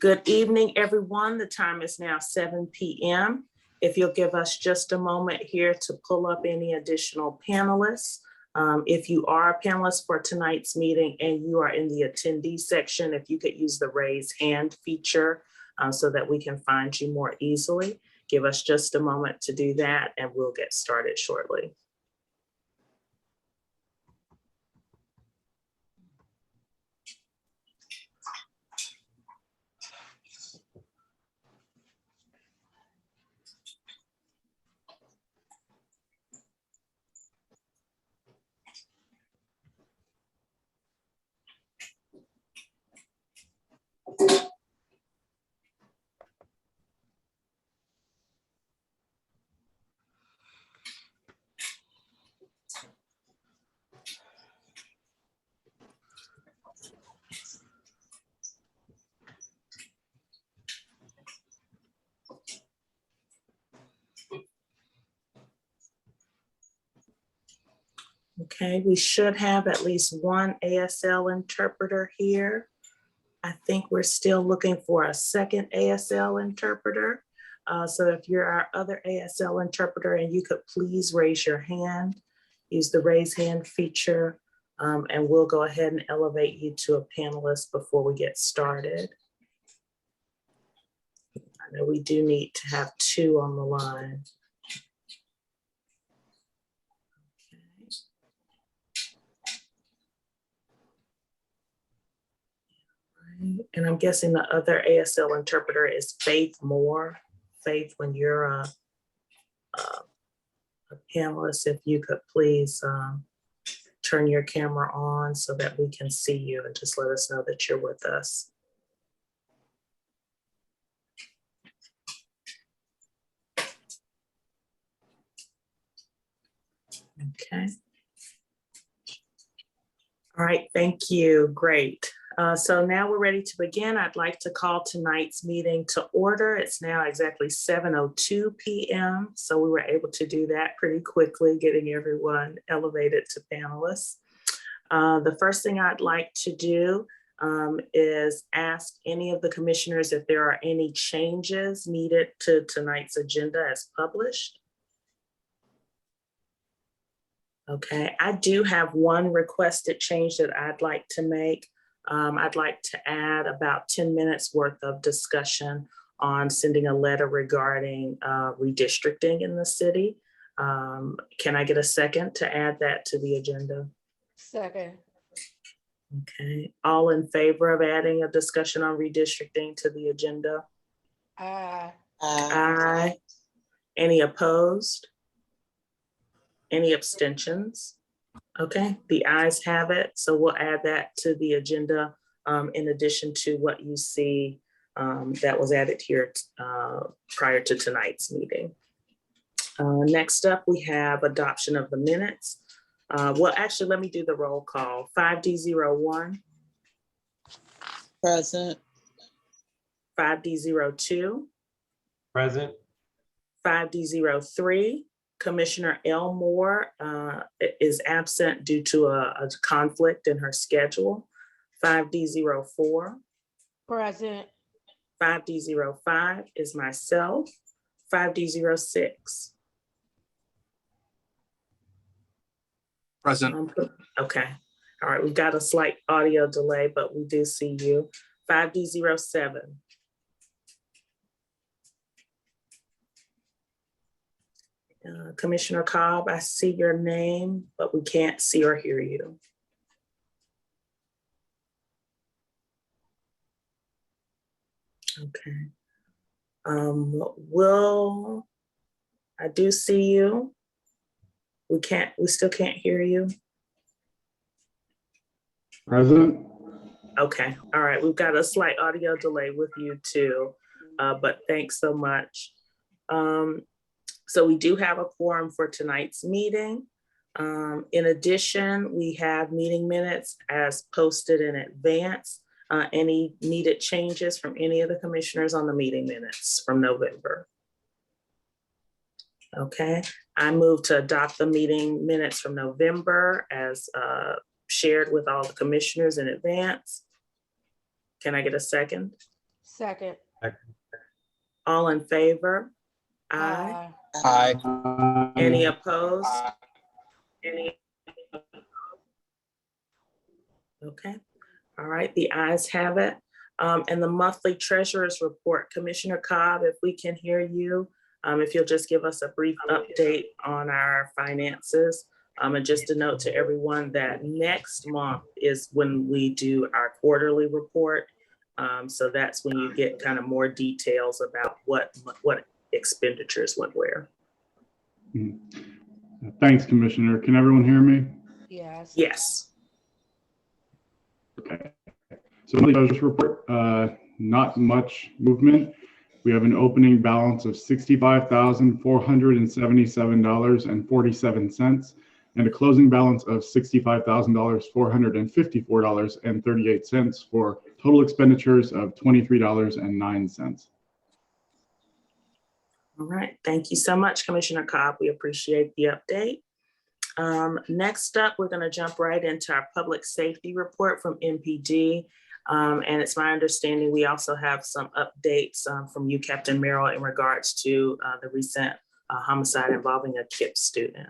Good evening, everyone. The time is now 7 p.m. If you'll give us just a moment here to pull up any additional panelists. If you are a panelist for tonight's meeting and you are in the attendee section, if you could use the raise hand feature so that we can find you more easily. Give us just a moment to do that and we'll get started shortly. Okay, we should have at least one ASL interpreter here. I think we're still looking for a second ASL interpreter. So if you're our other ASL interpreter and you could please raise your hand, use the raise hand feature, and we'll go ahead and elevate you to a panelist before we get started. I know we do need to have two on the line. And I'm guessing the other ASL interpreter is Faith Moore. Faith, when you're a panelist, if you could please turn your camera on so that we can see you and just let us know that you're with us. Okay. All right, thank you, great. So now we're ready to begin. I'd like to call tonight's meeting to order. It's now exactly 7:02 p.m. So we were able to do that pretty quickly, getting everyone elevated to panelists. The first thing I'd like to do is ask any of the commissioners if there are any changes needed to tonight's agenda as published. Okay, I do have one requested change that I'd like to make. I'd like to add about 10 minutes worth of discussion on sending a letter regarding redistricting in the city. Can I get a second to add that to the agenda? Second. Okay, all in favor of adding a discussion on redistricting to the agenda? Aye. Aye. Any opposed? Any abstentions? Okay, the ayes have it. So we'll add that to the agenda in addition to what you see that was added here prior to tonight's meeting. Next up, we have adoption of the minutes. Well, actually, let me do the roll call. 5D01. Present. 5D02. Present. 5D03. Commissioner Elmore is absent due to a conflict in her schedule. 5D04. Present. 5D05 is myself. 5D06. Present. Okay. All right. We've got a slight audio delay, but we do see you. 5D07. Commissioner Cobb, I see your name, but we can't see or hear you. Okay. I do see you. We still can't hear you. Present. Okay, all right, we've got a slight audio delay with you too, but thanks so much. So we do have a quorum for tonight's meeting. In addition, we have meeting minutes as posted in advance. Any needed changes from any of the commissioners on the meeting minutes from November? Okay, I move to adopt the meeting minutes from November as shared with all the commissioners in advance. Can I get a second? Second. All in favor? Aye. Aye. Aye. Any opposed? Any? Okay, all right, the ayes have it. And the monthly treasurer's report, Commissioner Cobb, if we can hear you, if you'll just give us a brief update on our finances. And just a note to everyone that next month is when we do our quarterly report. So that's when you get kind of more details about what expenditures went where. Thanks, Commissioner. Can everyone hear me? Yes. Yes. Okay. So the treasurer's report, not much movement. We have an opening balance of $65,477.47 and a closing balance of $65,454.38 for total expenditures of $23.09. All right, thank you so much, Commissioner Cobb. We appreciate the update. Next up, we're going to jump right into our public safety report from MPD. And it's my understanding we also have some updates from you, Captain Merrill, in regards to the recent homicide involving a KIPP student.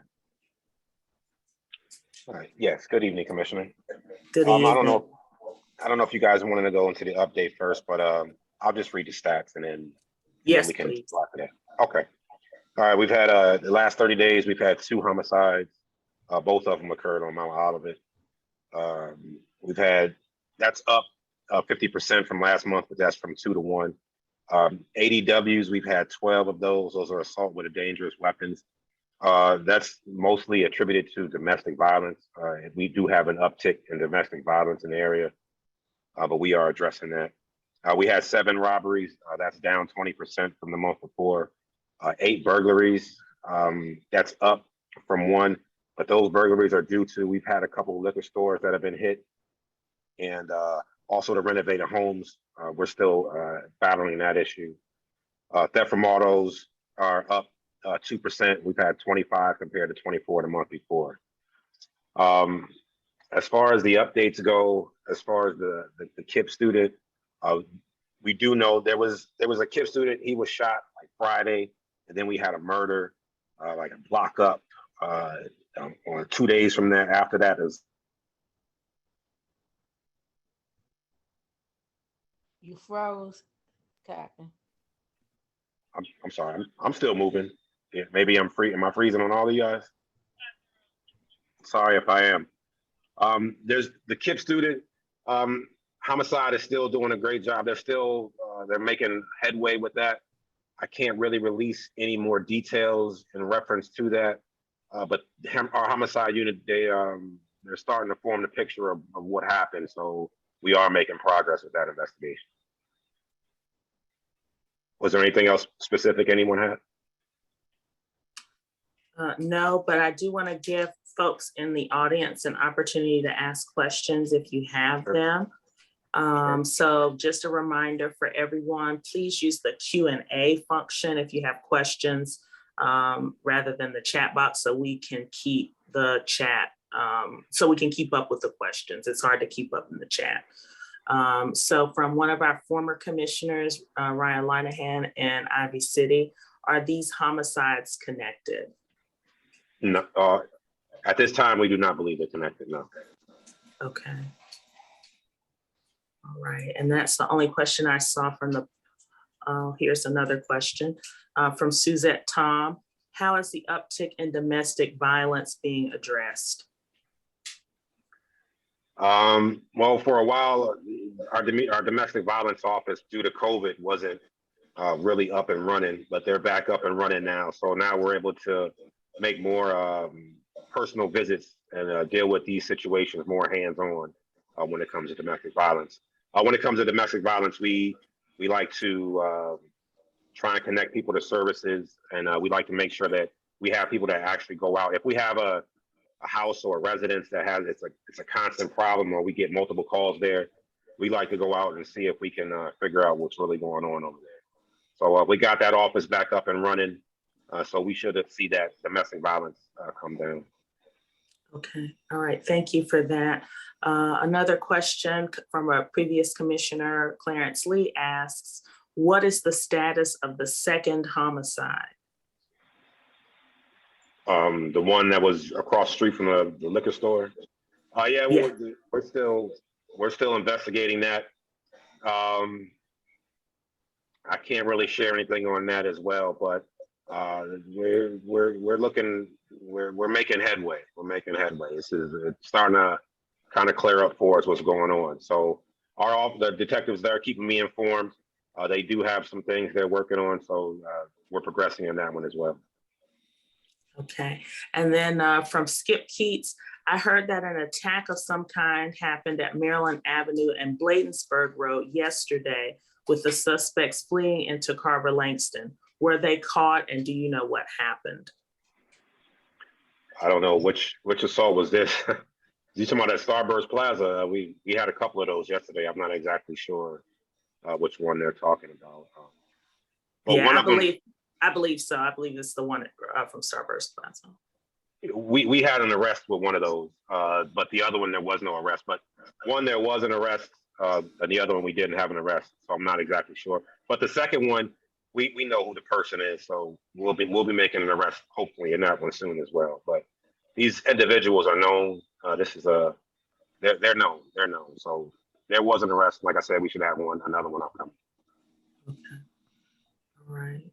All right. Yes. Good evening, Commissioner. Good evening. I don't know if you guys wanted to go into the update first, but I'll just read the stats and then Yes, we can please. talk to that. Okay. All right. We've had the last 30 days. We've had 2 homicides. Both of them occurred on Mount Olivet. We've had that's up 50% from last month, but that's from 2 to 1. ADWs. We've had 12 of those. Those are assault with a dangerous weapons. That's mostly attributed to domestic violence. We do have an uptick in domestic violence in the area, but we are addressing that. We had 7 robberies. That's down 20% from the month before. 8 burglaries. That's up from 1, but those burglaries are due to, we've had a couple of liquor stores that have been hit, and also the renovated homes. We're still battling that issue. Theft from autos are up 2%. We've had 25 compared to 24 the month before. As far as the updates go, as far as the KIPP student, we do know there was a KIPP student. He was shot like Friday, and then we had a murder, like a block up on 2 days from there. After that is. You froze, Captain. I'm sorry. I'm still moving. Yeah, maybe I'm free. Am I freezing on all of you guys? Sorry if I am. There's the KIPP student. Homicide is still doing a great job. They're making headway with that. I can't really release any more details in reference to that. But our homicide unit, they're starting to form the picture of what happened. So we are making progress with that investigation. Was there anything else specific anyone had? No, but I do want to give folks in the audience an opportunity to ask questions if you have them. So just a reminder for everyone, please use the Q&A function if you have questions rather than the chat box, so we can keep the chat, so we can keep up with the questions. It's hard to keep up in the chat. So from one of our former commissioners, Ryan Linehan in Ivy City, are these homicides connected? No, at this time, we do not believe they're connected, no. Okay. All right, and that's the only question I saw from the, here's another question from Suzette Tom. How is the uptick in domestic violence being addressed? Well, for a while, our domestic violence office, due to COVID, wasn't really up and running, but they're back up and running now. So now we're able to make more personal visits and deal with these situations more hands-on when it comes to domestic violence. When it comes to domestic violence, we like to try and connect people to services, and we like to make sure that we have people that actually go out. If we have a house or a residence that has it's a constant problem, or we get multiple calls there, we like to go out and see if we can figure out what's really going on over there. So we got that office back up and running, so we should see that domestic violence come down. Okay, all right, thank you for that. Another question from a previous commissioner, Clarence Lee asks, what is the status of the second homicide? The one that was across the street from the liquor store. Yeah, Yeah. we're still investigating that. I can't really share anything on that as well, but we're looking, we're making headway. We're making headway. It's starting to kind of clear up for us what's going on. So the detectives there are keeping me informed. They do have some things they're working on, so we're progressing in that one as well. Okay, and then from Skip Keats, I heard that an attack of some kind happened at Maryland Avenue and Bladensburg Road yesterday with the suspects fleeing into Carver Langston. Were they caught, and do you know what happened? I don't know which assault was this. You talking about at Starburst Plaza? We had a couple of those yesterday. I'm not exactly sure which one they're talking about. But Yeah, one I of them, believe so. I believe it's the one from Starburst Plaza. we had an arrest with one of those, but the other one there was no arrest. But one there was an arrest, and the other one we didn't have an arrest. So I'm not exactly sure. But the second one, we know who the person is, so we'll be making an arrest hopefully in that one soon as well. But these individuals are known. They're known. They're known. So there was an arrest. Like I said, we should have another one upcoming. Okay. All right.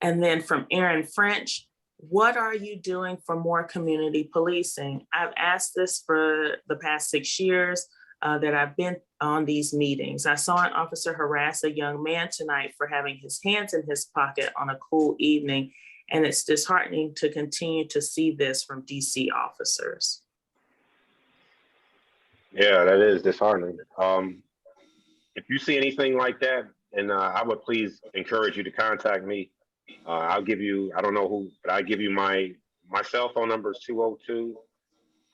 And then from Aaron French, what are you doing for more community policing? I've asked this for the past 6 years that I've been on these meetings. I saw an officer harass a young man tonight for having his hands in his pocket on a cool evening, and it's disheartening to continue to see this from DC officers. Yeah, that is disheartening. If you see anything like that, and I would please encourage you to contact me. I'll give you, I don't know who, but I give you my cell phone number is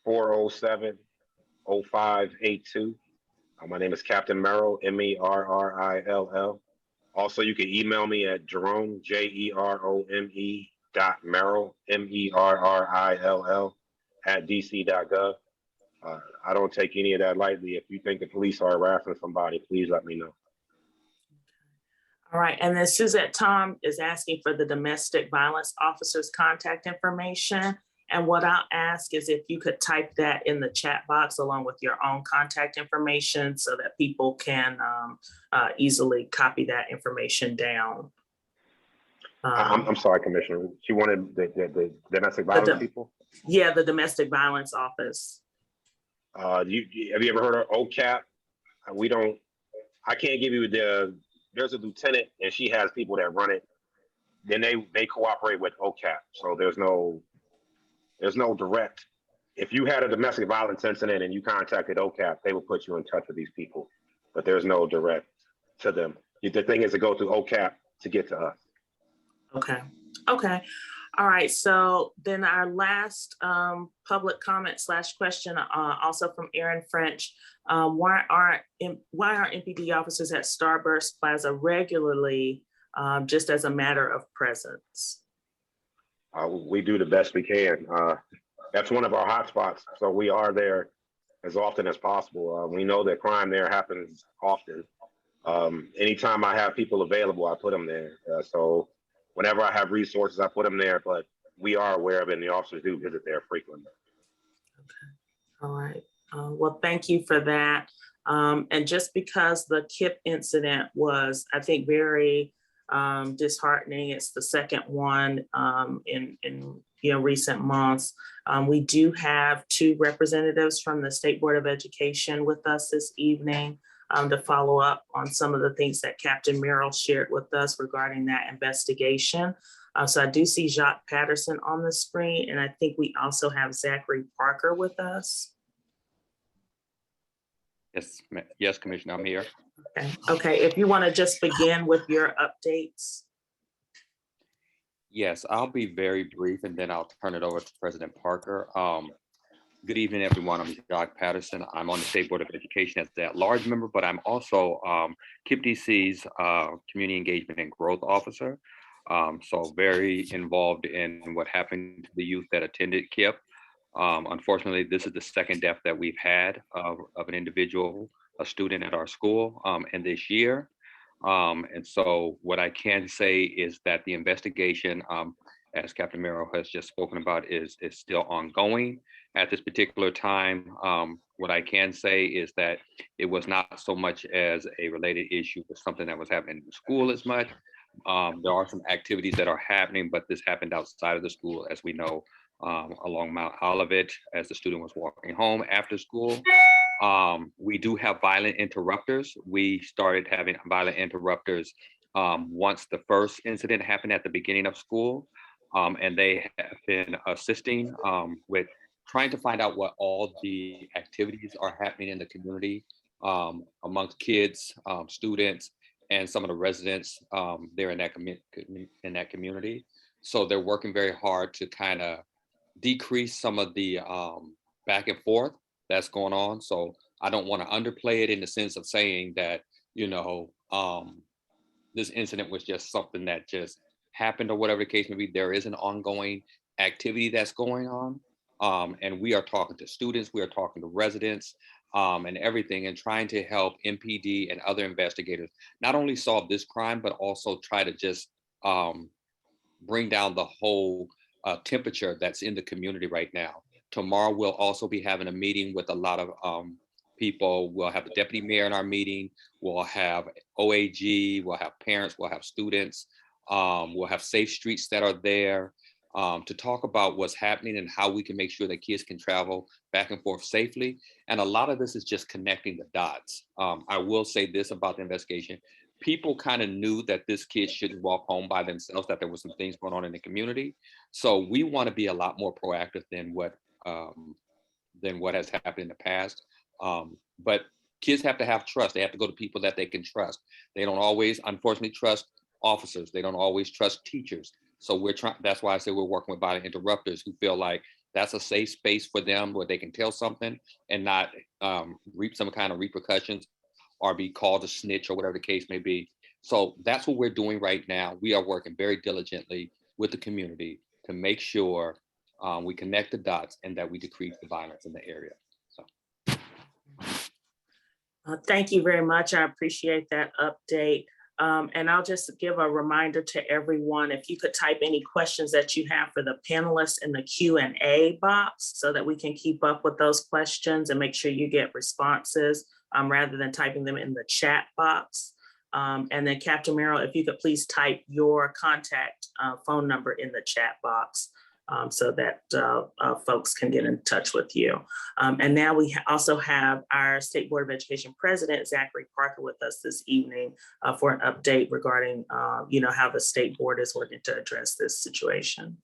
202-407-0582. My name is Captain Merrill, MERRILL. Also, you can email me at Jerome, JEROME.Merrill, MERRILL @dc.gov. I don't take any of that lightly. If you think the police are harassing somebody, please let me know. All right, and then Suzette Tom is asking for the domestic violence officer's contact information. And what I'll ask is if you could type that in the chat box along with your own contact information so that people can easily copy that information down. I'm sorry, Commissioner. She wanted the domestic violence people? Yeah, the domestic violence office. Have you ever heard of OCAP? I can't give you there's a lieutenant and she has people that run it. Then they cooperate with OCAP. So there's no direct. If you had a domestic violence incident and you contacted OCAP, they will put you in touch with these people, but there's no direct to them. The thing is to go through OCAP to get to us. Okay. All right, so then our last public comment / question, also from Aaron French. Why aren't MPD officers at Starburst Plaza regularly, just as a matter of presence? We do the best we can. That's one of our hotspots, so we are there as often as possible. We know that crime there happens often. Anytime I have people available, I put them there. So whenever I have resources, I put them there, but we are aware of it and the officers do visit there frequently. Okay, all right. Well, thank you for that. And just because the KIPP incident was, I think, very disheartening, it's the second one in recent months. We do have 2 representatives from the State Board of Education with us this evening to follow up on some of the things that Captain Merrill shared with us regarding that investigation. So I do see Jacque Patterson on the screen, and I think we also have Zachary Parker with us. Yes, Commissioner, I'm here. Okay, if you want to just begin with your updates. Yes, I'll be very brief and then I'll turn it over to President Parker. Good evening, everyone. I'm Jacque Patterson. I'm on the State Board of Education as the at-large member, but I'm also KIPP-DC's Community Engagement and Growth Officer. So very involved in what happened to the youth that attended KIPP. Unfortunately, this is the second death that we've had of an individual, a student at our school, in this year. And so what I can say is that the investigation, as Captain Merrill has just spoken about, is still ongoing at this particular time. What I can say is that it was not so much as a related issue with something that was happening in the school as much. There are some activities that are happening, but this happened outside of the school, as we know, along Mount Olivet, as the student was walking home after school. We do have violent interrupters. We started having violent interrupters once the first incident happened at the beginning of school. And they have been assisting with trying to find out what all the activities are happening in the community amongst kids, students, and some of the residents there in that community. So they're working very hard to kind of decrease some of the back and forth that's going on. So I don't want to underplay it in the sense of saying that, you know, this incident was just something that just happened or whatever the case may be. There is an ongoing activity that's going on. And we are talking to students, we are talking to residents and everything, and trying to help MPD and other investigators not only solve this crime, but also try to just bring down the whole temperature that's in the community right now. Tomorrow, we'll also be having a meeting with a lot of people. We'll have the deputy mayor in our meeting. We'll have OAG, we'll have parents, we'll have students. We'll have safe streets that are there to talk about what's happening and how we can make sure that kids can travel back and forth safely. And a lot of this is just connecting the dots. I will say this about the investigation. People kind of knew that this kid shouldn't walk home by themselves, that there was some things going on in the community. So we want to be a lot more proactive than what has happened in the past. But kids have to have trust. They have to go to people that they can trust. They don't always, unfortunately, trust officers. They don't always trust teachers. So we're trying, that's why I say we're working with violent interrupters who feel like that's a safe space for them where they can tell something and not reap some kind of repercussions or be called a snitch or whatever the case may be. So that's what we're doing right now. We are working very diligently with the community to make sure we connect the dots and that we decrease the violence in the area. So. Thank you very much. I appreciate that update. And I'll just give a reminder to everyone, if you could type any questions that you have for the panelists in the Q&A box so that we can keep up with those questions and make sure you get responses rather than typing them in the chat box. And then Captain Merrill, if you could please type your contact phone number in the chat box so that folks can get in touch with you. And now we also have our State Board of Education President, Zachary Parker, with us this evening for an update regarding how the State Board is working to address this situation.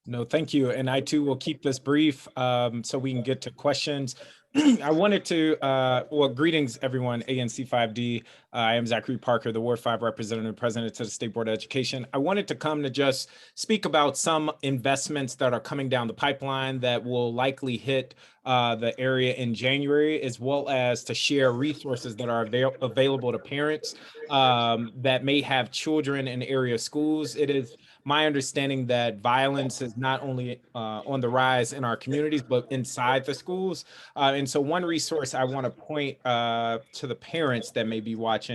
No, thank you. And I too will keep this brief so we can get to questions. I wanted to, well, greetings everyone, ANC 5D. I am Zachary Parker, the Ward 5 representative president to the State Board of Education. I wanted to come to just speak about some investments that are coming down the pipeline that will likely hit the area in January, as well as to share resources that are available to parents that may have children in area schools. It is my understanding that violence is not only on the rise in our communities, but inside the schools. And so one resource I want to point to the parents that may be watching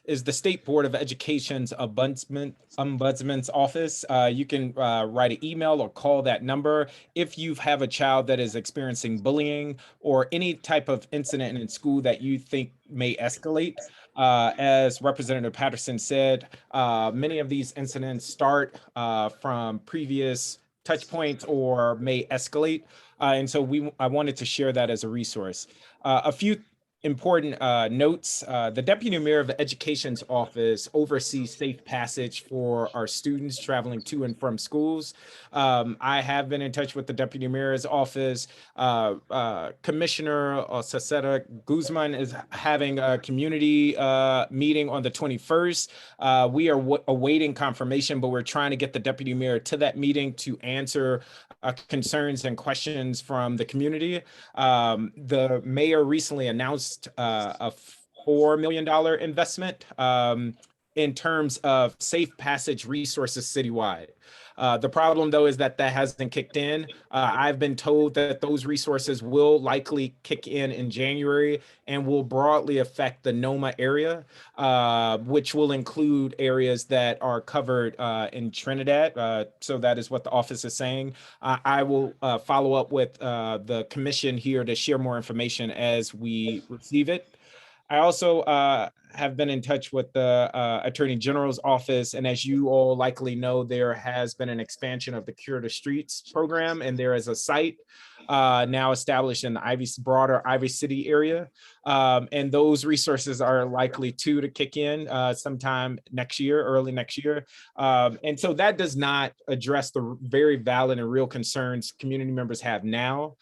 is the State Board of Education's Ombudsman's Office. You can write an email or call that number if you have a child that is experiencing bullying or any type of incident in school that you think may escalate. As Representative Patterson said, many of these incidents start from previous touch points or may escalate. And so I wanted to share that as a resource. A few important notes. The Deputy Mayor of Education's office oversees safe passage for our students traveling to and from schools. I have been in touch with the Deputy Mayor's office. Commissioner Ceseta Guzman is having a community meeting on the 21st. We are awaiting confirmation, but we're trying to get the Deputy Mayor to that meeting to answer concerns and questions from the community. The mayor recently announced a $4 million investment in terms of safe passage resources citywide. The problem, though, is that hasn't kicked in. I've been told that those resources will likely kick in January and will broadly affect the NOMA area, which will include areas that are covered in Trinidad. So that is what the office is saying. I will follow up with the commission here to share more information as we receive it. I also have been in touch with the Attorney General's office, and as you all likely know, there has been an expansion of the Cure the Streets program, and there is a site now established in the broader Ivy City area, and those resources are likely to kick in sometime next year, early next year, and so that does not address the very valid and real concerns community members have now,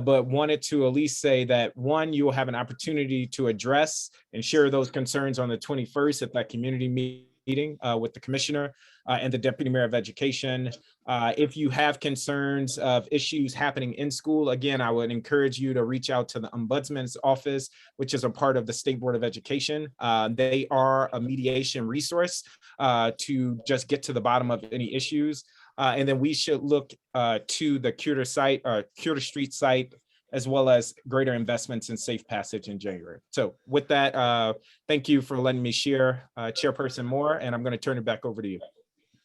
but wanted to at least say that, one, you will have an opportunity to address and share those concerns on the 21st at that community meeting with the commissioner and the deputy mayor of education. If you have concerns of issues happening in school, again, I would encourage you to reach out to the ombudsman's office, which is a part of the State Board of Education. They are a mediation resource to just get to the bottom of any issues. And then we should look to the Cure the Street site, as well as greater investments in safe passage in January. So with that, thank you for letting me share, Chairperson Moore, and I'm going to turn it back over to you.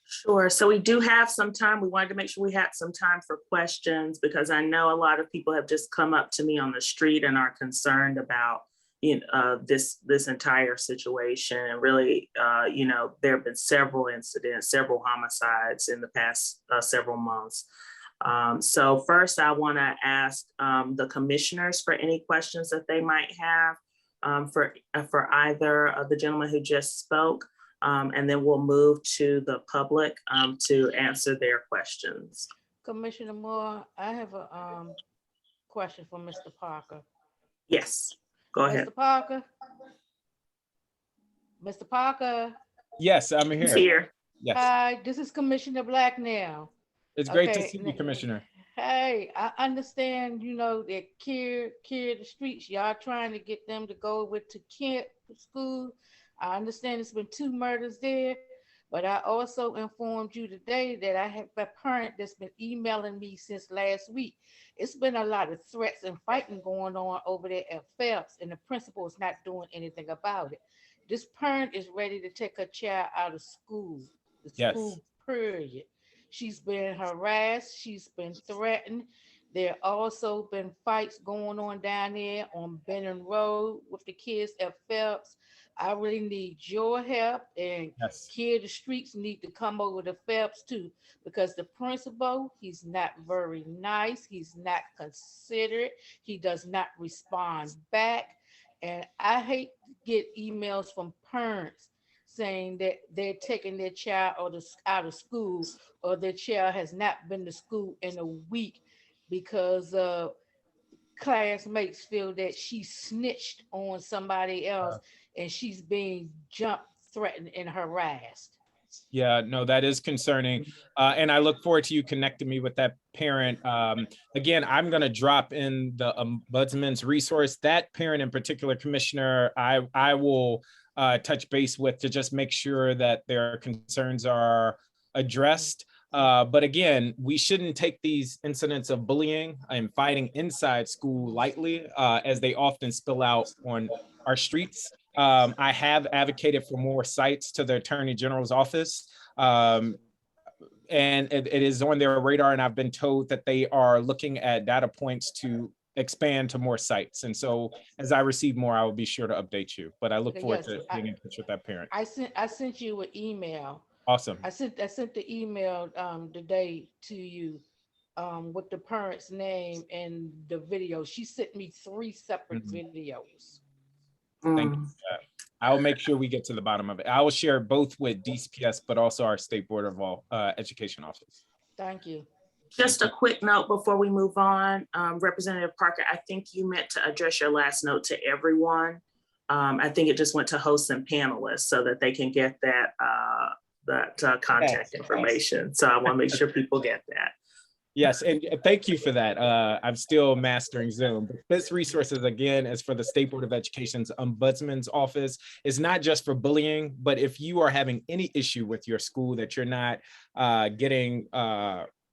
Sure. So we do have some time. We wanted to make sure we had some time for questions, because I know a lot of people have just come up to me on the street and are concerned about this entire situation. And really, there have been several incidents, several homicides in the past several months. So first, I want to ask the commissioners for any questions that they might have for either of the gentlemen who just spoke. And then we'll move to the public to answer their questions. Commissioner Moore, I have a question for Mr. Parker. Yes, go ahead. Mr. Parker? Mr. Parker? Yes, I'm He's here. here. Yes, Hi, this is Commissioner Black now. it's great to Okay, see you, Commissioner. Hey, I understand, that Cure the Streets, y'all trying to get them to go to KIPP school. I understand it's been 2 murders there, but I also informed you today that I have a parent that's been emailing me since last week. It's been a lot of threats and fighting going on over there at Phelps, and the principal is not doing anything about it. This parent is ready to take her child out of school, the Yes. school period. She's been harassed, she's been threatened. There also been fights going on down there on Benton Road with the kids at Phelps. I really need your help, and Yes. Cure the Streets need to come over to Phelps too, because the principal, he's not very nice. He's not considerate. He does not respond back. And I hate to get emails from parents saying that they're taking their child out of school, or their child has not been to school in a week because classmates feel that she snitched on somebody else and she's being jumped, threatened, and harassed. Yeah, no, that is concerning. And I look forward to you connecting me with that parent. Again, I'm going to drop in the ombudsman's resource. That parent in particular, Commissioner, I will touch base with to just make sure that their concerns are addressed. But again, we shouldn't take these incidents of bullying and fighting inside school lightly, as they often spill out on our streets. I have advocated for more sites to the Attorney General's office, and it is on their radar, and I've been told that they are looking at data points to expand to more sites. And so as I receive more, I will be sure to update you, but I look forward to being in touch with that parent. I sent you an email. Awesome. I sent the email today to you with the parent's name and the video. She sent me 3 separate videos. Thank you for that. I will make sure we get to the bottom of it. I will share both with DCPS, but also our State Board of Education office. Thank you. Just a quick note before we move on, Representative Parker, I think you meant to address your last note to everyone. I think it just went to hosts and panelists so that they can get that contact information. So I want to make sure people get that. Yes, and thank you for that. I'm still mastering Zoom. But this resources, again, is for the State Board of Education's Ombudsman's Office. It's not just for bullying, but if you are having any issue with your school that you're not getting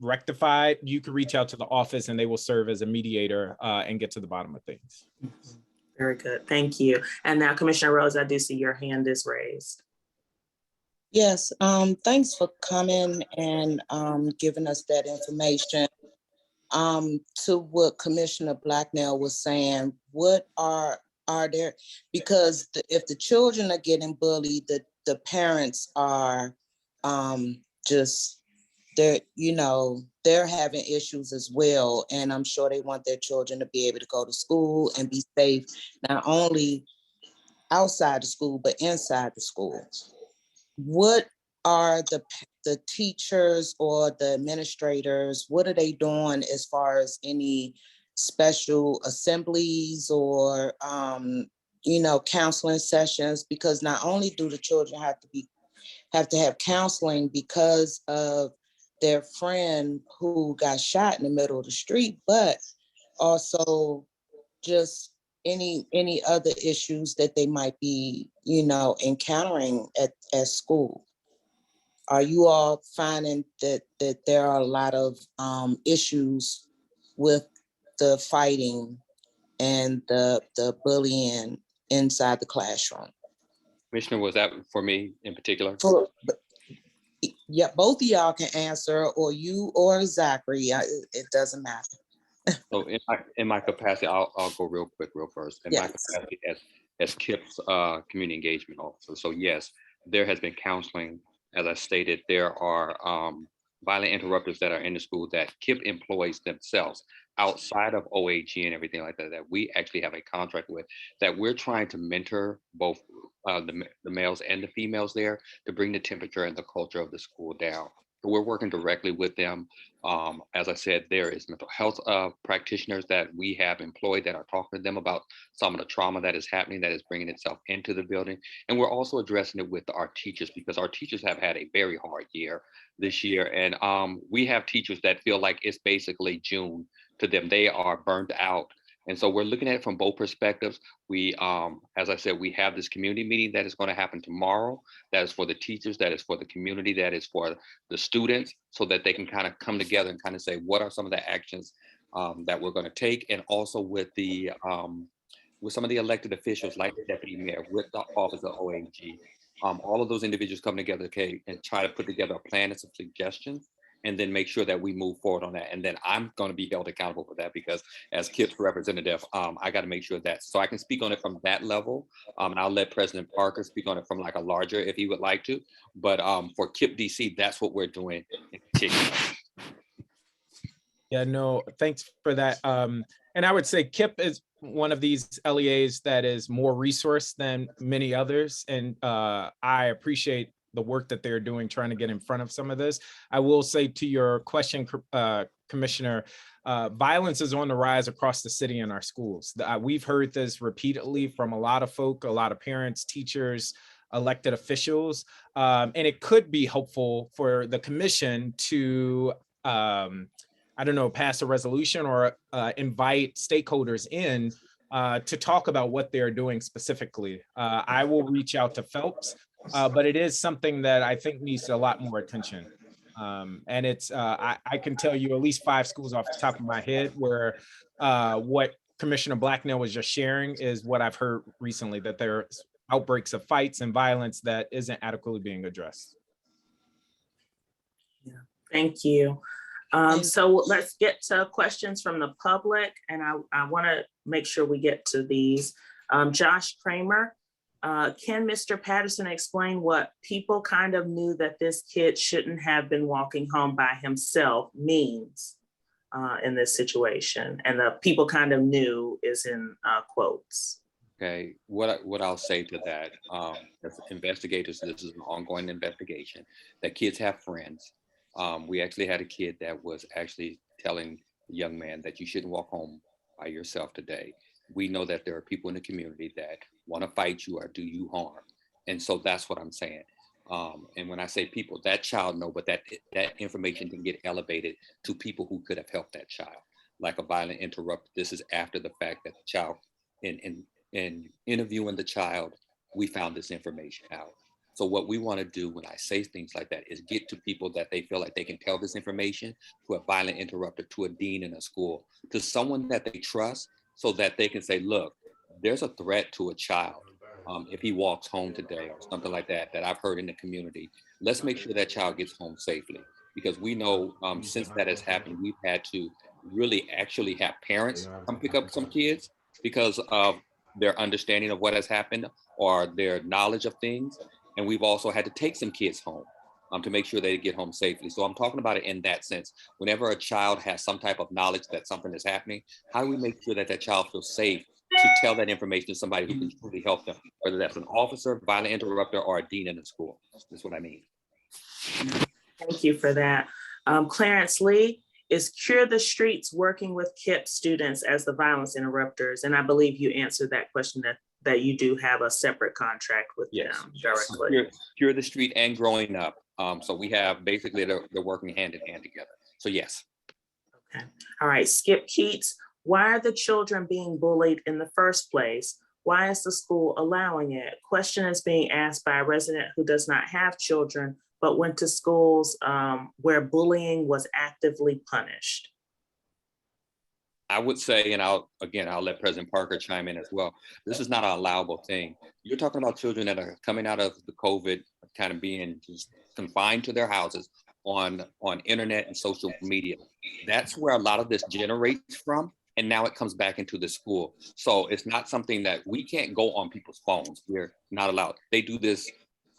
rectified, you can reach out to the office and they will serve as a mediator and get to the bottom of things. Very good. Thank you. And now, Commissioner Rose, I do see your hand is raised. Yes, thanks for coming and giving us that information. To what Commissioner Blacknell was saying, what are there, because if the children are getting bullied, the parents are just, they're having issues as well. And I'm sure they want their children to be able to go to school and be safe, not only outside the school, but inside the school. What are the teachers or the administrators, what are they doing as far as any special assemblies or, counseling sessions? Because not only do the children have to have counseling because of their friend who got shot in the middle of the street, but also just any other issues that they might be, encountering at school. Are you all finding that there are a lot of issues with the fighting and the bullying inside the classroom? Commissioner, was that for me in particular? Yeah, both of y'all can answer, or you or Zachary. It doesn't matter. So in my capacity, I'll go real quick, real first. In my capacity as KIPP's community engagement officer. So yes, there has been counseling. As I stated, there are violent interrupters that are in the school that KIPP employs themselves outside of OAG and everything like that, that we actually have a contract with, that we're trying to mentor both the males and the females there to bring the temperature and the culture of the school down. So we're working directly with them. As I said, there is mental health practitioners that we have employed that are talking to them about some of the trauma that is happening, that is bringing itself into the building. And we're also addressing it with our teachers, because our teachers have had a very hard year this year. And we have teachers that feel like it's basically June to them. They are burned out. And so we're looking at it from both perspectives. We, as I said, we have this community meeting that is going to happen tomorrow. That is for the teachers, that is for the community, that is for the students, so that they can kind of come together and kind of say, what are some of the actions that we're going to take? And also with the with some of the elected officials like the deputy mayor, with the office of OAG, all of those individuals come together, okay, and try to put together a plan and some suggestions, and then make sure that we move forward on that. And then I'm going to be held accountable for that, because as KIPP's representative, I got to make sure that, so I can speak on it from that level. And I'll let President Parker speak on it from like a larger, if he would like to. But for KIPP DC, that's what we're doing in particular. Yeah, no, thanks for that. And I would say KIPP is one of these LEAs that is more resourced than many others. And I appreciate the work that they're doing, trying to get in front of some of this. I will say to your question, Commissioner, violence is on the rise across the city in our schools. We've heard this repeatedly from a lot of folk, a lot of parents, teachers, elected officials, and it could be helpful for the commission to, I don't know, pass a resolution or invite stakeholders in to talk about what they're doing specifically. I will reach out to Phelps, but it is something that I think needs a lot more attention. And it's, I can tell you at least 5 schools off the top of my head where what Commissioner Blacknell was just sharing is what I've heard recently, that there's outbreaks of fights and violence that isn't adequately being addressed. Yeah, thank you. So let's get to questions from the public, and I want to make sure we get to these. Josh Kramer, can Mr. Patterson explain what people kind of knew that this kid shouldn't have been walking home by himself means in this situation? And the people kind of knew is in quotes. Okay, what I'll say to that, as investigators, this is an ongoing investigation, that kids have friends. We actually had a kid that was actually telling a young man that you shouldn't walk home by yourself today. We know that there are people in the community that want to fight you or do you harm. And so that's what I'm saying. And when I say people, that child know, but that information can get elevated to people who could have helped that child, like a violent interrupter. This is after the fact that the child, in interviewing the child, we found this information out. So what we want to do when I say things like that is get to people that they feel like they can tell this information, to a violent interrupter, to a dean in a school, to someone that they trust, so that they can say, look, there's a threat to a child. If he walks home today or something like that, that I've heard in the community, let's make sure that child gets home safely. Because we know since that has happened, we've had to really actually have parents come pick up some kids because of their understanding of what has happened or their knowledge of things. And we've also had to take some kids home to make sure they get home safely. So I'm talking about it in that sense. Whenever a child has some type of knowledge that something is happening, how do we make sure that that child feels safe to tell that information to somebody who can truly help them, whether that's an officer, violent interrupter, or a dean in the school? That's what I mean. Thank you for that. Clarence Lee, is Cure the Streets working with KIPP students as the violence interrupters? And I believe you answered that question, that you do have a separate contract with them directly. Cure the Street and Growing Up. So we have basically they're working hand in hand together. So yes. Okay. All right, Skip Keats, why are the children being bullied in the first place? Why is the school allowing it? Question is being asked by a resident who does not have children, but went to schools where bullying was actively punished. I would say, and I'll let President Parker chime in as well. This is not an allowable thing. You're talking about children that are coming out of the COVID, kind of being just confined to their houses on internet and social media. That's where a lot of this generates from. And now it comes back into the school. So it's not something that we can't go on people's phones. We're not allowed. They do this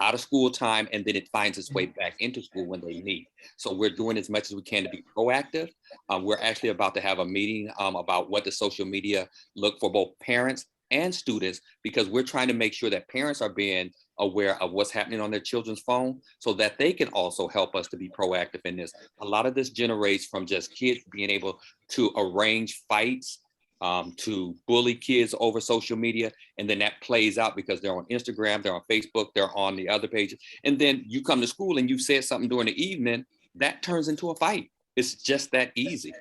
out of school time, and then it finds its way back into school when they need. So we're doing as much as we can to be proactive. We're actually about to have a meeting about what the social media look for both parents and students, because we're trying to make sure that parents are being aware of what's happening on their children's phone so that they can also help us to be proactive in this. A lot of this generates from just kids being able to arrange fights, to bully kids over social media. And then that plays out because they're on Instagram, they're on Facebook, they're on the other pages. And then you come to school and you said something during the evening, that turns into a fight. It's just that easy.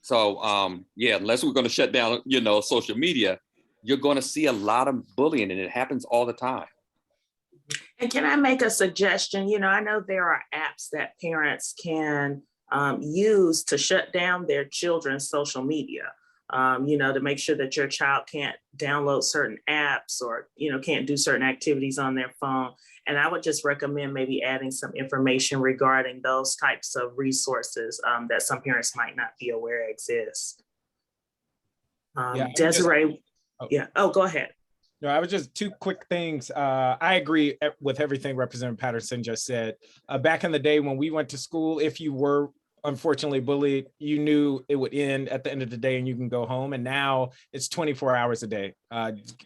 So yeah, unless we're going to shut down, social media, you're going to see a lot of bullying, and it happens all the time. And can I make a suggestion? I know there are apps that parents can use to shut down their children's social media. To make sure that your child can't download certain apps or, can't do certain activities on their phone. And I would just recommend maybe adding some information regarding those types of resources that some parents might not be aware exist. Desiree, go ahead. No, I was just two quick things. I agree with everything Representative Patterson just said. Back in the day when we went to school, if you were unfortunately bullied, you knew it would end at the end of the day and you can go home. And now it's 24 hours a day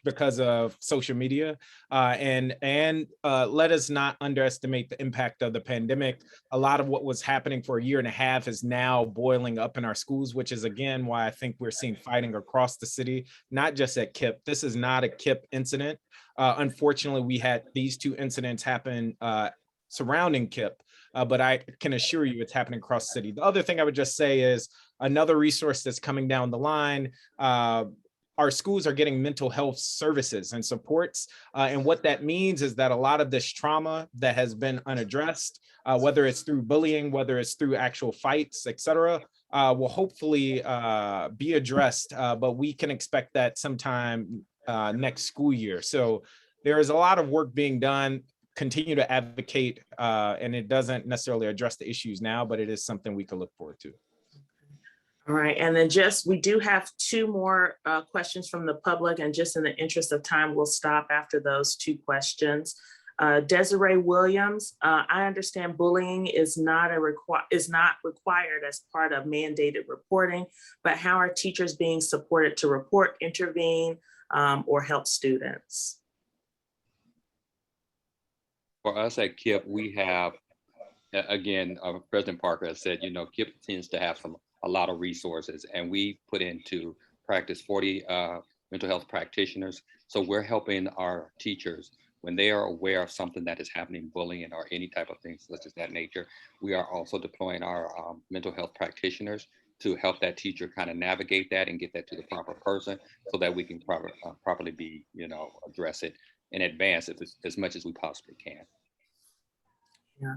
because of social media. And let us not underestimate the impact of the pandemic. A lot of what was happening for a year and a half is now boiling up in our schools, which is again why I think we're seeing fighting across the city, not just at KIPP. This is not a KIPP incident. Unfortunately, we had these two incidents happen surrounding KIPP. But I can assure you it's happening across the city. The other thing I would just say is another resource that's coming down the line. Our schools are getting mental health services and supports. And what that means is that a lot of this trauma that has been unaddressed, whether it's through bullying, whether it's through actual fights, et cetera, will hopefully be addressed. But we can expect that sometime next school year. So there is a lot of work being done. Continue to advocate, and it doesn't necessarily address the issues now, but it is something we can look forward to. All right, and then we do have two more questions from the public, and just in the interest of time, we'll stop after those two questions. Desiree Williams, I understand bullying is not required as part of mandated reporting, but how are teachers being supported to report, intervene, or help students? For us at KIPP, we have, again, President Parker has said, KIPP tends to have a lot of resources, and we put into practice 40 mental health practitioners. So we're helping our teachers when they are aware of something that is happening, bullying or any type of things such as that nature, we are also deploying our mental health practitioners to help that teacher kind of navigate that and get that to the proper person so that we can properly be, address it in advance as much as we possibly can. Yeah.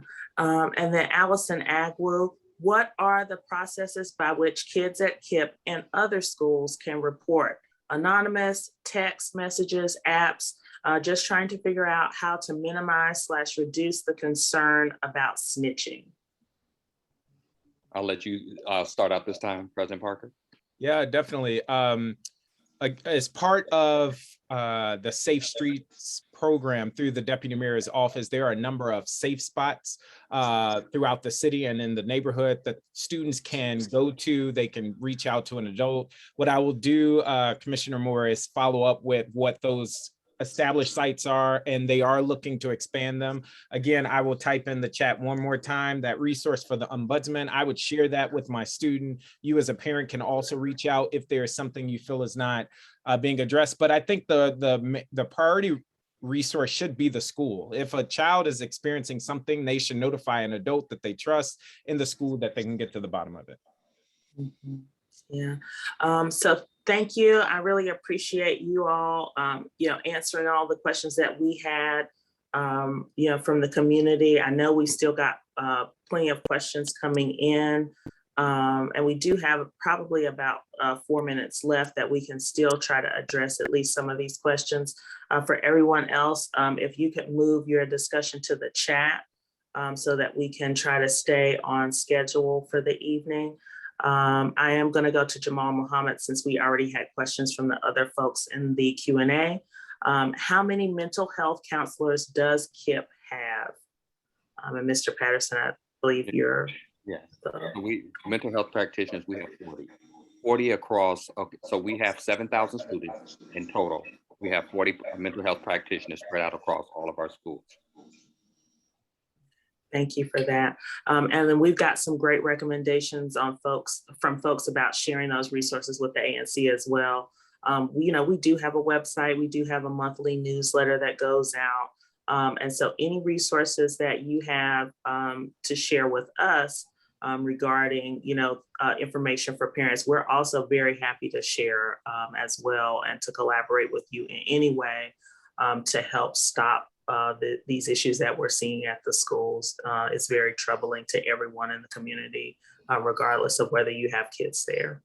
And then Allison Agwu, what are the processes by which kids at KIPP and other schools can report? Anonymous, text messages, apps, just trying to figure out how to minimize/reduce the concern about snitching. I'll let you start out this time, President Parker. Yeah, definitely. As part of the Safe Streets program through the Deputy Mayor's office, there are a number of safe spots throughout the city and in the neighborhood that students can go to. They can reach out to an adult. What I will do, Commissioner Moore, is follow up with what those established sites are, and they are looking to expand them. Again, I will type in the chat one more time, that resource for the ombudsman. I would share that with my student. You as a parent can also reach out if there's something you feel is not being addressed. But I think the priority resource should be the school. If a child is experiencing something, they should notify an adult that they trust in the school that they can get to the bottom of it. Mm-hmm. Yeah. So thank you. I really appreciate you all, answering all the questions that we had, from the community. I know we still got plenty of questions coming in, and we do have probably about 4 minutes left that we can still try to address at least some of these questions. For everyone else, if you could move your discussion to the chat so that we can try to stay on schedule for the evening. I am going to go to Jamal Muhammad since we already had questions from the other folks in the Q&A. How many mental health counselors does KIPP have? And Mr. Patterson, I believe you're. Yes. Mental health practitioners, we have 40 across. Okay, so we have 7,000 students in total. We have 40 mental health practitioners spread out across all of our schools. Thank you for that. And then we've got some great recommendations from folks about sharing those resources with the ANC as well. We do have a website, we do have a monthly newsletter that goes out. And so any resources that you have to share with us regarding, information for parents, we're also very happy to share as well and to collaborate with you in any way to help stop these issues that we're seeing at the schools. It's very troubling to everyone in the community, regardless of whether you have kids there.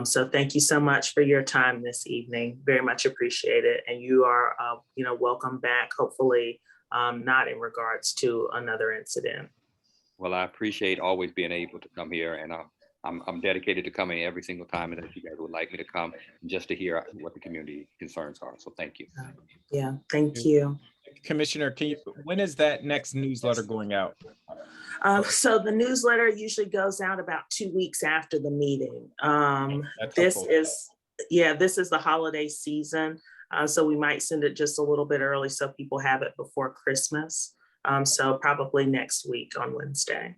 So thank you so much for your time this evening. Very much appreciate it. And you are, welcome back, hopefully not in regards to another incident. Well, I appreciate always being able to come here, and I'm dedicated to coming every single time that you guys would like me to come just to hear what the community concerns are. So thank you. Yeah, thank you. Commissioner, when is that next newsletter going out? So the newsletter usually goes out about 2 weeks after the meeting. This is the holiday season. So we might send it just a little bit early so people have it before Christmas. So probably next week on Wednesday.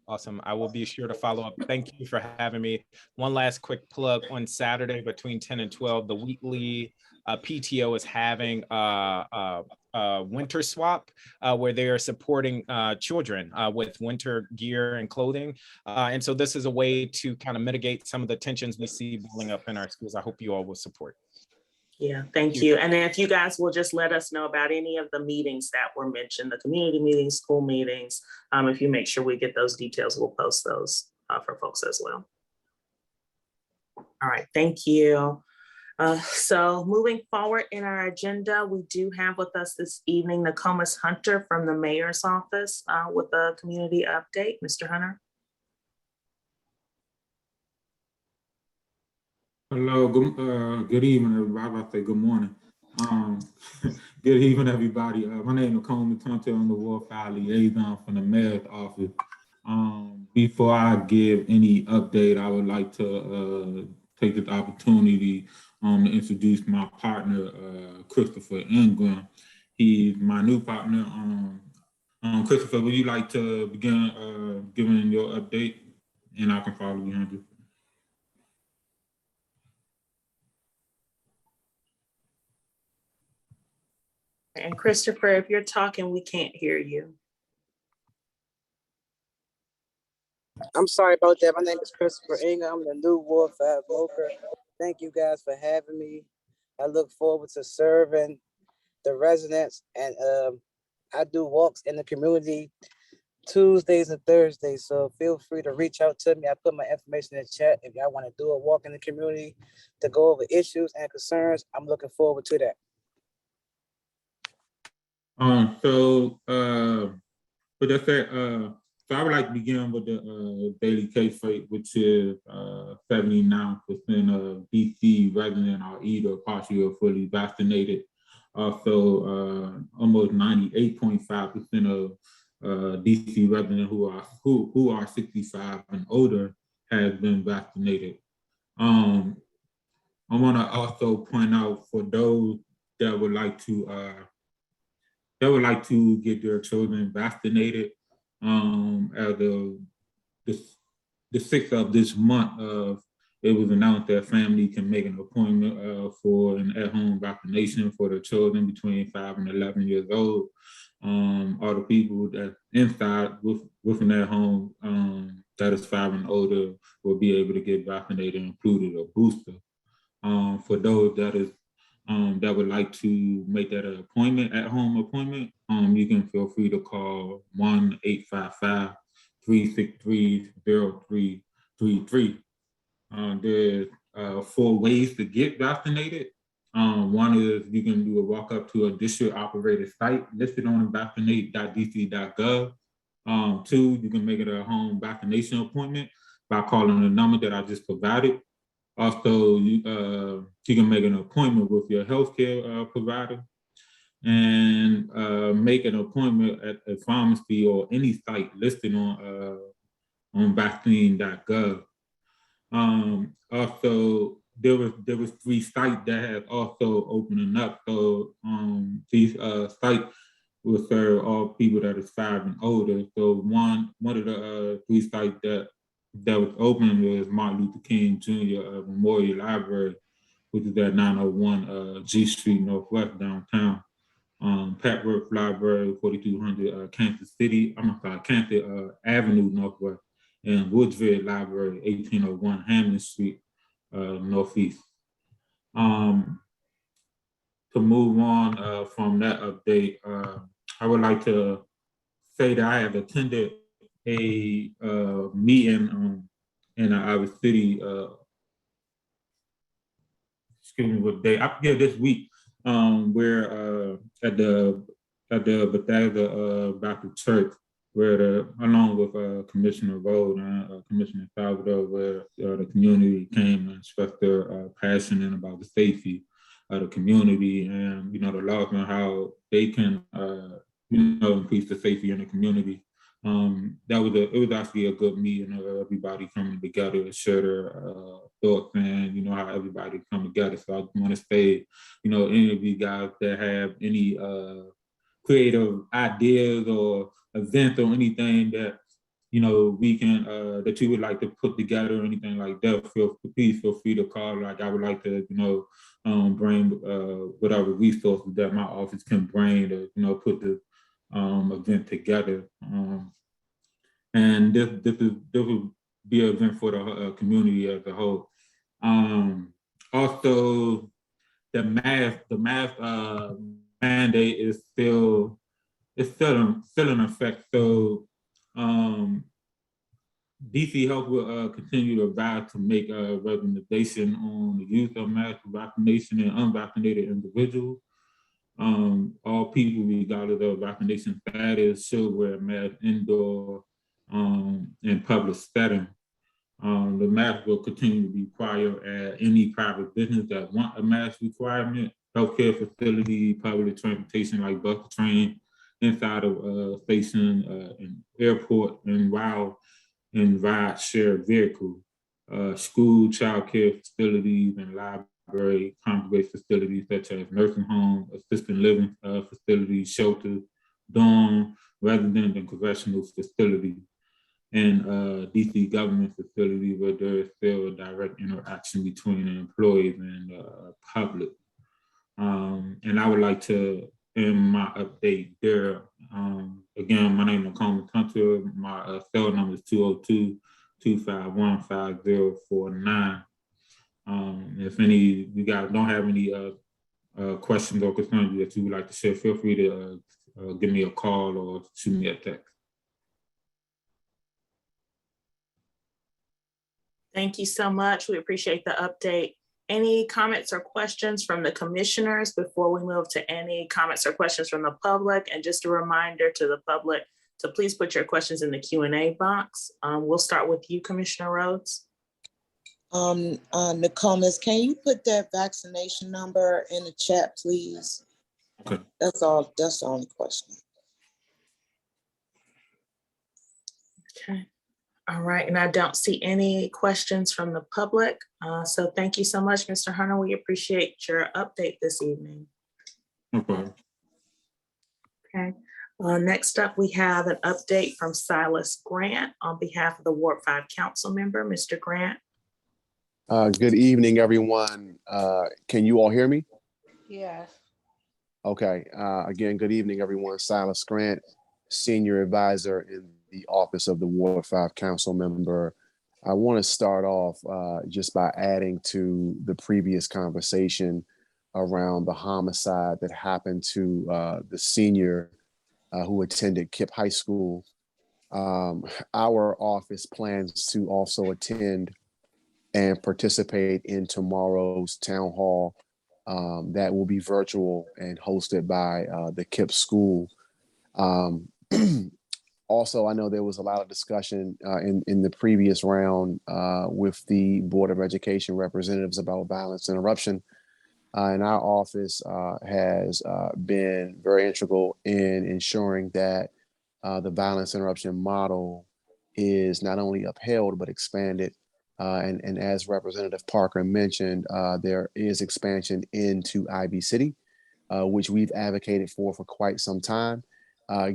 Awesome. I will be sure to follow up. Thank you for having me. One last quick plug: on Saturday between 10 and 12, the weekly PTO is having a winter swap where they are supporting children with winter gear and clothing. And so this is a way to kind of mitigate some of the tensions we see building up in our schools. I hope you all will support. Yeah, thank you. And then if you guys will just let us know about any of the meetings that were mentioned, the community meetings, school meetings, if you make sure we get those details, we'll post those for folks as well. All right, thank you. So moving forward in our agenda, we do have with us this evening, Nokomis Hunter from the mayor's office with a community update. Mr. Hunter. Hello, good evening, everybody. I say good morning. Good evening, everybody. My name is Nokomis Hunter. I'm the Ward 5 liaison from the mayor's office. Before I give any update, I would like to take this opportunity to introduce my partner, Christopher Ingram. He's my new partner. Christopher, would you like to begin giving your update? And I can follow behind you. And Christopher, if you're talking, we can't hear you. I'm sorry about that. My name is Christopher Ingham. I'm the new Ward 5 worker. Thank you guys for having me. I look forward to serving the residents, and I do walks in the community Tuesdays and Thursdays. So feel free to reach out to me. I put my information in the chat if y'all want to do a walk in the community to go over issues and concerns. I'm looking forward to that. With that said, so I would like to begin with the daily case rate, which is 79% of DC residents are either partially or fully vaccinated. Also, almost 98.5% of DC residents who are 65 and older have been vaccinated. I want to also point out for those that would like to get their children vaccinated, as of the 6th of this month, it was announced that family can make an appointment for an at-home vaccination for their children between 5 and 11 years old. All the people that inside with an at-home that is 5 and older will be able to get vaccinated, included a booster. For those that would like to make that an appointment, at-home appointment, you can feel free to call 1-855-363-0333. There's 4 ways to get vaccinated. One is you can do a walk up to a district operated site listed on vaccinate.dc.gov. 2, you can make it a home vaccination appointment by calling the number that I just provided. Also, you can make an appointment with your healthcare provider, and make an appointment at a pharmacy or any site listed on vaccine.gov. Also, there was 3 sites that have also opening up. So these sites will serve all people that is 5 and older. So one of the 3 sites that was open was Martin Luther King Jr. Memorial Library, which is at 901 G Street Northwest downtown. Patworth Library, 4200 Kansas Avenue Northwest, and Woodsville Library, 1801 Hammond Street Northeast. To move on from that update, I would like to say that I have attended a meeting in Iowa City, what day? I forget, this week, where at the Bethesda Baptist Church, where along with Commissioner Rhodes and Commissioner Salvador, where the community came and expressed their passion about the safety of the community, and the laws on how they can increase the safety in the community. It was actually a good meeting of everybody coming together to share their thoughts, and how everybody come together. So I want to say, any of you guys that have any creative ideas or events or anything that we can that you would like to put together or anything like that, please feel free to call. Like, I would like to bring whatever resources that my office can bring to put the event together. And this will be an event for the community as a whole. Also, the mask mandate is still in effect. So DC Health will continue to advise to make a recommendation on the use of mask for vaccination and unvaccinated individuals. All people, regardless of vaccination status, should wear a mask indoor in public setting. The mask will continue to be required at any private business that want a mask requirement, healthcare facility, public transportation like bus, train, inside of station, and airport, and ride share vehicle, school, child care facilities, and library, congregate facilities such as nursing home, assisted living facilities, shelters, dorm, resident, and correctional facilities, and DC government facilities where there is still a direct interaction between the employees and the public. And I would like to in my update there. Again, my name is Comm. My cell number is 202-251-5049. If any you guys don't have any questions or concerns that you would like to share, feel free to give me a call or shoot me a text. Thank you so much. We appreciate the update. Any comments or questions from the commissioners before we move to any comments or questions from the public? And just a reminder to the public to please put your questions in the Q&A box. We'll start with you, Commissioner Rhodes. Nokomis, can you put that vaccination number in the chat, please? Okay. That's all. That's the only question. Okay. All right, and I don't see any questions from the public. So thank you so much, Mr. Hunter. We appreciate your update this evening. No problem. Okay. Next up, we have an update from Silas Grant on behalf of the Ward 5 Council member, Mr. Grant. Good evening, everyone. Can you all hear me? Yes. Okay. Again, good evening, everyone. Silas Grant, Senior Advisor in the Office of the Ward 5 Council member. I want to start off just by adding to the previous conversation around the homicide that happened to the senior who attended KIPP High School. Our office plans to also attend and participate in tomorrow's town hall that will be virtual and hosted by the KIPP school. Also, I know there was a lot of discussion in the previous round with the Board of Education representatives about violence interruption. And our office has been very integral in ensuring that the violence interruption model is not only upheld, but expanded. And as Representative Parker mentioned, there is expansion into Ivy City, which we've advocated for quite some time.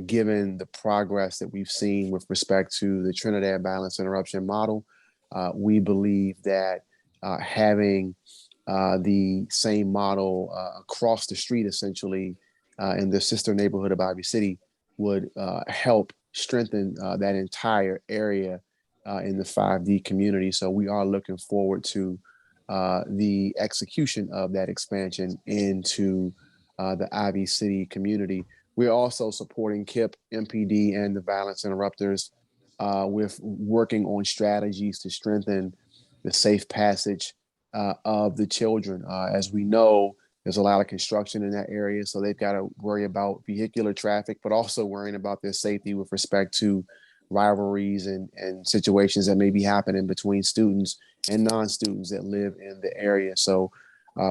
Given the progress that we've seen with respect to the Trinidad violence interruption model, we believe that having the same model across the street, essentially, in the sister neighborhood of Ivy City would help strengthen that entire area in the 5D community. So we are looking forward to the execution of that expansion into the Ivy City community. We're also supporting KIPP, MPD, and the violence interrupters with working on strategies to strengthen the safe passage of the children. As we know, there's a lot of construction in that area, so they've got to worry about vehicular traffic, but also worrying about their safety with respect to rivalries and situations that may be happening between students and non-students that live in the area. So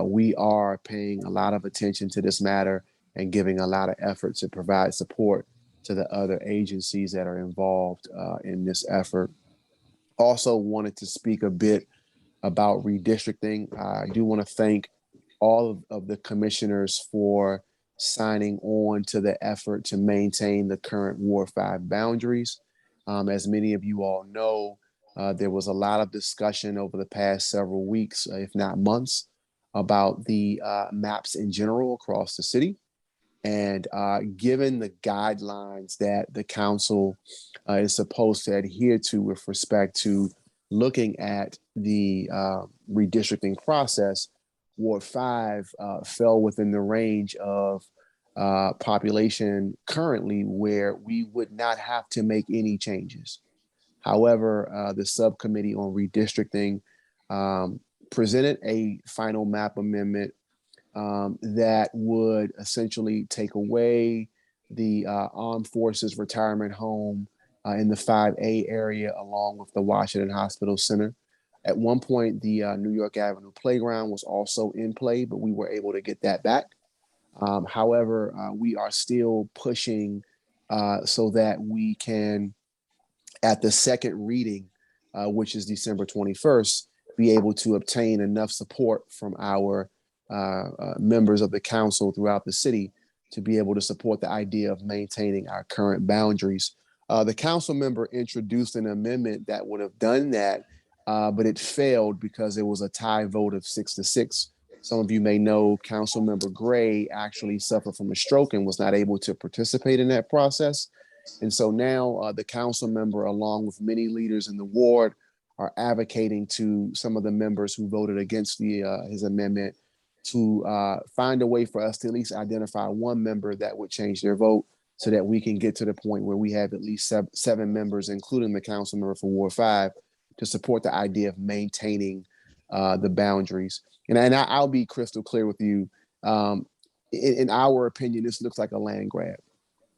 we are paying a lot of attention to this matter and giving a lot of effort to provide support to the other agencies that are involved in this effort. Also wanted to speak a bit about redistricting. I do want to thank all of the commissioners for signing on to the effort to maintain the current Ward 5 boundaries. As many of you all know, there was a lot of discussion over the past several weeks, if not months, about the maps in general across the city. And given the guidelines that the council is supposed to adhere to with respect to looking at the redistricting process, Ward 5 fell within the range of population currently where we would not have to make any changes. However, the subcommittee on redistricting presented a final map amendment that would essentially take away the Armed Forces Retirement Home in the 5A area, along with the Washington Hospital Center. At one point, the New York Avenue Playground was also in play, but we were able to get that back. However, we are still pushing so that we can, at the second reading, which is December 21st, be able to obtain enough support from our members of the council throughout the city to be able to support the idea of maintaining our current boundaries. The council member introduced an amendment that would have done that, but it failed because it was a tie vote of 6-6. Some of you may know Councilmember Gray actually suffered from a stroke and was not able to participate in that process. And so now the council member, along with many leaders in the ward, are advocating to some of the members who voted against his amendment to find a way for us to at least identify one member that would change their vote so that we can get to the point where we have at least seven members, including the council member for Ward 5, to support the idea of maintaining the boundaries. And I'll be crystal clear with you. In our opinion, this looks like a land grab,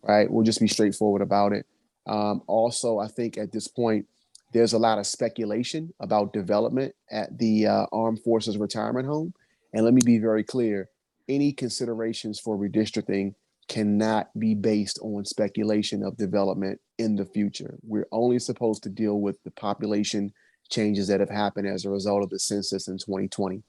right? We'll just be straightforward about it. Also, I think at this point, there's a lot of speculation about development at the Armed Forces Retirement Home. And let me be very clear, any considerations for redistricting cannot be based on speculation of development in the future. We're only supposed to deal with the population changes that have happened as a result of the census in 2020.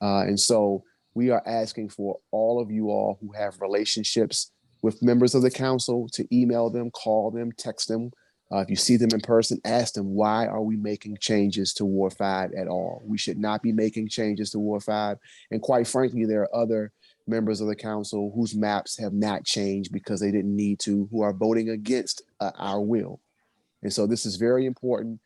And so we are asking for all of you all who have relationships with members of the council to email them, call them, text them. If you see them in person, ask them, why are we making changes to Ward 5 at all? We should not be making changes to Ward 5. And quite frankly, there are other members of the council whose maps have not changed because they didn't need to, who are voting against our will. And so this is very important.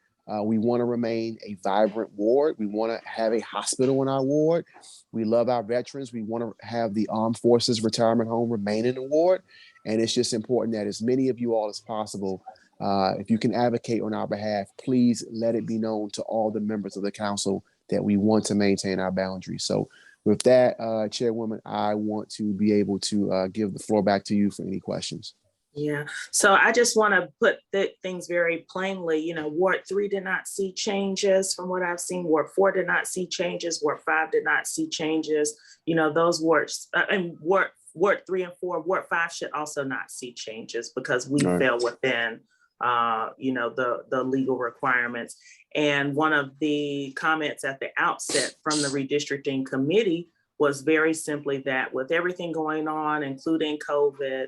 We want to remain a vibrant ward. We want to have a hospital in our ward. We love our veterans. We want to have the Armed Forces Retirement Home remain in the ward. And it's just important that as many of you all as possible, if you can advocate on our behalf, please let it be known to all the members of the council that we want to maintain our boundaries. So with that, Chairwoman, I want to be able to give the floor back to you for any questions. Yeah, so I just want to put things very plainly. You know, Ward 3 did not see changes from what I've seen. Ward 4 did not see changes. Ward 5 did not see changes. You know, those wards, and Ward 3 and 4, Ward 5 should also not see changes because we fell within, you know, the legal requirements. And one of the comments at the outset from the redistricting committee was very simply that with everything going on, including COVID,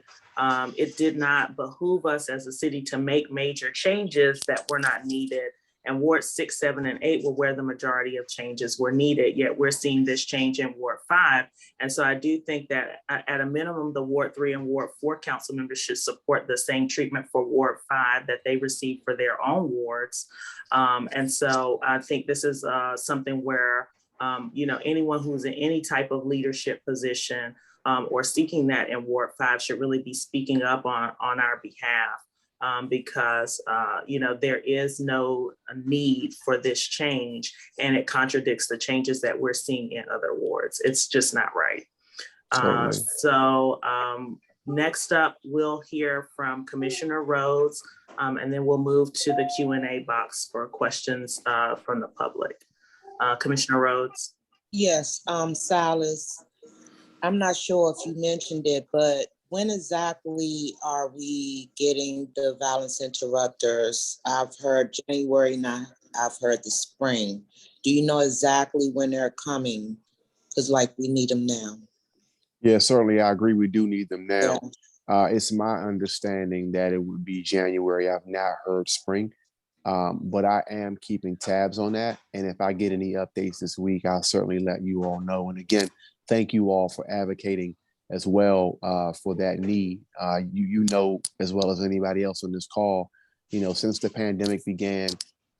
it did not behoove us as a city to make major changes that were not needed. And Ward 6, 7, and 8 were where the majority of changes were needed, yet we're seeing this change in Ward 5. And so I do think that at a minimum, the Ward 3 and Ward 4 council members should support the same treatment for Ward 5 that they received for their own wards. And so I think this is something where you know, anyone who's in any type of leadership position or seeking that in Ward 5 should really be speaking up on our behalf because, you know, there is no need for this change and it contradicts the changes that we're seeing in other wards. It's just not right. So next up, we'll hear from Commissioner Rhodes and then we'll move to the Q&A box for questions from the public. Commissioner Rhodes. Yes, Silas, I'm not sure if you mentioned it, but when exactly are we getting the violence interrupters? I've heard January, now I've heard the spring. Do you know exactly when they're coming? Because like we need them now. Yeah, certainly. I agree. We do need them now. Yeah. It's my understanding that it would be January. I've not heard spring. But I am keeping tabs on that. And if I get any updates this week, I'll certainly let you all know. And again, thank you all for advocating as well for that need. You know, as well as anybody else on this call, you know, since the pandemic began,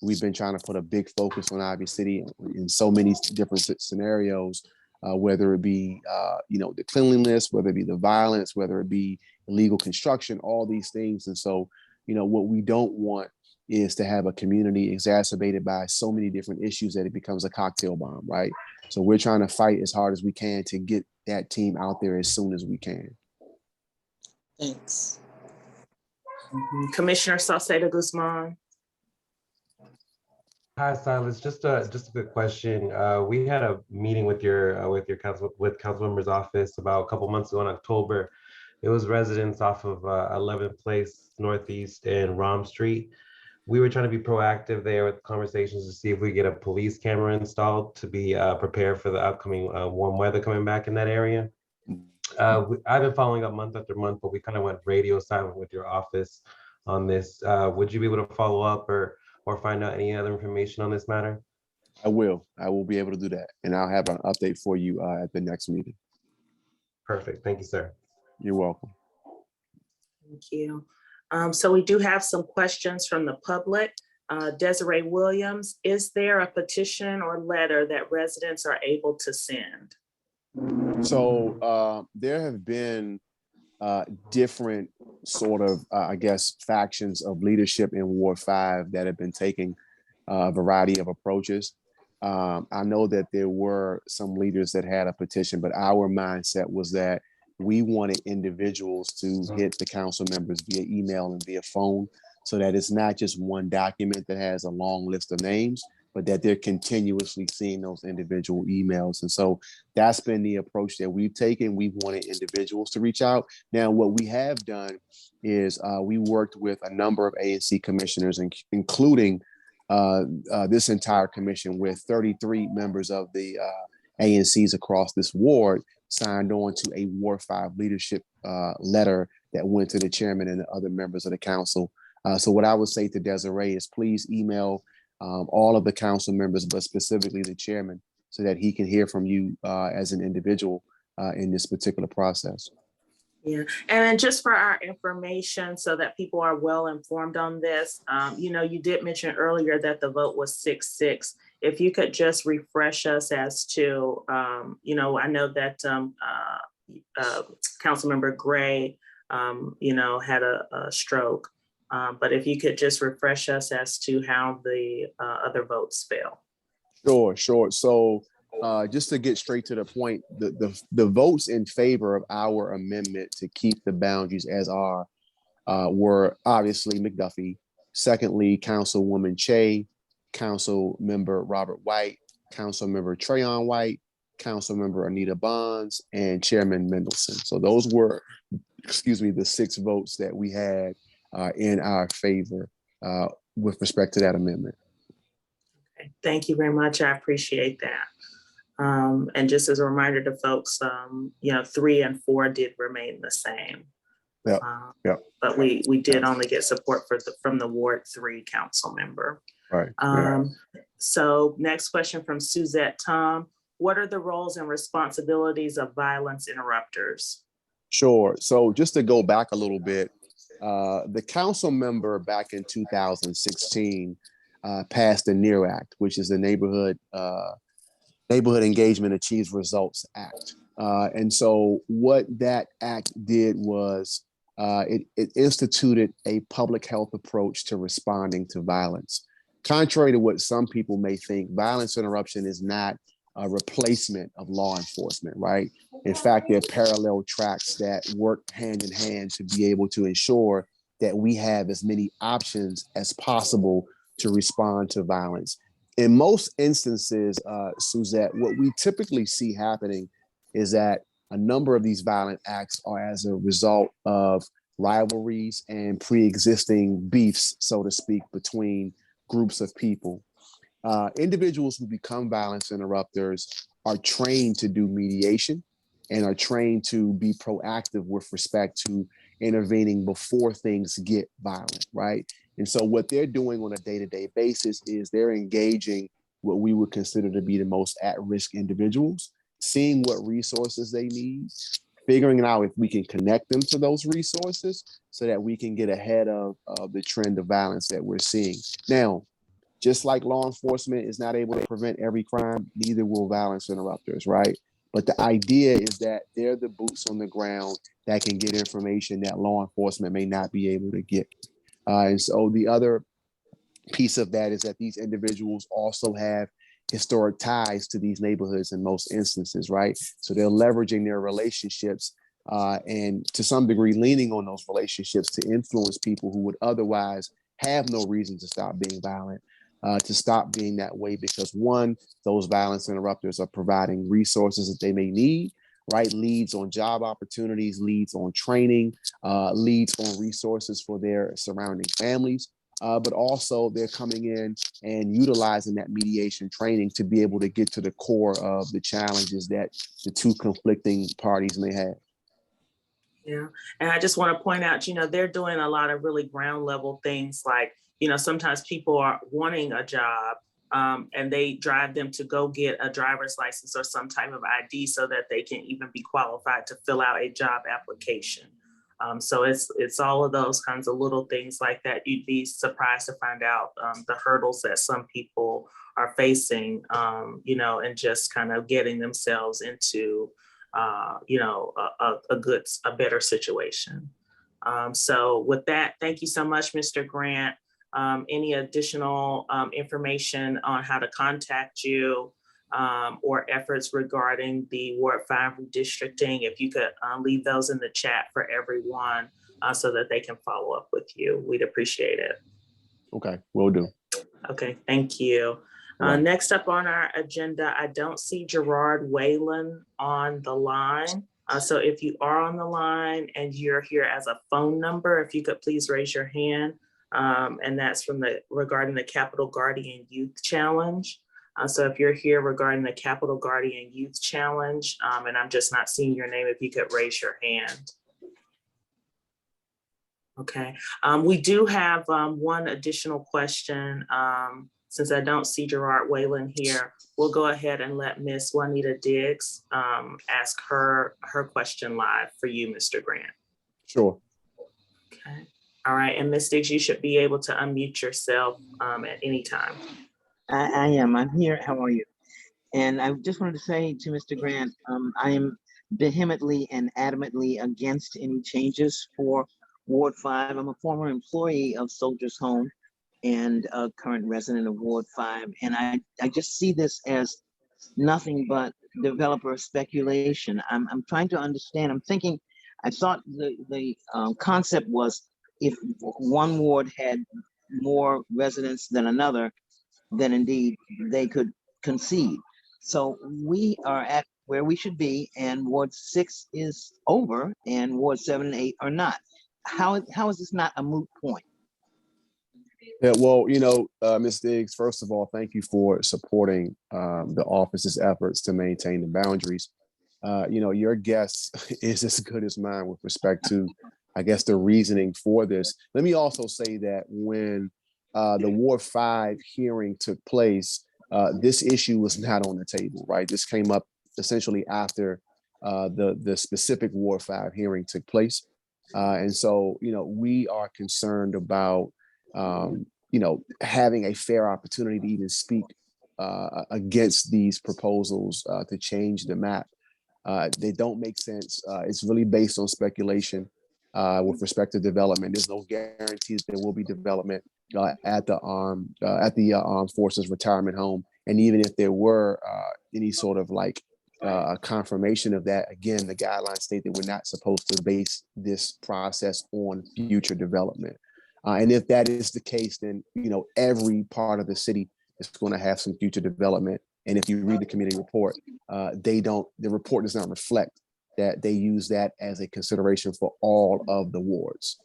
we've been trying to put a big focus on Ivy City in so many different scenarios, whether it be, you know, the cleanliness, whether it be the violence, whether it be illegal construction, all these things. And so, you know, what we don't want is to have a community exacerbated by so many different issues that it becomes a cocktail bomb, right? So we're trying to fight as hard as we can to get that team out there as soon as we can. Thanks. Commissioner Saucedo Guzman. Hi, Silas. Just a quick question. We had a meeting with Councilmember's office about a couple months ago in October. It was residents off of 11th Place Northeast and Rom Street. We were trying to be proactive there with conversations to see if we get a police camera installed to be prepared for the upcoming warm weather coming back in that area. I've been following up month after month, but we kind of went radio silent with your office on this. Would you be able to follow up or find out any other information on this matter? I will be able to do that, and I'll have an update for you at the next meeting. Perfect. Thank you, sir. You're welcome. Thank you. So we do have some questions from the public. Desiree Williams, is there a petition or letter that residents are able to send? So there have been different sort of, I guess, factions of leadership in Ward 5 that have been taking a variety of approaches. I know that there were some leaders that had a petition, but our mindset was that we wanted individuals to hit the council members via email and via phone, so that it's not just one document that has a long list of names, but that they're continuously seeing those individual emails. And so that's been the approach that we've taken. We wanted individuals to reach out. Now, what we have done is we worked with a number of ANC commissioners, including this entire commission, with 33 members of the ANCs across this ward signed on to a Ward 5 leadership letter that went to the chairman and the other members of the council. So what I would say to Desiree is please email all of the council members, but specifically the chairman, so that he can hear from you as an individual in this particular process. Yeah, and then just for our information, so that people are well informed on this, you did mention earlier that the vote was 6-6. If you could just refresh us as to, I know that Councilmember Gray, had a stroke, but if you could just refresh us as to how the other votes fell. Sure. So just to get straight to the point, the votes in favor of our amendment to keep the boundaries as are were obviously McDuffie. Secondly, Councilwoman Che, Councilmember Robert White, Councilmember Trayon White, Councilmember Anita Bonds, and Chairman Mendelson. So those were, the 6 votes that we had in our favor with respect to that amendment. Okay. Thank you very much. I appreciate that. And just as a reminder to folks, 3 and 4 did remain the same. Yep. But we did only get support from the Ward 3 council member. Right. So next question from Suzette Tom. What are the roles and responsibilities of violence interrupters? Sure. So just to go back a little bit, the council member back in 2016 passed the NEAR Act, which is the Neighborhood Engagement Achieves Results Act. And so what that act did was it instituted a public health approach to responding to violence. Contrary to what some people may think, violence interruption is not a replacement of law enforcement, right? In fact, they're parallel tracks that work hand in hand to be able to ensure that we have as many options as possible to respond to violence. In most instances, Suzette, what we typically see happening is that a number of these violent acts are as a result of rivalries and pre-existing beefs, so to speak, between groups of people. Individuals who become violence interrupters are trained to do mediation and are trained to be proactive with respect to intervening before things get violent, right? And so what they're doing on a day-to-day basis is they're engaging what we would consider to be the most at-risk individuals, seeing what resources they need, figuring out if we can connect them to those resources so that we can get ahead of the trend of violence that we're seeing. Now, just like law enforcement is not able to prevent every crime, neither will violence interrupters, right? But the idea is that they're the boots on the ground that can get information that law enforcement may not be able to get. And so the other piece of that is that these individuals also have historic ties to these neighborhoods in most instances, right? So they're leveraging their relationships and to some degree leaning on those relationships to influence people who would otherwise have no reason to stop being violent, to stop being that way, because one, those violence interrupters are providing resources that they may need, right? Leads on job opportunities, leads on training, leads on resources for their surrounding families. But also they're coming in and utilizing that mediation training to be able to get to the core of the challenges that the two conflicting parties may have. Yeah, and I just want to point out, they're doing a lot of really ground level things like, sometimes people are wanting a job, and they drive them to go get a driver's license or some type of ID so that they can even be qualified to fill out a job application. So it's all of those kinds of little things like that. You'd be surprised to find out the hurdles that some people are facing, you know, and just kind of getting themselves into, you know, a better situation. So with that, thank you so much, Mr. Grant. Any additional information on how to contact you or efforts regarding the Ward 5 redistricting, if you could leave those in the chat for everyone so that they can follow up with you, we'd appreciate it. Okay, will do. Okay, thank you. Next up on our agenda, I don't see Gerard Waluyn on the line. So if you are on the line and you're here as a phone number, if you could please raise your hand. And that's from regarding the Capital Guardian Youth Challenge. So if you're here regarding the Capital Guardian Youth Challenge, and I'm just not seeing your name, if you could raise your hand. Okay, we do have one additional question. Since I don't see Gerard Waluyn here, we'll go ahead and let Miss Juanita Diggs ask her question live for you, Mr. Grant. Sure. Okay. All right, and Ms. Diggs, you should be able to unmute yourself at any time. I am. I'm here. How are you? And I just wanted to say to Mr. Grant, I am vehemently and adamantly against any changes for Ward 5. I'm a former employee of Soldiers Home and a current resident of Ward 5. And I just see this as nothing but developer speculation. I'm trying to understand. I'm thinking, I thought the concept was if one ward had more residents than another, then indeed they could concede. So we are at where we should be, and Ward 6 is over, and Ward 7 and 8 are not. How is this not a moot point? Yeah, well, you know, Ms. Diggs, first of all, thank you for supporting the office's efforts to maintain the boundaries. You know, your guess is as good as mine with respect to, I guess, the reasoning for this. Let me also say that when the Ward 5 hearing took place, this issue was not on the table, right? This came up essentially after the specific Ward 5 hearing took place. And so, you know, we are concerned about, you know, having a fair opportunity to even speak against these proposals to change the map. They don't make sense. It's really based on speculation with respect to development. There's no guarantees there will be development at the Armed Forces Retirement Home. And even if there were any sort of like a confirmation of that, again, the guidelines state that we're not supposed to base this process on future development. And if that is the case, then, you know, every part of the city is going to have some future development. And if you read the committee report, the report does not reflect that they use that as a consideration for all of the wards.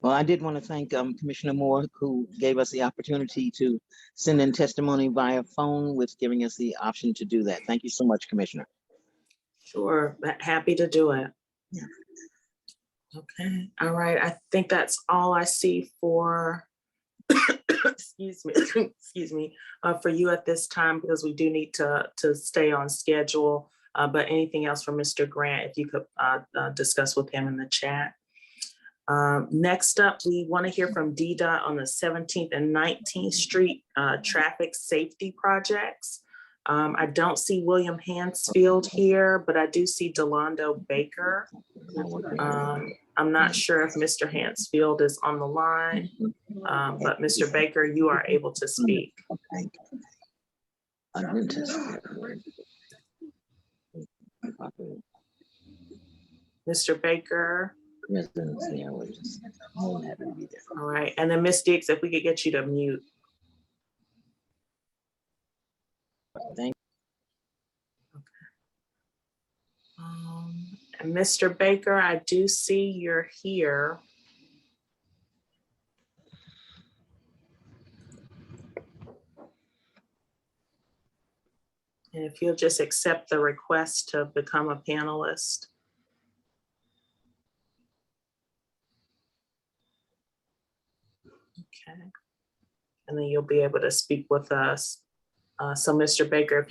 Well, I did want to thank Commissioner Moore, who gave us the opportunity to send in testimony via phone, with giving us the option to do that. Thank you so much, Commissioner. Sure, happy to do it. Yeah. Okay, all right. I think that's all I see for, excuse me, for you at this time, because we do need to stay on schedule. But anything else from Mr. Grant, if you could discuss with him in the chat. Next up, we want to hear from DDOT on the 17th and 19th Street traffic safety projects. I don't see William Handsfield here, but I do see Delando Baker. I'm not sure if Mr. Handsfield is on the line, but Mr. Baker, you are able to speak. Mr. Baker. All right, and then Ms. Diggs, if we could get you to mute. Thank you. And Mr. Baker, I do see you're here. And if you'll just accept the request to become a panelist. Okay. and then you'll be able to speak with us. So Mr. Baker,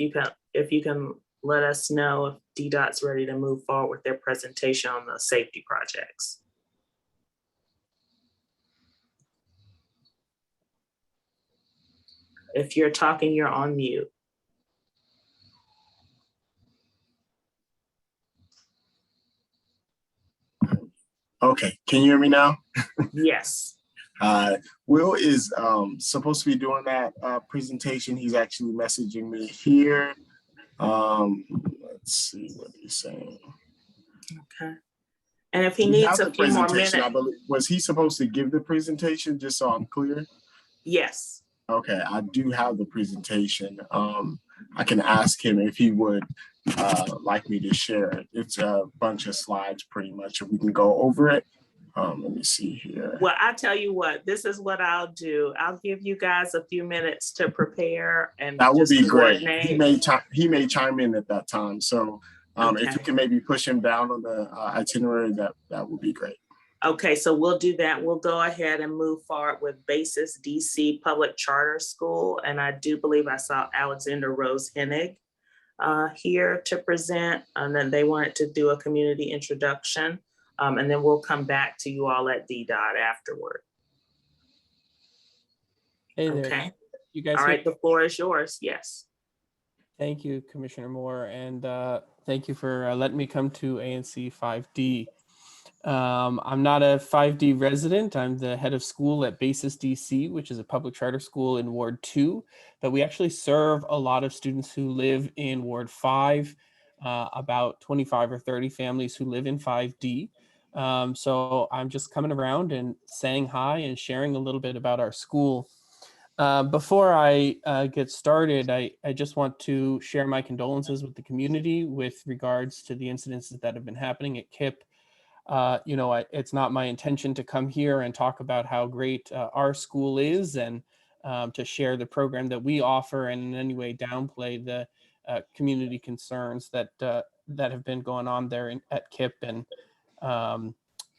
if you can let us know if DDOT's ready to move forward with their presentation on the safety projects. If you're talking, you're on mute. Okay, can you hear me now? Yes. Will is supposed to be doing that presentation. He's actually messaging me here. Let's see what he's saying. Okay. And if he We needs have a the few more presentation, minutes. I believe. Was he supposed to give the presentation, just so I'm clear? Yes. Okay, I do have the presentation. I can ask him if he would like me to share it. It's a bunch of slides pretty much, and we can go over it. Let me see here. Well, I tell you what, this is what I'll do. I'll give you guys a few minutes to prepare and that would just be great. coordinate. He may chime in at that time. So if you can maybe push him down on the itinerary, that would be great. Okay, so we'll do that. We'll go ahead and move forward with Basis DC Public Charter School. And I do believe I saw Alexander Rose-Henig here to present. And then they wanted to do a community introduction. And then we'll come back to you all at DDOT afterward. Hey there. Okay. You guys. All right, the floor is yours. Yes. Thank you, Commissioner Moore, and thank you for letting me come to ANC 5D. I'm not a 5D resident. I'm the head of school at Basis DC, which is a public charter school in Ward 2, but we actually serve a lot of students who live in Ward 5, about 25 or 30 families who live in 5D. So I'm just coming around and saying hi and sharing a little bit about our school. Before I get started, I just want to share my condolences with the community with regards to the incidences that have been happening at KIPP. It's not my intention to come here and talk about how great our school is and to share the program that we offer and in any way downplay the community concerns that have been going on there at KIPP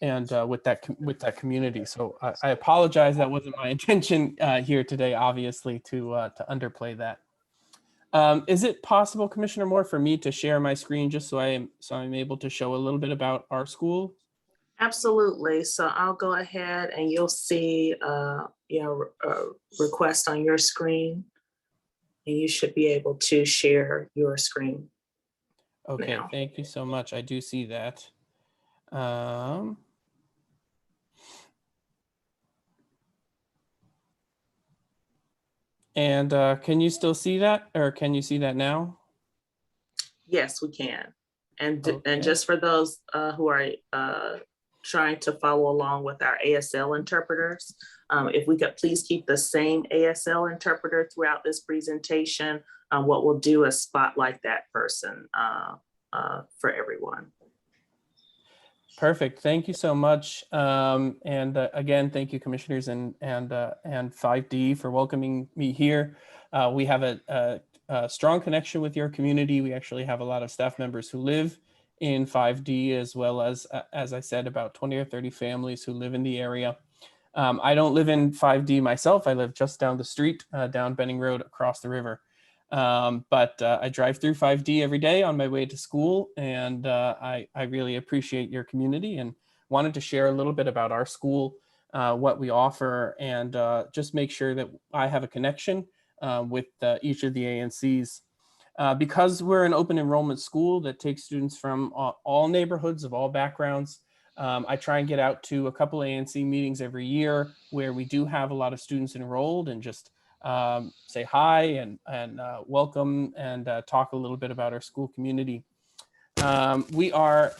and with that community. So I apologize. That wasn't my intention here today, obviously, to underplay that. Is it possible, Commissioner Moore, for me to share my screen just so I'm able to show a little bit about our school? Absolutely. So I'll go ahead and you'll see request on your screen, and you should be able to share your screen. Okay, now. Thank you so much. I do see that. And can you still see that, or can you see that now? Yes, we can. And Okay. just for those who are trying to follow along with our ASL interpreters, if we could please keep the same ASL interpreter throughout this presentation, what we'll do is spotlight that person for everyone. Perfect. Thank you so much. And again, thank you, commissioners and 5D for welcoming me here. We have a strong connection with your community. We actually have a lot of staff members who live in 5D, as well as I said, about 20 or 30 families who live in the area. I don't live in 5D myself. I live just down the street, down Benning Road, across the river. But I drive through 5D every day on my way to school, and I really appreciate your community and wanted to share a little bit about our school, what we offer, and just make sure that I have a connection with each of the ANCs. Because we're an open enrollment school that takes students from all neighborhoods of all backgrounds, I try and get out to a couple ANC meetings every year where we do have a lot of students enrolled and just say hi and welcome and talk a little bit about our school community. We are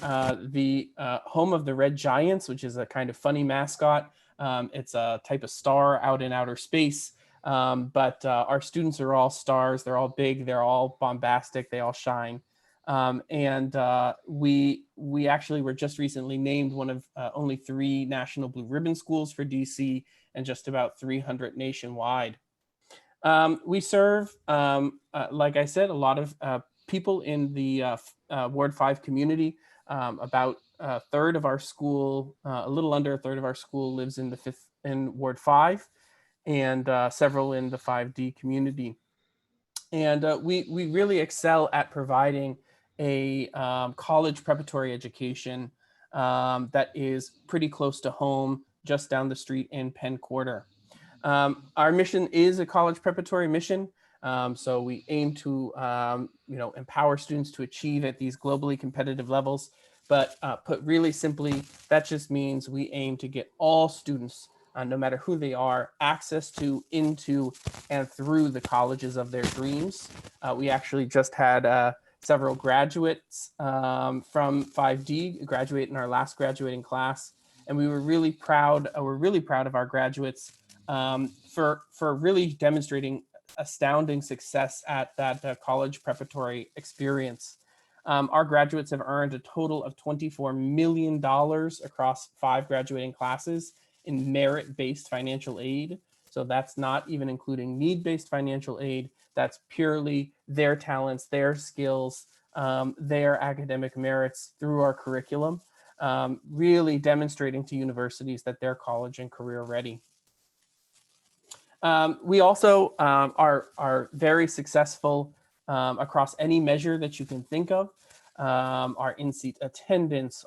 the home of the Red Giants, which is a kind of funny mascot. It's a type of star out in outer space. But our students are all stars. They're all big. They're all bombastic. They all shine. And we actually were just recently named one of only 3 national blue ribbon schools for DC and just about 300 nationwide. We serve, like I said, a lot of people in the Ward 5 community. About a third of our school, a little under a third of our school lives in Ward 5. and several in the 5D community. And we really excel at providing a college preparatory education that is pretty close to home, just down the street in Penn Quarter. Our mission is a college preparatory mission. So we aim to empower students to achieve at these globally competitive levels. But put really simply, that just means we aim to get all students, no matter who they are, access to, into, and through the colleges of their dreams. We actually just had several graduates from 5D graduate in our last graduating class, and we were really proud. We're really proud of our graduates for really demonstrating astounding success at that college preparatory experience. Our graduates have earned a total of $24 million across 5 graduating classes in merit-based financial aid. So that's not even including need-based financial aid. That's purely their talents, their skills, their academic merits through our curriculum, really demonstrating to universities that they're college and career ready. We also are very successful across any measure that you can think of. Our in-seat attendance,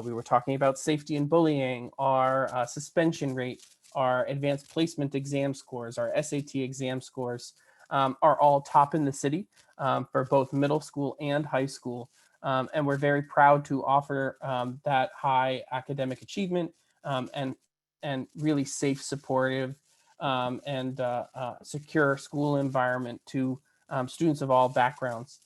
we were talking about safety and bullying, our suspension rate, our advanced placement exam scores, our SAT exam scores are all top in the city for both middle school and high school. And we're very proud to offer that high academic achievement and really safe, supportive, and secure school environment to students of all backgrounds.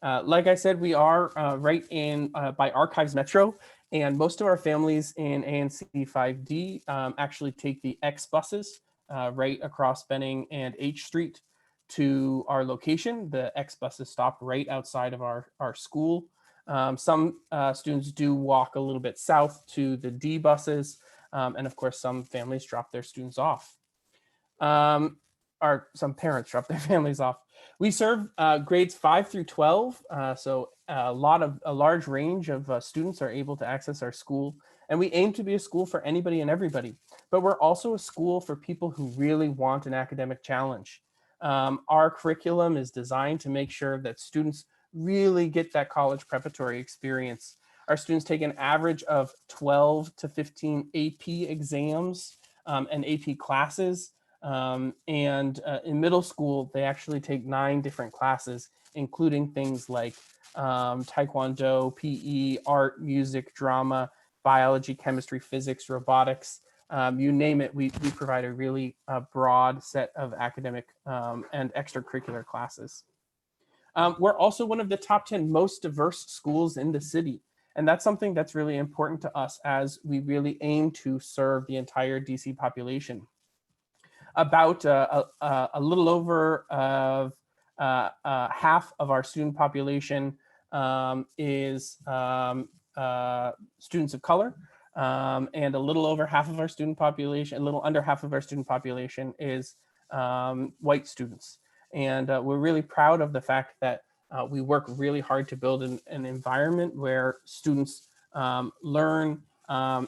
Like I said, we are right in by Archives Metro, and most of our families in ANC 5D actually take the X buses right across Benning and H Street to our location. The X buses stop right outside of our school. Some students do walk a little bit south to the D buses, and of course, some families drop their students off. Or some parents drop their families off. We serve grades 5 through 12, so a large range of students are able to access our school, and we aim to be a school for anybody and everybody. But we're also a school for people who really want an academic challenge. Our curriculum is designed to make sure that students really get that college preparatory experience. Our students take an average of 12 to 15 AP exams and AP classes. And in middle school, they actually take 9 different classes, including things like Taekwondo, PE, art, music, drama, biology, chemistry, physics, robotics, you name it. We provide a really broad set of academic and extracurricular classes. We're also one of the top 10 most diverse schools in the city. And that's something that's really important to us as we really aim to serve the entire DC population. About a little over half of our student population is students of color, and a little over half of our student population, a little under half of our student population is white students. And we're really proud of the fact that we work really hard to build an environment where students learn,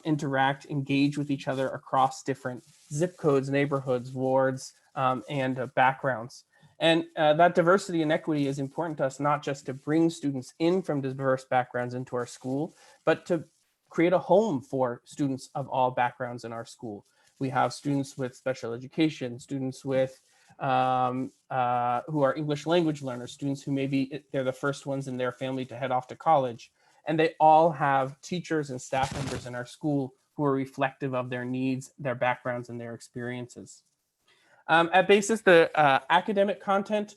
interact, engage with each other across different zip codes, neighborhoods, wards, and backgrounds. And that diversity and equity is important to us, not just to bring students in from diverse backgrounds into our school, but to create a home for students of all backgrounds in our school. We have students with special education, students with who are English language learners, students who maybe they're the first ones in their family to head off to college. And they all have teachers and staff members in our school who are reflective of their needs, their backgrounds, and their experiences. At Basis, the academic content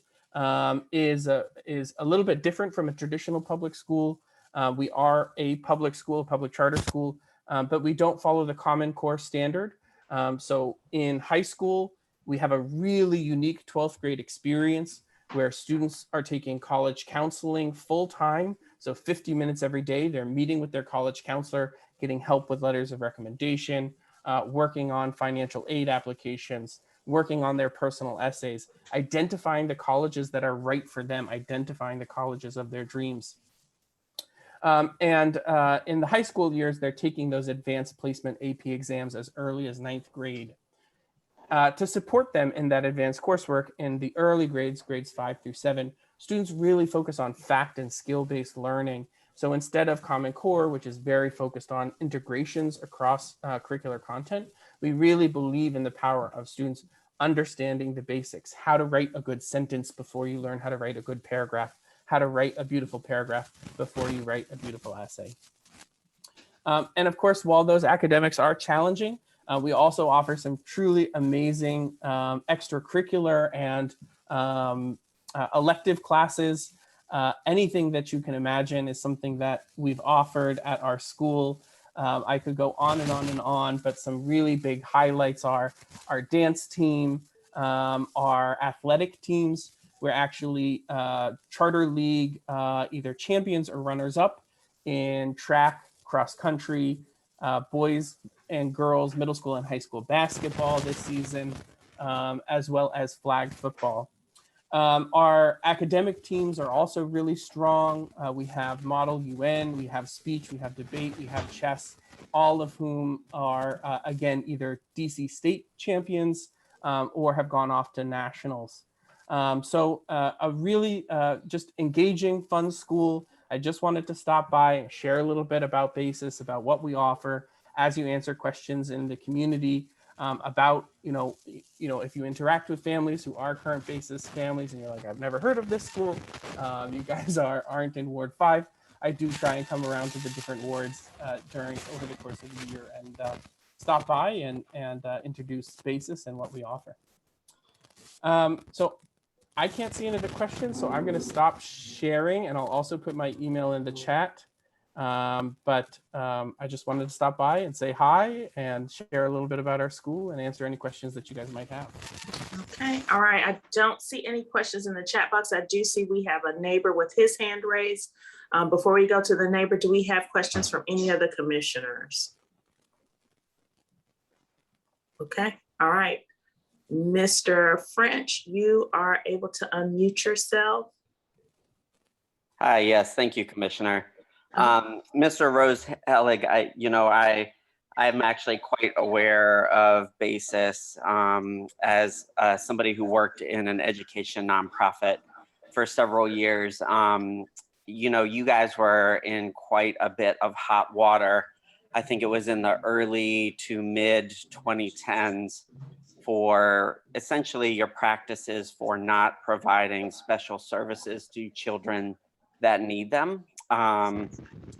is a little bit different from a traditional public school. We are a public school, public charter school, but we don't follow the Common Core standard. So in high school, we have a really unique 12th grade experience where students are taking college counseling full time. So 50 minutes every day, they're meeting with their college counselor, getting help with letters of recommendation, working on financial aid applications, working on their personal essays, identifying the colleges that are right for them, identifying the colleges of their dreams. And in the high school years, they're taking those advanced placement AP exams as early as 9th grade. To support them in that advanced coursework in the early grades, grades 5 through 7, students really focus on fact and skill-based learning. So instead of Common Core, which is very focused on integrations across curricular content, we really believe in the power of students understanding the basics, how to write a good sentence before you learn how to write a good paragraph, how to write a beautiful paragraph before you write a beautiful essay. And of course, while those academics are challenging, we also offer some truly amazing extracurricular and elective classes. Anything that you can imagine is something that we've offered at our school. I could go on and on and on, but some really big highlights are our dance team, our athletic teams. We're actually charter league, either champions or runners up in track, cross country, boys and girls, middle school and high school basketball this season, as well as flag football. Our academic teams are also really strong. We have Model UN, we have speech, we have debate, we have chess, all of whom are, again, either DC state champions or have gone off to nationals. So a really just engaging, fun school. I just wanted to stop by and share a little bit about BASIS, about what we offer as you answer questions in the community about, if you interact with families who are current BASIS families and you're like, I've never heard of this school, you guys aren't in Ward 5. I do try and come around to the different wards over the course of the year and stop by and introduce BASIS and what we offer. So I can't see any of the questions, so I'm going to stop sharing, and I'll also put my email in the chat. But I just wanted to stop by and say hi and share a little bit about our school and answer any questions that you guys might have. Okay, all right. I don't see any questions in the chat box. I do see we have a neighbor with his hand raised. Before we go to the neighbor, do we have questions from any of the commissioners? Okay, all right. Mr. French, you are able to unmute yourself. Hi, yes, thank you, Commissioner. Mr. Rose-Henig, I'm actually quite aware of BASIS as somebody who worked in an education nonprofit for several years. You guys were in quite a bit of hot water. I think it was in the early to mid 2010s for essentially your practices for not providing special services to children that need them.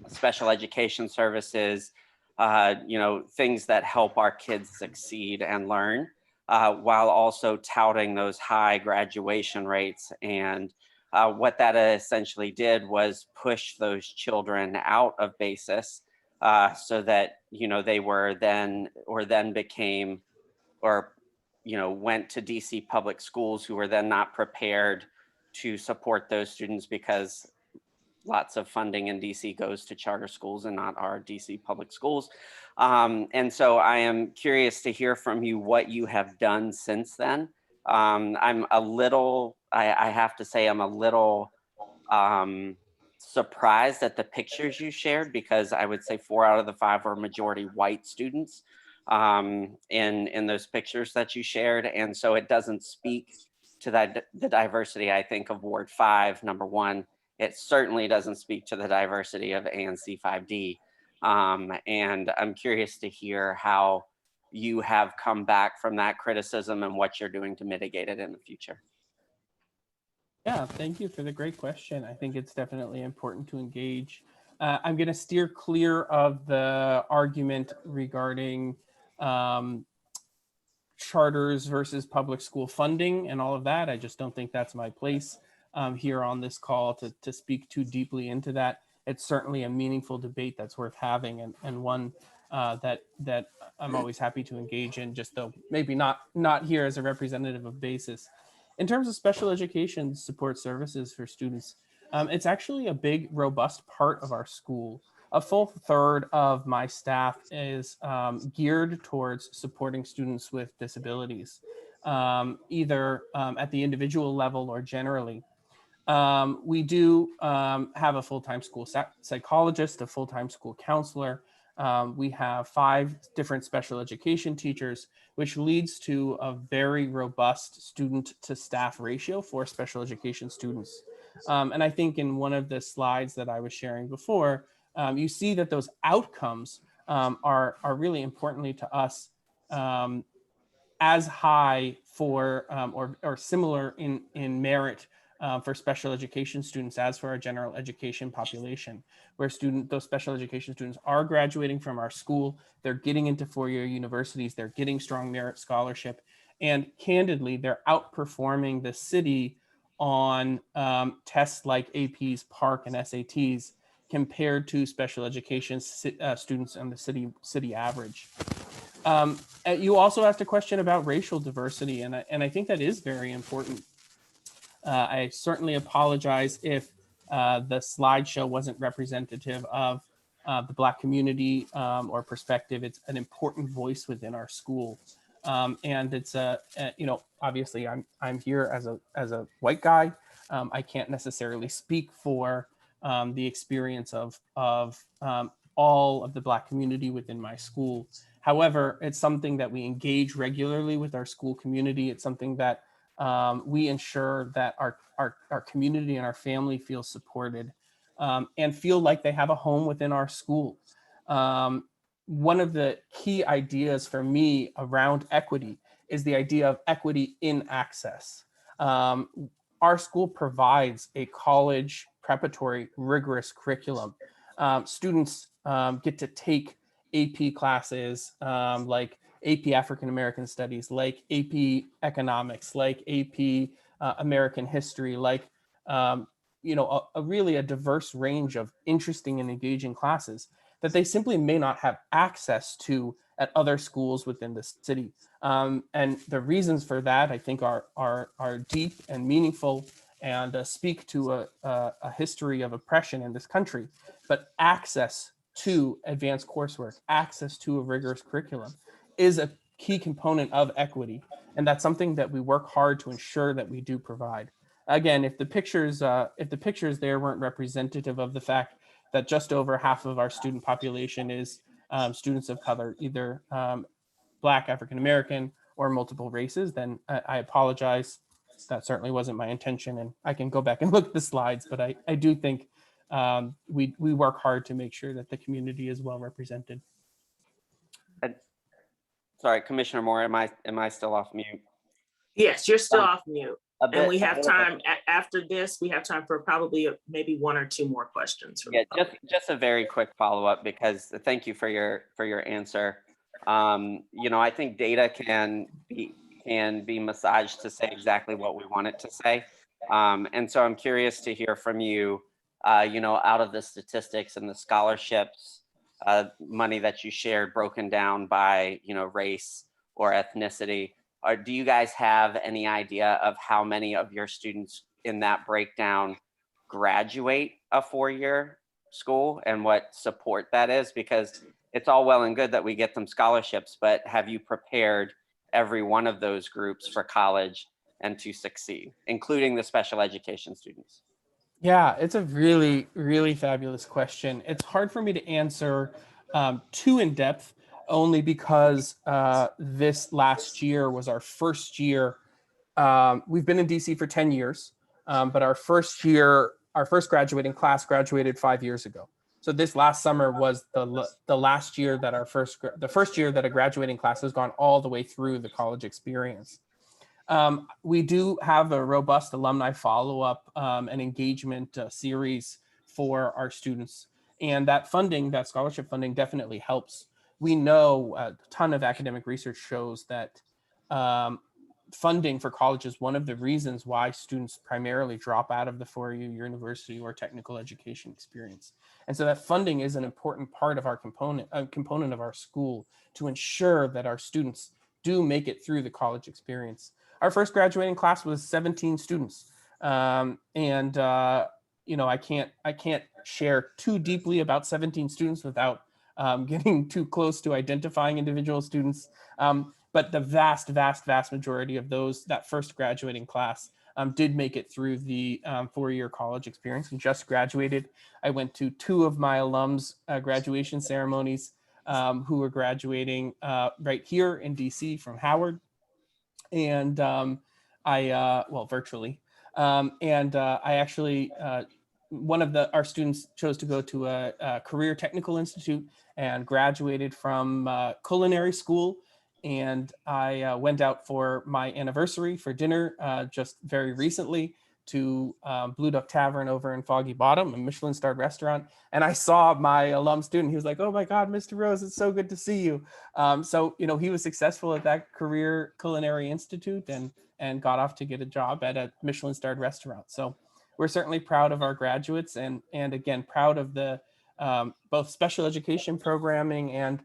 Special education services, things that help our kids succeed and learn, while also touting those high graduation rates. And what that essentially did was push those children out of BASIS so that, they were then became, went to DC public schools, who were then not prepared to support those students because lots of funding in DC goes to charter schools and not our DC public schools. And so I am curious to hear from you what you have done since then. I have to say I'm a little surprised at the pictures you shared, because I would say 4 out of the 5 are majority white students in those pictures that you shared. And so it doesn't speak to the diversity, I think, of Ward 5, number one. It certainly doesn't speak to the diversity of ANC 5D. And I'm curious to hear how you have come back from that criticism and what you're doing to mitigate it in the future. Yeah, thank you for the great question. I think it's definitely important to engage. I'm going to steer clear of the argument regarding charters versus public school funding and all of that. I just don't think that's my place here on this call to speak too deeply into that. It's certainly a meaningful debate that's worth having, and one that I'm always happy to engage in, just though maybe not here as a representative of BASIS. In terms of special education support services for students, it's actually a big, robust part of our school. A full third of my staff is geared towards supporting students with disabilities, either at the individual level or generally. We do have a full-time school psychologist, a full-time school counselor, We have 5 different special education teachers, which leads to a very robust student to staff ratio for special education students. And I think in one of the slides that I was sharing before, you see that those outcomes are really importantly to us as high for or similar in merit for special education students as for our general education population, where those special education students are graduating from our school, they're getting into four-year universities, they're getting strong merit scholarship, and candidly, they're outperforming the city on tests like APs, PARCC, and SATs compared to special education students on the city average. You also asked a question about racial diversity, and I think that is very important. I certainly apologize if the slideshow wasn't representative of the Black community or perspective. It's an important voice within our school, and it's obviously I'm here as a white guy. I can't necessarily speak for the experience of all of the Black community within my school. However, it's something that we engage regularly with our school community. It's something that we ensure that our community and our family feel supported and feel like they have a home within our school. One of the key ideas for me around equity is the idea of equity in access. Our school provides a college preparatory rigorous curriculum. Students get to take AP classes like AP African American Studies, like AP Economics, like AP American History, like really a diverse range of interesting and engaging classes that they simply may not have access to at other schools within the city. And the reasons for that, I think, are deep and meaningful and speak to a history of oppression in this country. But access to advanced coursework, access to a rigorous curriculum is a key component of equity. And that's something that we work hard to ensure that we do provide. Again, if the pictures there weren't representative of the fact that just over half of our student population is students of color, either Black, African American, or multiple races, then I apologize. That certainly wasn't my intention, and I can go back and look at the slides, but I do think we work hard to make sure that the community is well represented. Sorry, Commissioner Moore, am I still off mute? Yes, you're still off mute. And we have time after this, we have time for probably maybe 1 or 2 more questions. Yeah, just a very quick follow-up, because thank you for your answer. I think data can be massaged to say exactly what we want it to say. And so I'm curious to hear from you, out of the statistics and the scholarships, money that you shared broken down by, race or ethnicity, do you guys have any idea of how many of your students in that breakdown graduate a 4-year school and what support that is? Because it's all well and good that we get them scholarships, but have you prepared every one of those groups for college and to succeed, including the special education students? Yeah, it's a really, really fabulous question. It's hard for me to answer too in depth, only because this last year was our first year. We've been in DC for 10 years, but our first graduating class graduated 5 years ago. So this last summer was the last year that the first year that a graduating class has gone all the way through the college experience. We do have a robust alumni follow-up and engagement series for our students. And that scholarship funding definitely helps. We know a ton of academic research shows that funding for college is one of the reasons why students primarily drop out of the four-year university or technical education experience. And so that funding is an important part of our component of our school to ensure that our students do make it through the college experience. Our first graduating class was 17 students. I can't share too deeply about 17 students without getting too close to identifying individual students. But the vast majority of that first graduating class did make it through the 4-year college experience and just graduated. I went to 2 of my alums' graduation ceremonies who are graduating right here in DC from Howard. And well, virtually. I actually, one of our students chose to go to a career technical institute and graduated from culinary school. And I went out for my anniversary for dinner just very recently to Blue Duck Tavern over in Foggy Bottom, a Michelin-starred restaurant. And I saw my alum student. He was like, "Oh my God, Mr. Rose, it's so good to see you." So, you know, he was successful at that career culinary institute and got off to get a job at a Michelin-starred restaurant. So we're certainly proud of our graduates and again, proud of the both special education programming and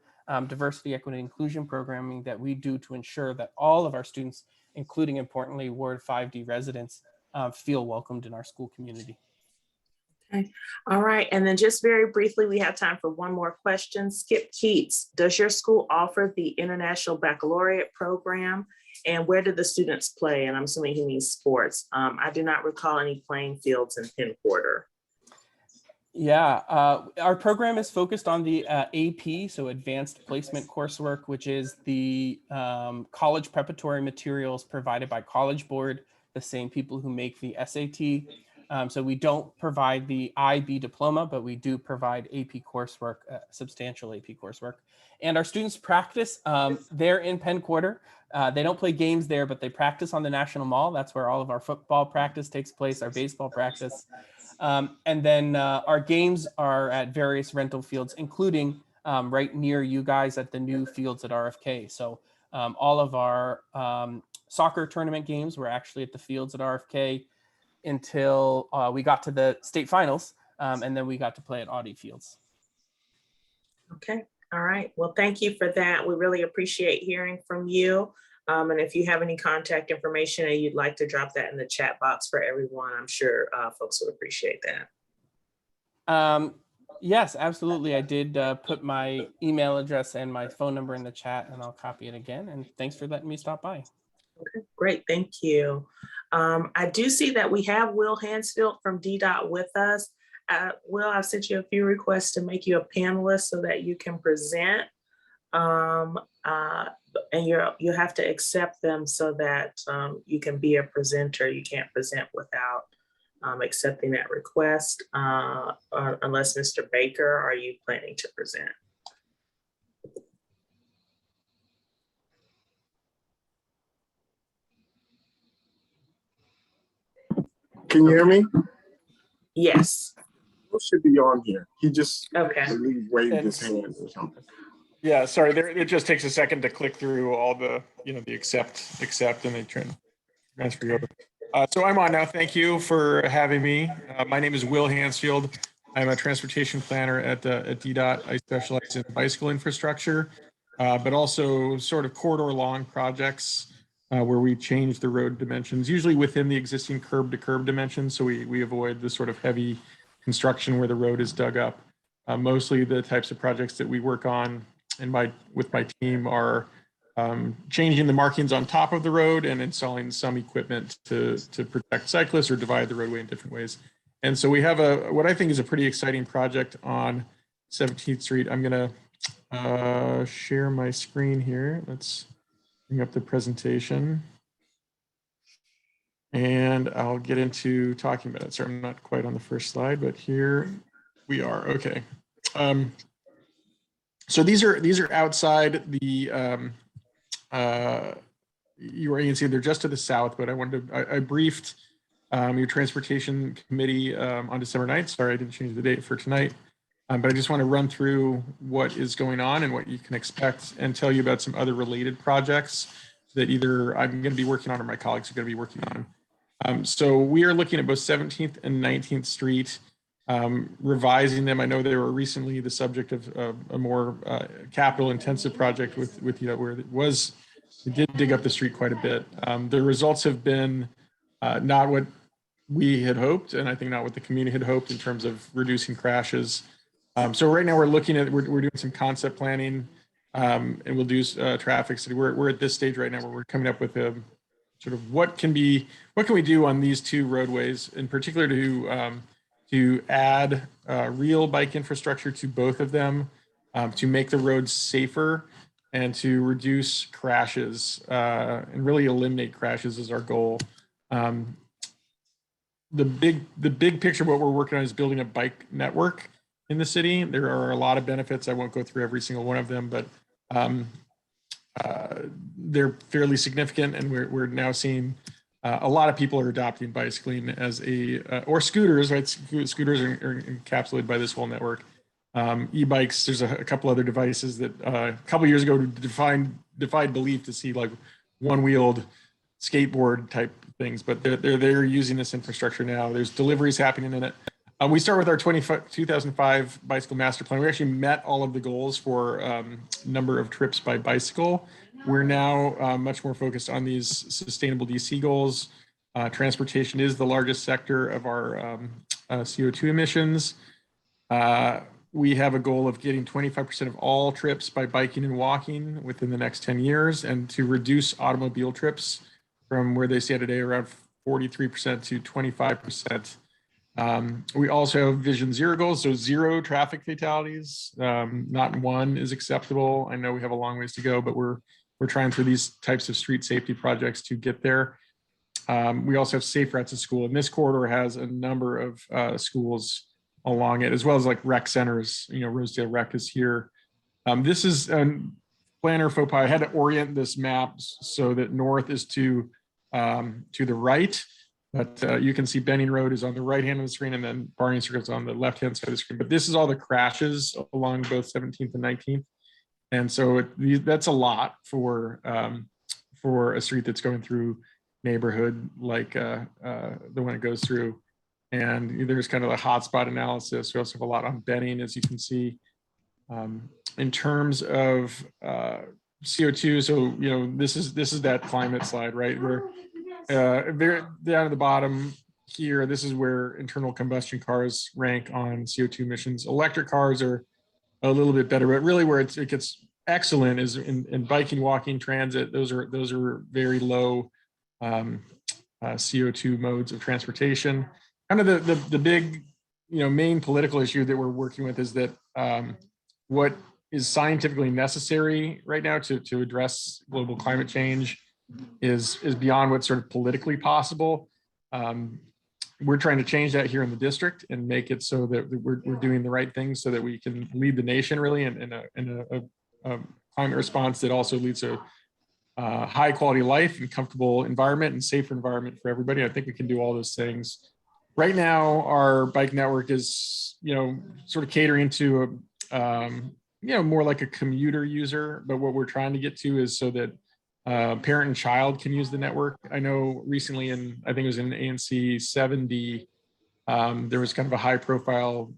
diversity, equity, inclusion programming that we do to ensure that all of our students, including importantly, Ward 5D residents, feel welcomed in our school community. Okay. All right. And then just very briefly, we have time for one more question. Skip Keats, does your school offer the International Baccalaureate program? And where do the students play? And I'm assuming he means sports. I do not recall any playing fields in Penn Quarter. Yeah, our program is focused on the AP, so Advanced Placement coursework, which is the college preparatory materials provided by College Board, the same people who make the SAT. So we don't provide the IB diploma, but we do provide AP coursework, substantial AP coursework. And our students practice there in Penn Quarter. They don't play games there, but they practice on the National Mall. That's where all of our football practice takes place, our baseball practice. And then our games are at various rental fields, including right near you guys at the new fields at RFK. So all of our soccer tournament games were actually at the fields at RFK until we got to the state finals, and then we got to play at Audi Fields. Okay, all right. Well, thank you for that. We really appreciate hearing from you. And if you have any contact information and you'd like to drop that in the chat box for everyone, I'm sure folks would appreciate that. Yes, absolutely. I did put my email address and my phone number in the chat, and I'll copy it again. And thanks for letting me stop by. Okay, great. Thank you. I do see that we have Will Handsfield from DDOT with us. Will, I've sent you a few requests to make you a panelist so that you can present. And you have to accept them so that you can be a presenter. You can't present without accepting that request, unless Mr. Baker, are you planning to present? Can you hear me? Yes. What should be on here? He just waved his hand or something. Yeah, sorry, it just takes a second to click through all the, the accept, and they transfer you over. So I'm on now. Thank you for having me. My name is Will Handsfield. I'm a transportation planner at DDOT. I specialize in bicycle infrastructure, but also sort of corridor long projects where we change the road dimensions, usually within the existing curb to curb dimensions. So we avoid the sort of heavy construction where the road is dug up. Mostly the types of projects that we work on with my team are changing the markings on top of the road and installing some equipment to protect cyclists or divide the roadway in different ways. And so we have what I think is a pretty exciting project on 17th Street. I'm gonna share my screen here. Let's bring up the presentation. And I'll get into talking about it. Sorry, I'm not quite on the first slide, but here we are. Okay. So these are outside the your ANC. They're just to the south, but I briefed your transportation committee on December 9th. Sorry, I didn't change the date for tonight. But I just want to run through what is going on and what you can expect and tell you about some other related projects that either I'm going to be working on or my colleagues are going to be working on. So we are looking at both 17th and 19th Street, revising them. I know they were recently the subject of a more capital intensive project with where it did dig up the street quite a bit. The results have been not what we had hoped, and I think not what the community had hoped in terms of reducing crashes. So right now we're looking at, we're doing some concept planning, and we'll do traffic study. We're at this stage right now where we're coming up with a sort of what can we do on these two roadways, in particular to add real bike infrastructure to both of them, to make the roads safer and to reduce crashes and really eliminate crashes is our goal. The big picture of what we're working on is building a bike network in the city. There are a lot of benefits. I won't go through every single one of them, but they're fairly significant, and we're now seeing a lot of people are adopting bicycling as or scooters, right? Scooters are encapsulated by this whole network. E-bikes, there's a couple other devices that a couple years ago defied belief to see, like one-wheeled skateboard type things, but they're using this infrastructure now. There's deliveries happening in it. We start with our 2005 bicycle master plan. We actually met all of the goals for number of trips by bicycle. We're now much more focused on these sustainable DC goals. Transportation is the largest sector of our CO2 emissions. We have a goal of getting 25% of all trips by biking and walking within the next 10 years, and to reduce automobile trips from where they stand today, around 43% to 25%. We also have Vision Zero goals, so 0 traffic fatalities. Not one is acceptable. I know we have a long ways to go, but we're trying through these types of street safety projects to get there. We also have safe routes to school, and this corridor has a number of schools along it, as well as like rec centers. You know, Rosedale Rec is here. This is a planner faux pas. I had to orient this map so that north is to the right, but you can see Benning Road is on the right hand of the screen, and then Barney Circle is on the left hand side of the screen. But this is all the crashes along both 17th and 19th, and so that's a lot for a street that's going through neighborhood like the one it goes through. And there's kind of a hotspot analysis. We also have a lot on Benning, as you can see. In terms of CO2, so you know, this is that climate slide, right? Where very down at the bottom here, this is where internal combustion cars rank on CO2 emissions. Electric cars are a little bit better, but really where it gets excellent is in biking, walking, transit. Those are very low CO2 modes of transportation. Kind of the big, you know, main political issue that we're working with is that what is scientifically necessary right now to address global climate change is beyond what's sort of politically possible. We're trying to change that here in the district and make it so that we're doing the right things so that we can lead the nation really in a climate response that also leads to high quality life and comfortable environment and safer environment for everybody. I think we can do all those things. Right now, our bike network is, you know, sort of catering to you know, more like a commuter user, but what we're trying to get to is so that parent and child can use the network. I know recently I think it was in ANC 70, there was kind of a high profile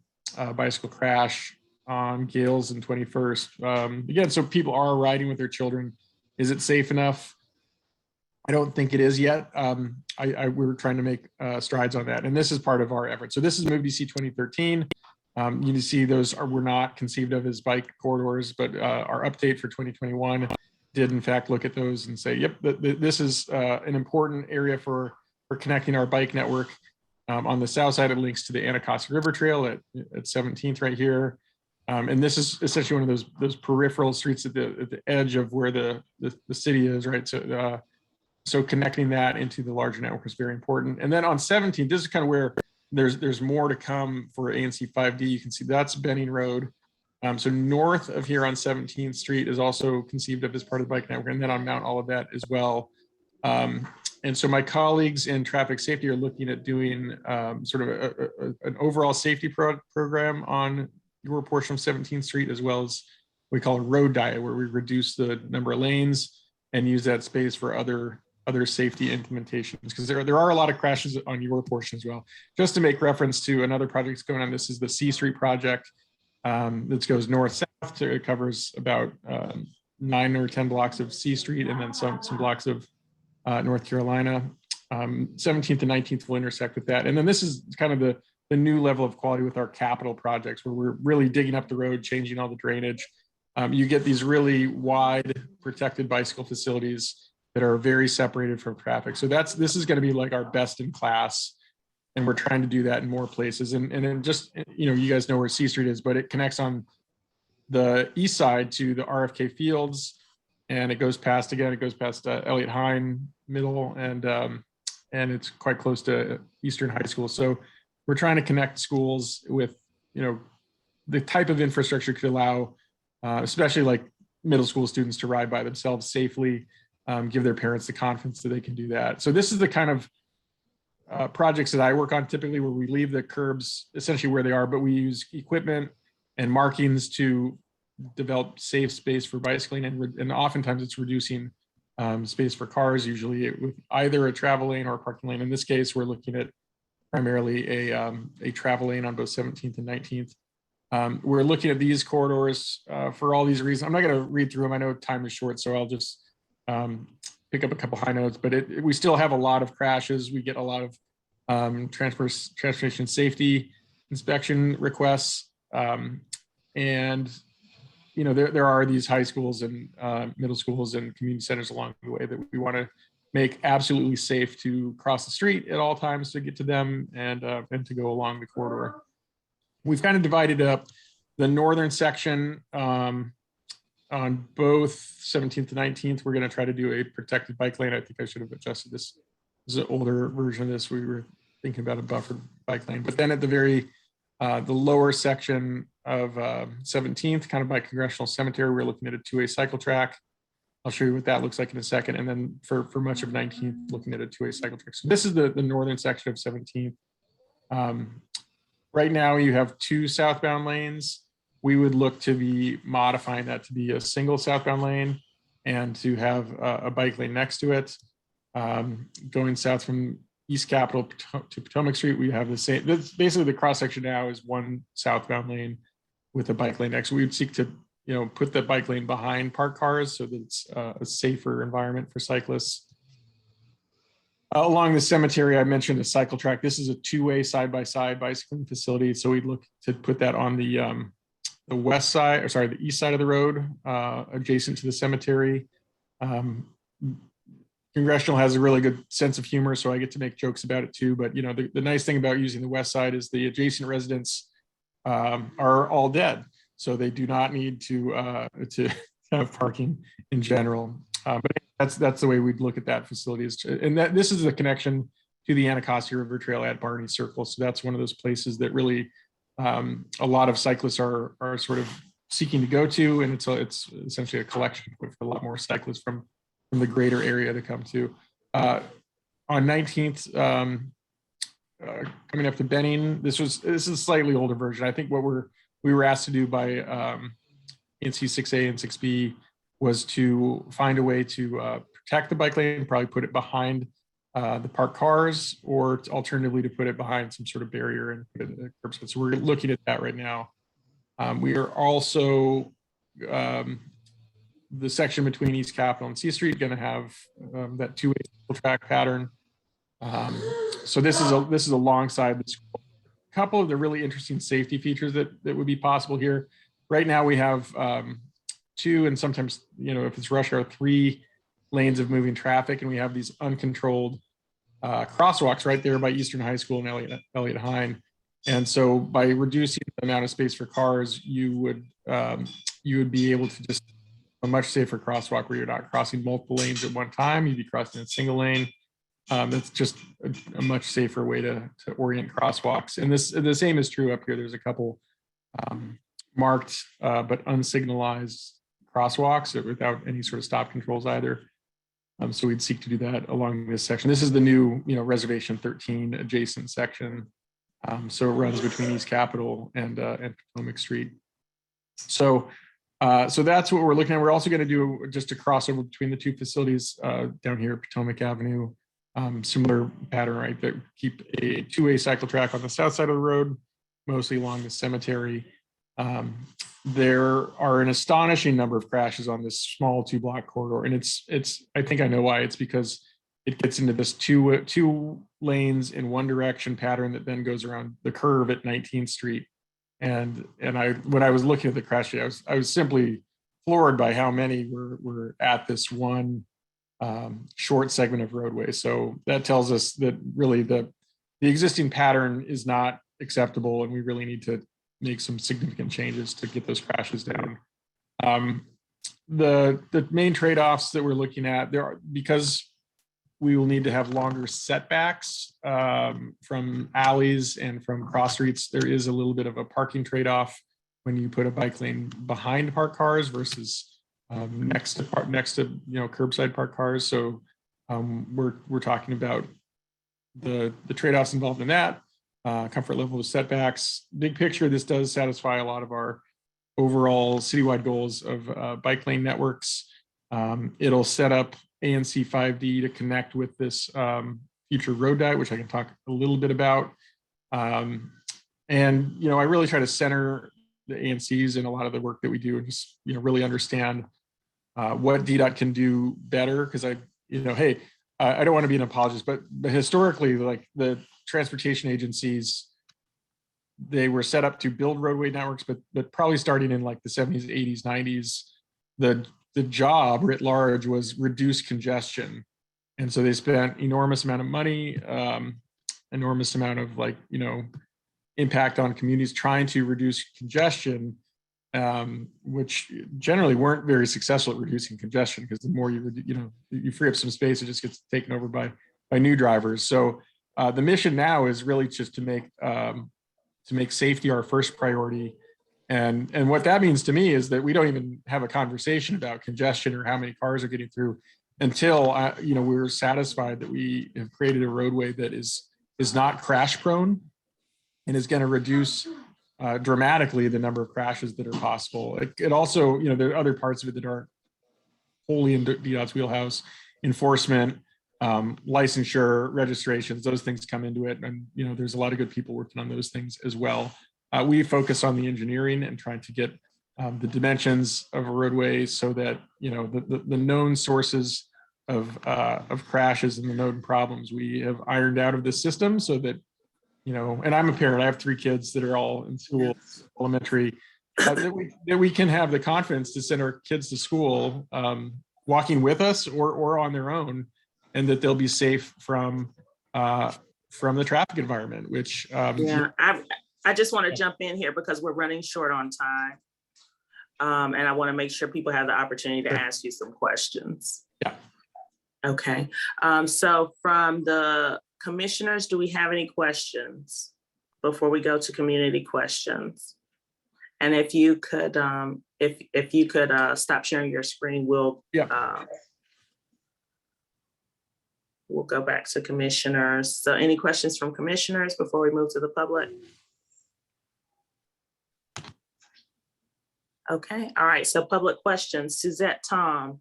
bicycle crash on Gales and 21st. Again, so people are riding with their children. Is it safe enough? I don't think it is yet. We're trying to make strides on that. And this is part of our effort. So this is MoveDC 2013. You can see were not conceived of as bike corridors, but our update for 2021 did in fact look at those and say, yep, this is an important area for connecting our bike network. On the south side, it links to the Anacostia River Trail at 17th right here. And this is essentially one of those peripheral streets at the edge of where the city is, right? So connecting that into the larger network is very important. And then on 17th, this is kind of where there's more to come for ANC 5D. You can see that's Benning Road. So north of here on 17th Street is also conceived of as part of the bike network, and then on Mount Olivet as well. And so my colleagues in traffic safety are looking at doing sort of an overall safety program on your portion of 17th Street, as well as we call a road diet, where we reduce the number of lanes and use that space for other safety implementations, because there are a lot of crashes on your portion as well. Just to make reference to another project that's going on, this is the C Street project that goes north-south. It covers about 9 or 10 blocks of C Street and then some blocks of North Carolina. 17th and 19th will intersect with that. And then this is kind of the new level of quality with our capital projects, where we're really digging up the road, changing all the drainage. You get these really wide protected bicycle facilities that are very separated from traffic. So this is going to be like our best in class, and we're trying to do that in more places. And just, you know, you guys know where C Street is, but it connects on the east side to the RFK Fields, and it goes past Elliott Hine Middle, and it's quite close to Eastern High School. So we're trying to connect schools with, the type of infrastructure could allow, especially like middle school students, to ride by themselves safely, give their parents the confidence that they can do that. So this is the kind of projects that I work on typically, where we leave the curbs essentially where they are, but we use equipment and markings to develop safe space for bicycling, and oftentimes it's reducing space for cars, usually with either a travel lane or a parking lane. In this case, we're looking at primarily a travel lane on both 17th and 19th. We're looking at these corridors for all these reasons. I'm not going to read through them. I know time is short, so I'll just pick up a couple high notes, but we still have a lot of crashes. We get a lot of transportation safety inspection requests. And there are these high schools and middle schools and community centers along the way that we want to make absolutely safe to cross the street at all times to get to them, and to go along the corridor. We've kind of divided up the northern section on both 17th and 19th. We're going to try to do a protected bike lane. I think I should have adjusted this. This is an older version of this. We were thinking about a buffered bike lane, but then at the very the lower section of 17th, kind of by Congressional Cemetery, we're looking at a two-way cycle track. I'll show you what that looks like in a second. And then for much of 19th, looking at a two-way cycle track. So this is the northern section of 17th. Right now you have two southbound lanes. We would look to be modifying that to be a single southbound lane and to have a bike lane next to it. Going south from East Capitol to Potomac Street, we have the same. Basically, the cross section now is one southbound lane with a bike lane next. We would seek to, put the bike lane behind parked cars so that it's a safer environment for cyclists. Along the cemetery, I mentioned a cycle track. This is a two-way side-by-side bicycling facility, so we'd look to put that on the west side, or sorry, the east side of the road, adjacent to the cemetery. Congressional has a really good sense of humor, so I get to make jokes about it too. But the nice thing about using the west side is the adjacent residents are all dead, so they do not need to have parking in general. But that's the way we'd look at that facility. And this is the connection to the Anacostia River Trail at Barney Circle. So that's one of those places that really a lot of cyclists are sort of seeking to go to, and it's essentially a collection point for a lot more cyclists from the greater area to come to. On 19th, coming up to Benning, this is a slightly older version. I think what we were asked to do by ANC 6A and 6B was to find a way to protect the bike lane, probably put it behind the parked cars, or alternatively to put it behind some sort of barrier and put it in the curbside. So we're looking at that right now. We are also the section between East Capitol and C Street going to have that two-way track pattern. So this is alongside the school. A couple of the really interesting safety features that would be possible here. Right now we have two, and sometimes, if it's rush hour, 3 lanes of moving traffic, and we have these uncontrolled crosswalks right there by Eastern High School and Elliott Hine. And so by reducing the amount of space for cars, you would be able to just a much safer crosswalk where you're not crossing multiple lanes at one time. You'd be crossing a single lane. That's just a much safer way to orient crosswalks. And the same is true up here. There's a couple marked but unsignalized crosswalks without any sort of stop controls either. So we'd seek to do that along this section. This is the new, Reservation 13 adjacent section. So it runs between East Capitol and Potomac Street. So that's what we're looking at. We're also going to do just a crossover between the two facilities down here at Potomac Avenue. Similar pattern, right? That keep a two-way cycle track on the south side of the road, mostly along the cemetery. There are an astonishing number of crashes on this small 2-block corridor, and it's I think I know why. It's because it gets into this two lanes in one direction pattern that then goes around the curve at 19th Street. And when I was looking at the crash, I was simply floored by how many were at this one short segment of roadway. So that tells us that really the existing pattern is not acceptable, and we really need to make some significant changes to get those crashes down. The main trade-offs that we're looking at because we will need to have longer setbacks from alleys and from cross streets. There is a little bit of a parking trade-off when you put a bike lane behind parked cars versus next to curbside parked cars. So we're talking about the trade-offs involved in that, comfort level of setbacks. Big picture, this does satisfy a lot of our overall citywide goals of bike lane networks. It'll set up ANC 5D to connect with this future road diet, which I can talk a little bit about. And I really try to center the ANCs in a lot of the work that we do, and just really understand what DDOT can do better. Because I don't want to be an apologist, but historically, like the transportation agencies, they were set up to build roadway networks, but probably starting in like the 70s, 80s, 90s, the job writ large was reduce congestion. And so they spent enormous amount of money, enormous amount of impact on communities trying to reduce congestion, which generally weren't very successful at reducing congestion, because the more you free up some space, it just gets taken over by new drivers. So the mission now is really just to make safety our first priority. And what that means to me is that we don't even have a conversation about congestion or how many cars are getting through until we're satisfied that we have created a roadway that is not crash prone and is going to reduce dramatically the number of crashes that are possible. It also, there are other parts of it that aren't wholly in DDOT's wheelhouse. Enforcement, licensure, registrations, those things come into it. And, there's a lot of good people working on those things as well. We focus on the engineering and trying to get the dimensions of a roadway so that, the known sources of crashes and the known problems we have ironed out of the system, so that, and I'm a parent, I have 3 kids that are all in school, elementary, that we can have the confidence to send our kids to school walking with us or on their own, and that they'll be safe from the traffic environment, which I just want to jump in here because we're running short on time. And I want to make sure people have the opportunity to ask you some questions. Yeah. Okay. So from the commissioners, do we have any questions before we go to community questions? And if you could, if you could stop sharing your screen, we'll go back to commissioners. So any questions from commissioners before we move to the public? Okay, all right, so public questions. Suzette Tom,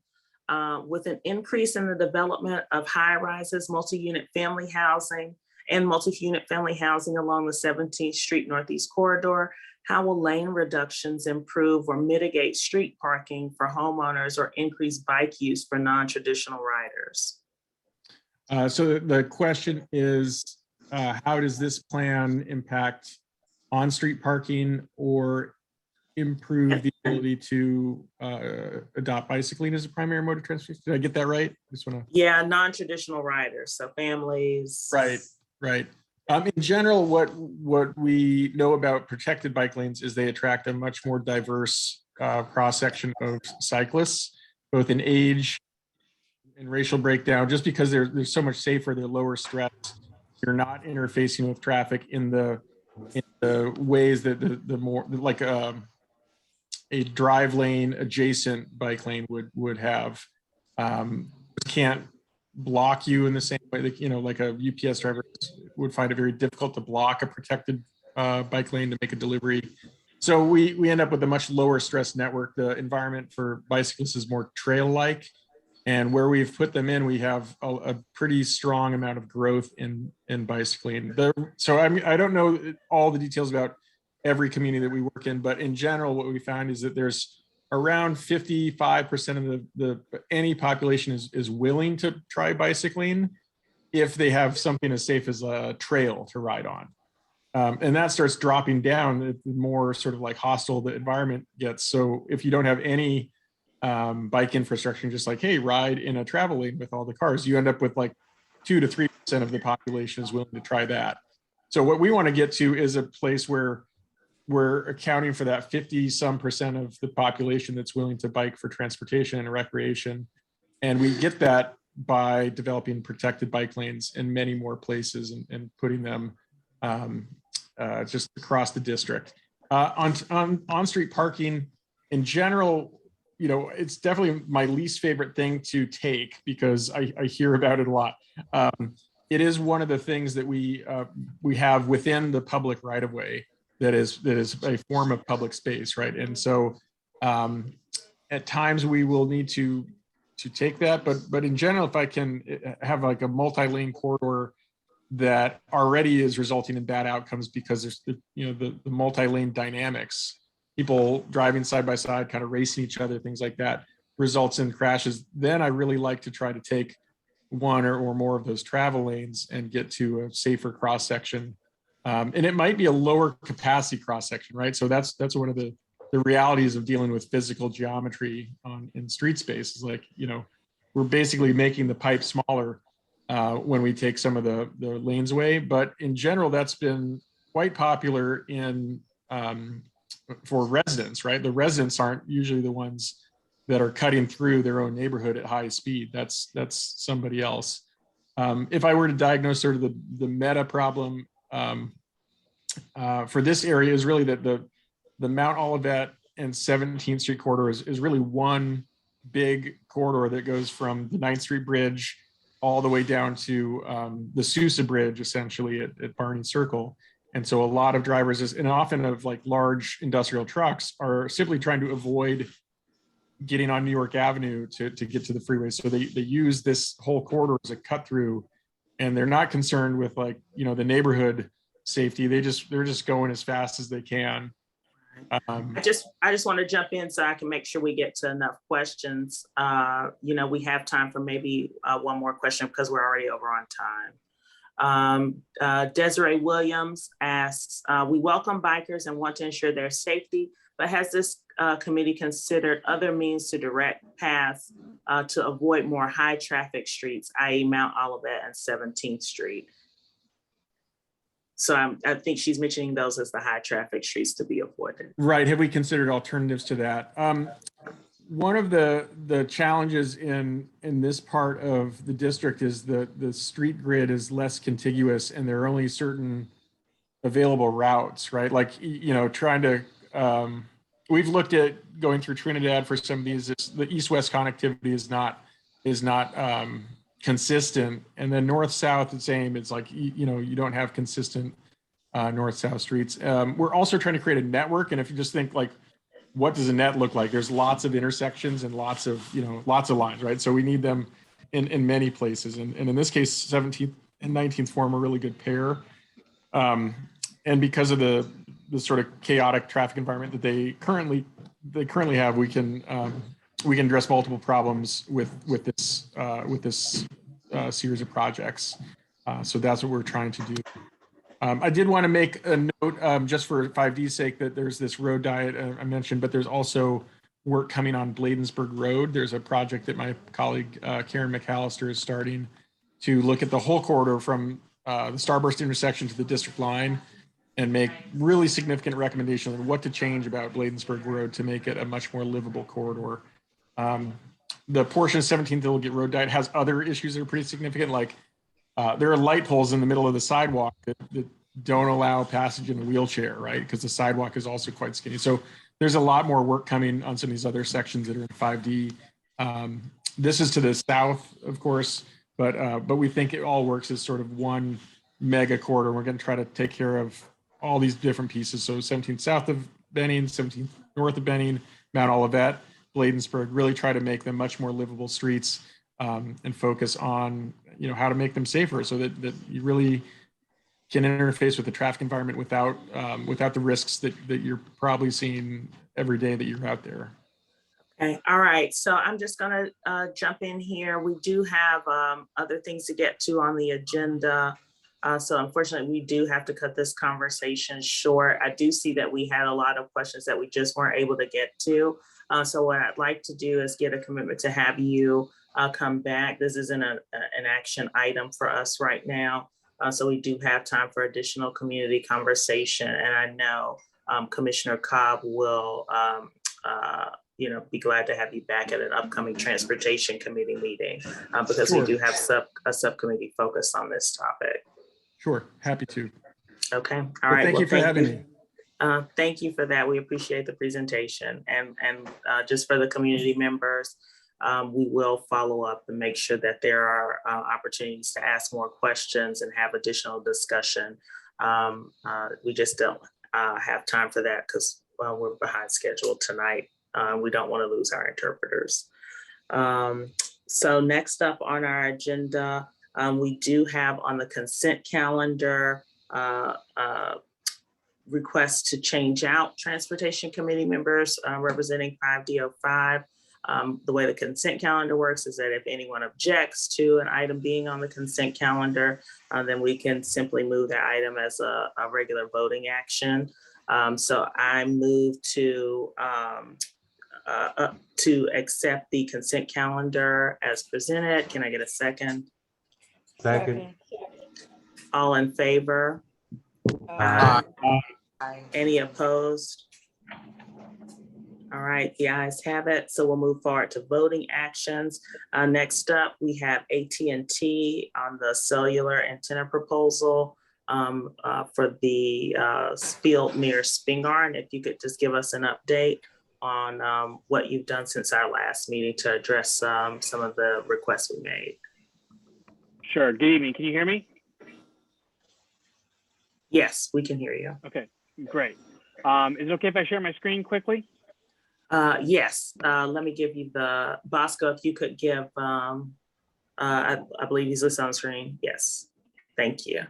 with an increase in the development of high rises, multi-unit family housing and multi-unit family housing along the 17th Street Northeast Corridor, how will lane reductions improve or mitigate street parking for homeowners or increase bike use for non-traditional riders? So the question is, how does this plan impact on-street parking or improve the ability to adopt bicycling as a primary mode of transportation? Did I get that right? Yeah, non-traditional riders, so families. Right. In general, what we know about protected bike lanes is they attract a much more diverse cross-section of cyclists, both in age and racial breakdown. Just because they're so much safer, they're lower stress. You're not interfacing with traffic in the ways that the more like a drive lane adjacent bike lane would have. Can't block you in the same way that, like a UPS driver would find it very difficult to block a protected bike lane to make a delivery. So we end up with a much lower stress network. The environment for bicyclists is more trail-like, and where we've put them in, we have a pretty strong amount of growth in bicycling. So I don't know all the details about every community that we work in, but in general, what we found is that there's around 55% of any population is willing to try bicycling if they have something as safe as a trail to ride on. And that starts dropping down the more sort of like hostile the environment gets. So if you don't have any bike infrastructure, just like, hey, ride in a travel lane with all the cars, you end up with like 2 to 3% of the population is willing to try that. So what we want to get to is a place where we're accounting for that 50-some% of the population that's willing to bike for transportation and recreation. And we get that by developing protected bike lanes in many more places and putting them just across the district. On-street parking in general, you know, it's definitely my least favorite thing to take because I hear about it a lot. It is one of the things that we have within the public right-of-way that is a form of public space, right? And so at times we will need to take that, but in general, if I can have like a multi-lane corridor that already is resulting in bad outcomes because there's the multi-lane dynamics, people driving side by side, kind of racing each other, things like that, results in crashes. Then I really like to try to take one or more of those travel lanes and get to a safer cross section. And it might be a lower capacity cross section, right? So that's one of the realities of dealing with physical geometry in street space is like, you know, we're basically making the pipe smaller when we take some of the lanes away. But in general, that's been quite popular for residents, right? The residents aren't usually the ones that are cutting through their own neighborhood at high speed. That's somebody else. If I were to diagnose sort of the meta problem for this area is really that the Mount Olivet and 17th Street corridor is really one big corridor that goes from the 9th Street Bridge all the way down to the Sousa Bridge, essentially at Barney Circle. And so a lot of drivers, and often of like large industrial trucks, are simply trying to avoid getting on New York Avenue to get to the freeway. So they use this whole corridor as a cut through, and they're not concerned with like, you know, the neighborhood safety. They're just going as fast as they can. I just want to jump in so I can make sure we get to enough questions. You know, we have time for maybe one more question because we're already over on time. Desiree Williams asks, we welcome bikers and want to ensure their safety, but has this committee considered other means to direct paths to avoid more high traffic streets, i.e. Mount Olivet and 17th Street? So I think she's mentioning those as the high traffic streets to be avoided. Right. Have we considered alternatives to that? One of the challenges in this part of the district is the street grid is less contiguous and there are only certain available routes, right? Like, you know, trying to, we've looked at going through Trinidad for some of these, the east-west connectivity is not consistent, and then north-south the same. It's like, you know, you don't have consistent north-south streets. We're also trying to create a network, and if you just think like, what does a net look like? There's lots of intersections and lots of lines, right? So we need them in many places, and in this case, 17th and 19th form a really good pair. And because of the sort of chaotic traffic environment that they currently have, we can address multiple problems with this series of projects. So that's what we're trying to do. I did want to make a note, just for 5D's sake, that there's this road diet I mentioned, but there's also work coming on Bladensburg Road. There's a project that my colleague Karen McAllister is starting to look at the whole corridor from the Starburst intersection to the district line and make really significant recommendations on what to change about Bladensburg Road to make it a much more livable corridor. The portion of 17th that will get road diet has other issues that are pretty significant, like there are light poles in the middle of the sidewalk that don't allow passage in a wheelchair, right? Because the sidewalk is also quite skinny. So there's a lot more work coming on some of these other sections that are in 5D. This is to the south, of course, but we think it all works as sort of one mega corridor. We're going to try to take care of all these different pieces. So 17th south of Benning, 17th north of Benning, Mount Olivet, Bladensburg, really try to make them much more livable streets and focus on, you know, how to make them safer so that you really can interface with the traffic environment without the risks that you're probably seeing every day that you're out there. Okay, all right. So I'm just gonna jump in here. We do have other things to get to on the agenda. So unfortunately, we do have to cut this conversation short. I do see that we had a lot of questions that we just weren't able to get to. So what I'd like to do is get a commitment to have you come back. This isn't an action item for us right now. So we do have time for additional community conversation. And I know Commissioner Cobb will be glad to have you back at an upcoming Transportation Committee meeting because we do have a subcommittee focused on this topic. Sure, happy to. Okay, all Well, right. thank you for having me. Thank you for that. We appreciate the presentation. And just for the community members, we will follow up and make sure that there are opportunities to ask more questions and have additional discussion. We just don't have time for that because we're behind schedule tonight. We don't want to lose our interpreters. So next up on our agenda, we do have on the consent calendar requests to change out Transportation Committee members representing 5D05. The way the consent calendar works is that if anyone objects to an item being on the consent calendar, then we can simply move that item as a regular voting action. So I move to accept the consent calendar as presented. Can I get a second? Second. All in favor? Aye. Any opposed? All right, the ayes have it. So we'll move forward to voting actions. Next up, we have AT&T on the cellular antenna proposal for the field near Spingarn. If you could just give us an update on what you've done since our last meeting to address some of the requests we made. Sure. Good evening. Can you hear me? Yes, we can hear you. Okay, great. Is it okay if I share my screen quickly? Yes. Let me give you the Bosco. If you could give, I believe he's listed on screen. Yes. Thank you.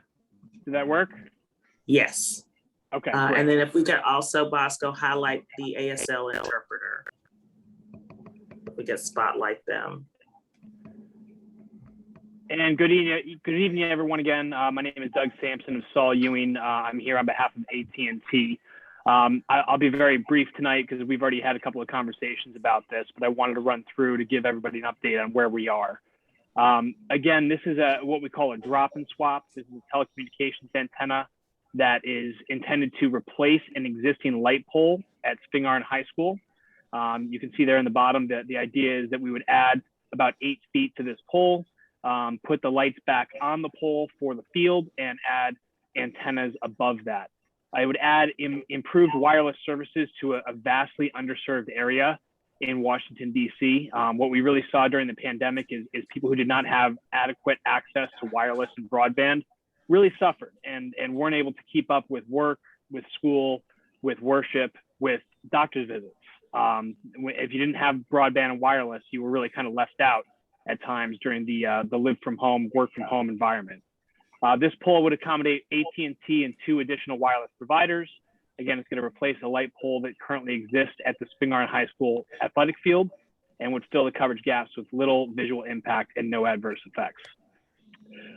Does that work? Yes. Okay. And then if we could also, Bosco, highlight the ASL interpreter. If we could spotlight them. And good evening, everyone. Again, my name is Doug Sampson of Saul Ewing. I'm here on behalf of AT&T. I'll be very brief tonight because we've already had a couple of conversations about this, but I wanted to run through to give everybody an update on where we are. Again, this is what we call a drop and swap. This is a telecommunications antenna that is intended to replace an existing light pole at Spingarn High School. You can see there in the bottom that the idea is that we would add about 8 feet to this pole, put the lights back on the pole for the field, and add antennas above that. I would add improved wireless services to a vastly underserved area in Washington, D.C. What we really saw during the pandemic is people who did not have adequate access to wireless and broadband really suffered and weren't able to keep up with work, with school, with worship, with doctor's visits. If you didn't have broadband and wireless, you were really kind of left out at times during the live from home, work from home environment. This pole would accommodate AT&T and 2 additional wireless providers. Again, it's going to replace a light pole that currently exists at the Spingarn High School athletic field and would fill the coverage gaps with little visual impact and no adverse effects.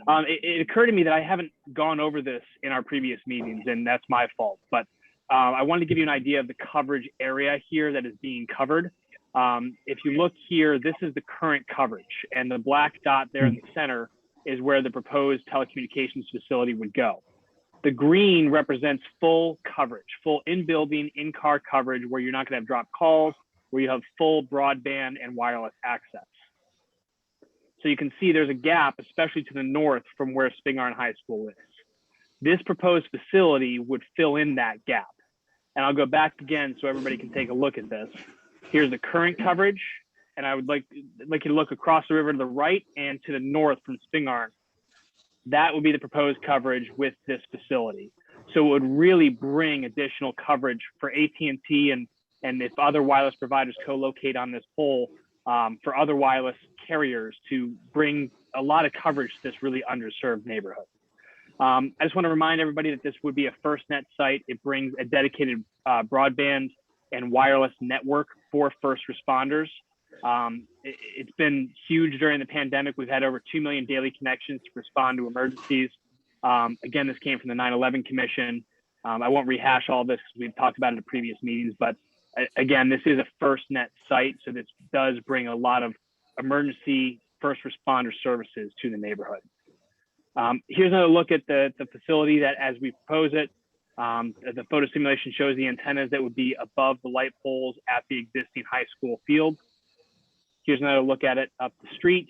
It occurred to me that I haven't gone over this in our previous meetings, and that's my fault. But I wanted to give you an idea of the coverage area here that is being covered. If you look here, this is the current coverage, and the black dot there in the center is where the proposed telecommunications facility would go. The green represents full coverage, full in-building, in-car coverage where you're not going to have dropped calls, where you have full broadband and wireless access. So you can see there's a gap, especially to the north from where Spingarn High School is. This proposed facility would fill in that gap. And I'll go back again so everybody can take a look at this. Here's the current coverage. And I would like you to look across the river to the right and to the north from Spingarn. That would be the proposed coverage with this facility. So it would really bring additional coverage for AT&T and if other wireless providers co-locate on this pole for other wireless carriers to bring a lot of coverage to this really underserved neighborhood. I just want to remind everybody that this would be a FirstNet site. It brings a dedicated broadband and wireless network for first responders. It's been huge during the pandemic. We've had over 2 million daily connections to respond to emergencies. Again, this came from the 9/11 Commission. I won't rehash all this because we've talked about it in previous meetings, but again, this is a FirstNet site. So this does bring a lot of emergency first responder services to the neighborhood. Here's another look at the facility that as we propose it. The photo simulation shows the antennas that would be above the light poles at the existing high school field. Here's another look at it up the street.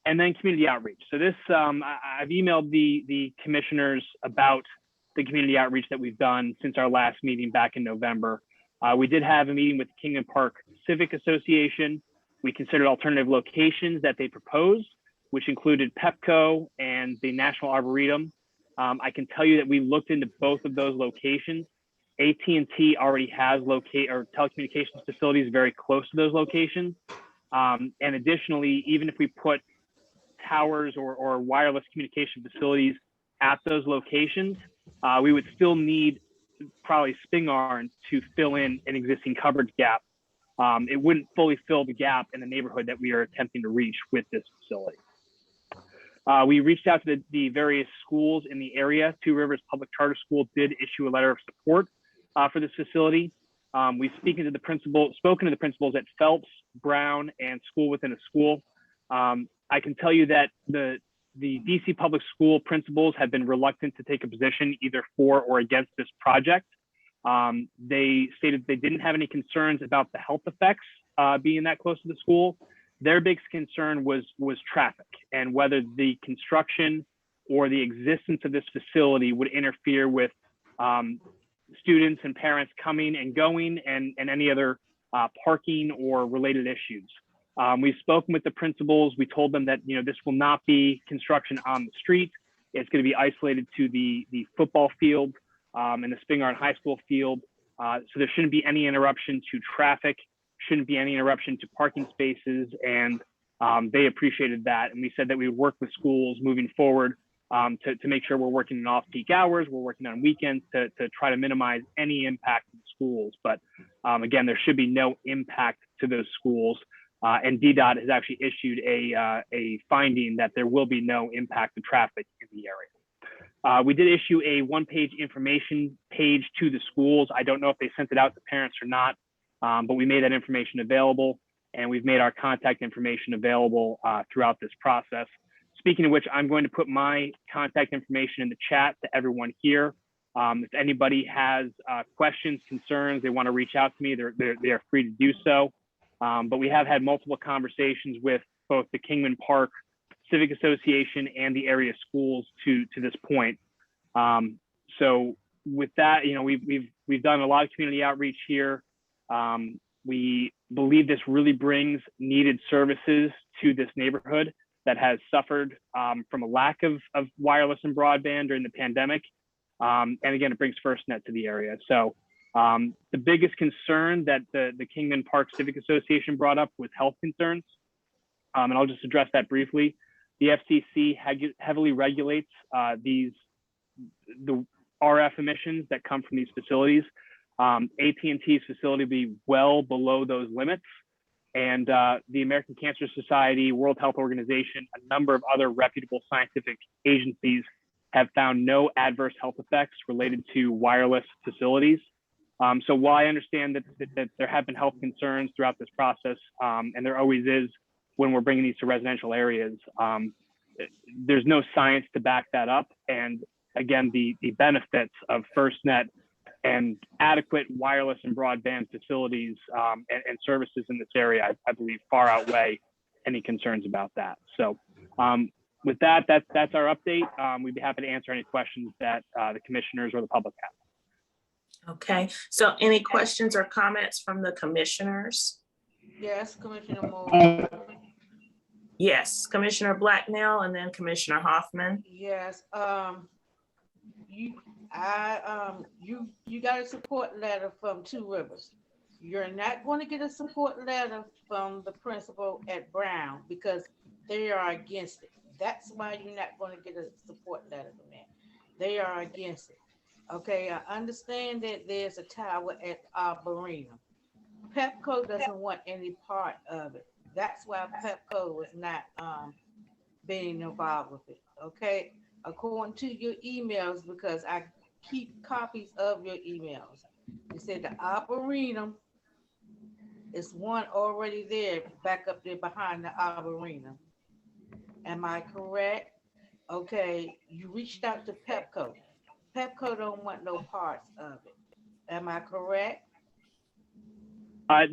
And then community outreach. So this, I've emailed the commissioners about the community outreach that we've done since our last meeting back in November. We did have a meeting with the Kingman Park Civic Association. We considered alternative locations that they proposed, which included Pepco and the National Arboretum. I can tell you that we looked into both of those locations. AT&T already has telecommunications facilities very close to those locations. And additionally, even if we put towers or wireless communication facilities at those locations, we would still need probably Spingarn to fill in an existing coverage gap. It wouldn't fully fill the gap in the neighborhood that we are attempting to reach with this facility. We reached out to the various schools in the area. Two Rivers Public Charter School did issue a letter of support for this facility. We've spoken to the principals at Phelps, Brown, and School Within a School. I can tell you that the DC public school principals have been reluctant to take a position either for or against this project. They stated they didn't have any concerns about the health effects being that close to the school. Their biggest concern was traffic and whether the construction or the existence of this facility would interfere with students and parents coming and going and any other parking or related issues. We've spoken with the principals. We told them that this will not be construction on the street. It's going to be isolated to the football field and the Spingarn High School field. So there shouldn't be any interruption to traffic, shouldn't be any interruption to parking spaces, and they appreciated that. And we said that we would work with schools moving forward to make sure we're working in off-peak hours, we're working on weekends to try to minimize any impact to the schools. But again, there should be no impact to those schools. And DDOT has actually issued a finding that there will be no impact to traffic in the area. We did issue a one-page information page to the schools. I don't know if they sent it out to parents or not, but we made that information available, and we've made our contact information available throughout this process. Speaking of which, I'm going to put my contact information in the chat to everyone here. If anybody has questions, concerns, they want to reach out to me, they are free to do so. But we have had multiple conversations with both the Kingman Park Civic Association and the area schools to this point. So with that, we've done a lot of community outreach here. We believe this really brings needed services to this neighborhood that has suffered from a lack of wireless and broadband during the pandemic. And again, it brings FirstNet to the area. So the biggest concern that the Kingman Park Civic Association brought up was health concerns. And I'll just address that briefly. The FCC heavily regulates the RF emissions that come from these facilities. AT&T's facility will be well below those limits. And the American Cancer Society, World Health Organization, a number of other reputable scientific agencies have found no adverse health effects related to wireless facilities. So while I understand that there have been health concerns throughout this process, and there always is when we're bringing these to residential areas, there's no science to back that up. And again, the benefits of FirstNet and adequate wireless and broadband facilities and services in this area, I believe, far outweigh any concerns about that. So with that's our update. We'd be happy to answer any questions that the commissioners or the public have. Okay, so any questions or comments from the commissioners? Yes, Commissioner Moore. Yes, Commissioner Blacknell and then Commissioner Hoffman. Yes, you got a support letter from Two Rivers. You're not going to get a support letter from the principal at Brown because they are against it. That's why you're not going to get a support letter from them. They are against it. Okay, I understand that there's a tower at Arboretum. Pepco doesn't want any part of it. That's why Pepco is not being involved with it. Okay, according to your emails, because I keep copies of your emails. You said the Arboretum is one already there, back up there behind the Arboretum. Am I correct? Okay, you reached out to Pepco. Pepco don't want no parts of it. Am I correct? I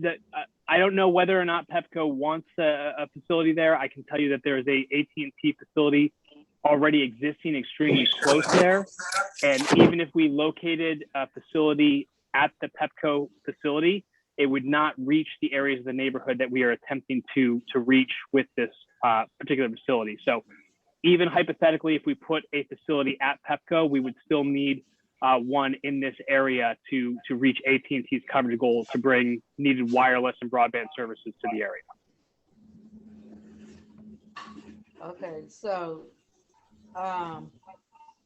don't know whether or not Pepco wants a facility there. I can tell you that there is a AT&T facility already existing extremely close there. And even if we located a facility at the Pepco facility, it would not reach the areas of the neighborhood that we are attempting to reach with this particular facility. So even hypothetically, if we put a facility at Pepco, we would still need one in this area to reach AT&T's coverage goals to bring needed wireless and broadband services to the area. Okay, so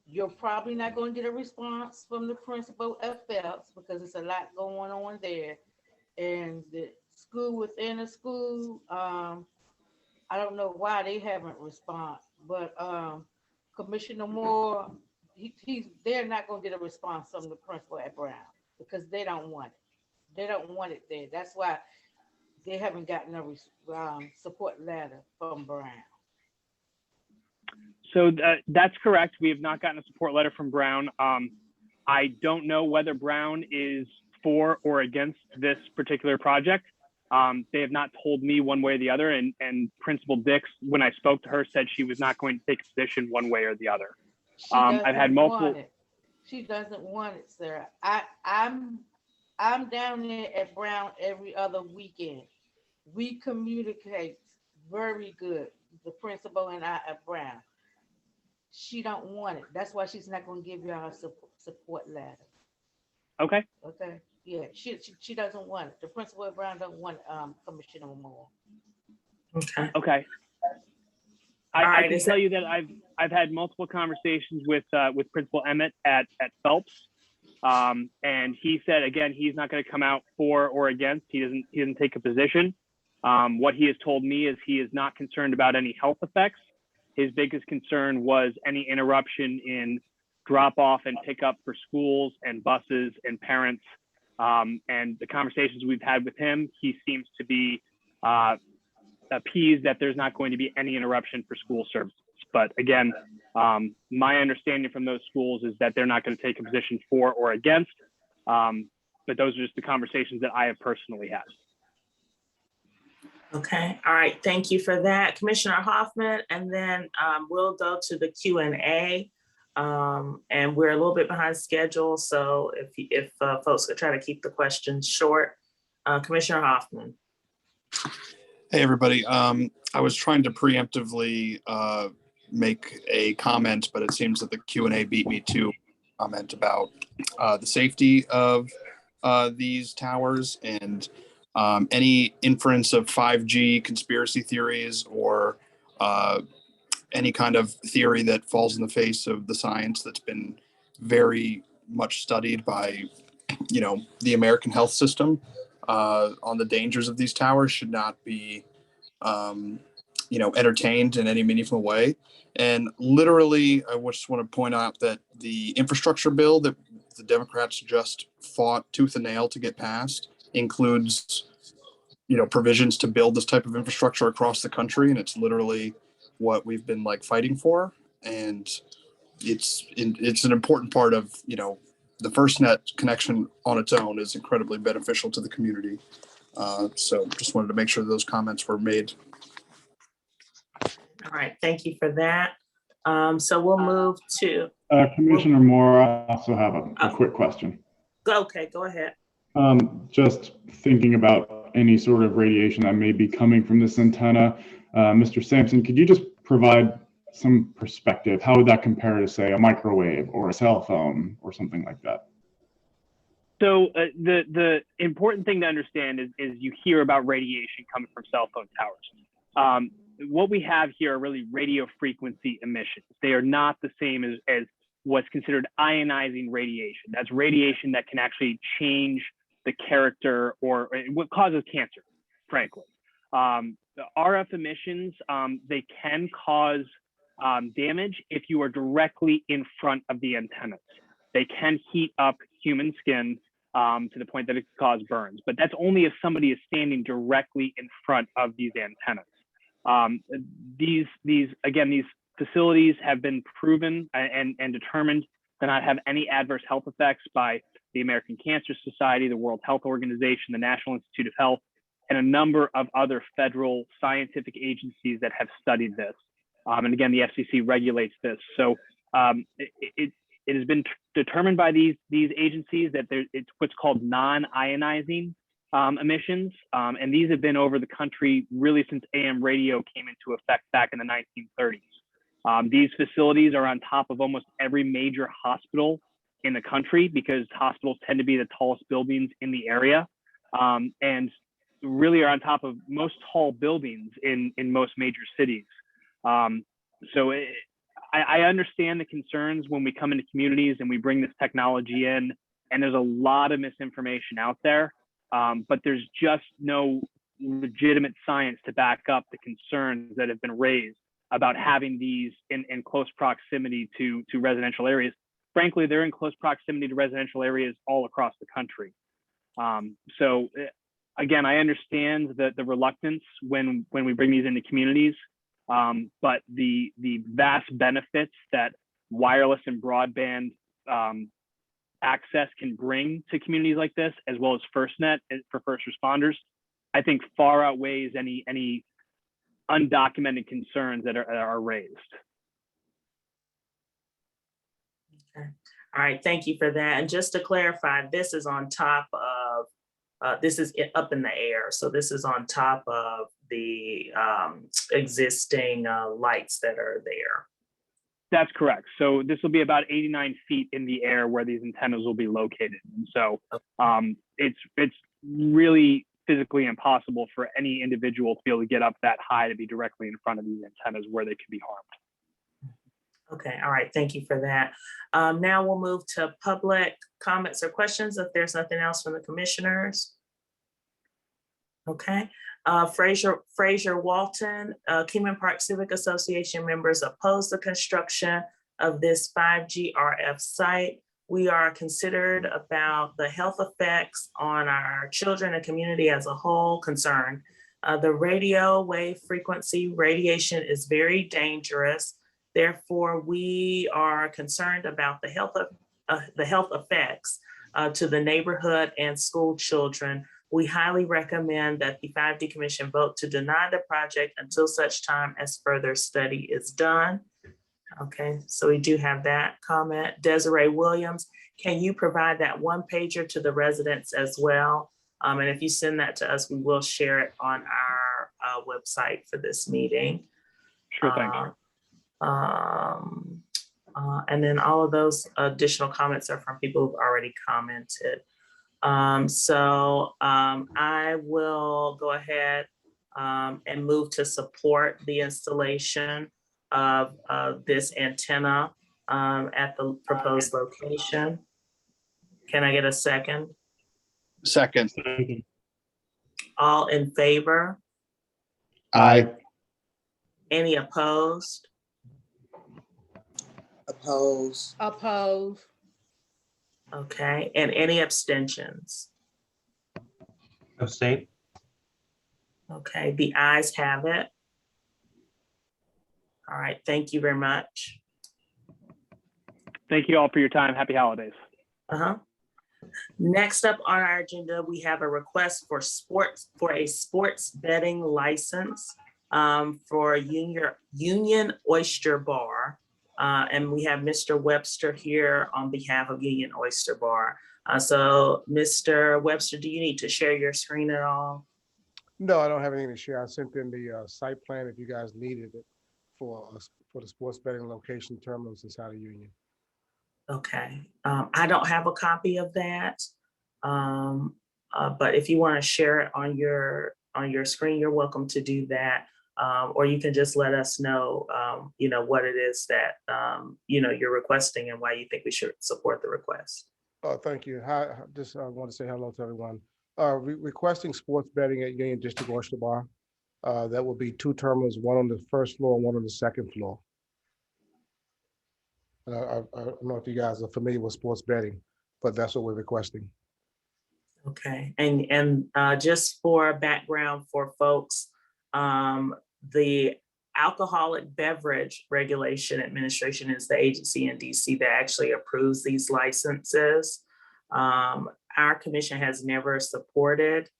you're probably not going to get a response from the principal at Phelps because it's a lot going on there. And the school within a school, I don't know why they haven't responded, but Commissioner Moore, they're not going to get a response from the principal at Brown because they don't want it. They don't want it there. That's why they haven't gotten a support letter from Brown. So that's correct. We have not gotten a support letter from Brown. I don't know whether Brown is for or against this particular project. They have not told me one way or the other. And Principal Dix, when I spoke to her, said she was not going to take a position one way or the other. I've had multiple. She doesn't want it, sir. I'm down there at Brown every other weekend. We communicate very good, the principal and I at Brown. She don't want it. That's why she's not going to give you a support letter. Okay. Okay. Yeah, she doesn't want it. The principal at Brown don't want Commissioner Moore. Okay. Okay. I can tell you that I've had multiple conversations with Principal Emmett at Phelps, and he said again he's not going to come out for or against. He doesn't take a position. What he has told me is he is not concerned about any health effects. His biggest concern was any interruption in drop off and pickup for schools and buses and parents. And the conversations we've had with him, he seems to be appeased that there's not going to be any interruption for school services. But again, my understanding from those schools is that they're not going to take a position for or against. But those are just the conversations that I have personally had. Okay, all right, thank you for that, Commissioner Hoffman, and then we'll go to the Q&A. And we're a little bit behind schedule, so if folks could try to keep the questions short. Commissioner Hoffman. Hey, everybody. I was trying to preemptively make a comment, but it seems that the Q&A beat me to comment about the safety of these towers and any inference of 5G conspiracy theories or any kind of theory that falls in the face of the science that's been very much studied by, the American health system on the dangers of these towers should not be, entertained in any meaningful way. And literally, I just want to point out that the infrastructure bill that the Democrats just fought tooth and nail to get passed includes, provisions to build this type of infrastructure across the country. And it's literally what we've been fighting for. And it's an important part of, the FirstNet connection on its own is incredibly beneficial to the community. So just wanted to make sure those comments were made. All right, thank you for that. So we'll move to Commissioner Moore. I also have a quick question. Okay, go ahead. Just thinking about any sort of radiation that may be coming from this antenna. Mr. Sampson, could you just provide some perspective? How would that compare to, say, a microwave or a cell phone or something like that? So the important thing to understand is you hear about radiation coming from cell phone towers. What we have here are really radio frequency emissions. They are not the same as what's considered ionizing radiation. That's radiation that can actually change the character or what causes cancer, frankly. The RF emissions, they can cause damage if you are directly in front of the antennas. They can heat up human skin to the point that it can cause burns, but that's only if somebody is standing directly in front of these antennas. These facilities have been proven and determined to not have any adverse health effects by the American Cancer Society, the World Health Organization, the National Institute of Health, and a number of other federal scientific agencies that have studied this. And again, the FCC regulates this. So it has been determined by these agencies that it's what's called non-ionizing emissions. And these have been over the country really since AM radio came into effect back in the 1930s. These facilities are on top of almost every major hospital in the country because hospitals tend to be the tallest buildings in the area, and really are on top of most tall buildings in most major cities. So I understand the concerns when we come into communities and we bring this technology in, and there's a lot of misinformation out there, but there's just no legitimate science to back up the concerns that have been raised about having these in close proximity to residential areas. Frankly, they're in close proximity to residential areas all across the country. So again, I understand the reluctance when we bring these into communities, but the vast benefits that wireless and broadband access can bring to communities like this, as well as FirstNet for first responders, I think far outweighs any undocumented concerns that are raised. Okay. All right, thank you for that. And just to clarify, this is on top of, this is up in the air. So this is on top of the existing lights that are there. That's correct. So this will be about 89 feet in the air where these antennas will be located. And so it's really physically impossible for any individual to be able to get up that high to be directly in front of these antennas where they could be harmed. Okay, all right, thank you for that. Now we'll move to public comments or questions if there's nothing else from the commissioners. Okay, Fraser Walton, Kingman Park Civic Association members oppose the construction of this 5G RF site. We are considered about the health effects on our children and community as a whole concerned. The radio wave frequency radiation is very dangerous. Therefore, we are concerned about the health effects to the neighborhood and school children. We highly recommend that the 5D Commission vote to deny the project until such time as further study is done. Okay, so we do have that comment. Desiree Williams, can you provide that one pager to the residents as well? And if you send that to us, we will share it on our website for this meeting. Sure thing. And then all of those additional comments are from people who've already commented. I will go ahead and move to support the installation of this antenna at the proposed location. Can I get a second? Second. All in favor? Aye. Any opposed? Oppose. Oppose. Okay, and any abstentions? Abstain. Okay, the ayes have it. All right, thank you very much. Thank you all for your time. Happy holidays. Next up on our agenda, we have a request for a sports betting license for Union Oyster Bar. And we have Mr. Webster here on behalf of Union Oyster Bar. So Mr. Webster, do you need to share your screen at all? No, I don't have anything to share. I sent in the site plan if you guys needed it for the sports betting location terminals inside of Union. Okay, I don't have a copy of that. But if you want to share it on your screen, you're welcome to do that. Or you can just let us know, what it is that, you're requesting and why you think we should support the request. Oh, thank you. Hi, just want to say hello to everyone. Requesting sports betting at Union District Oyster Bar. That will be 2 terminals, one on the first floor and one on the second floor. I don't know if you guys are familiar with sports betting, but that's what we're requesting. Okay, and just for background for folks, the Alcoholic Beverage Regulation Administration is the agency in DC that actually approves these licenses. Our commission has never supported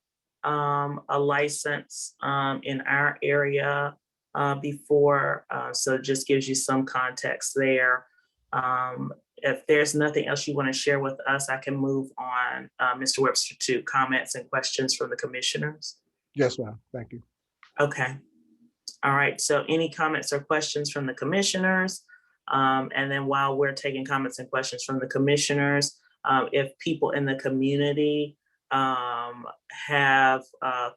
a license in our area before, so it just gives you some context there. If there's nothing else you want to share with us, I can move on, Mr. Webster, to comments and questions from the commissioners. Yes, ma'am. Thank you. Okay. All right. So any comments or questions from the commissioners? And then while we're taking comments and questions from the commissioners, if people in the community have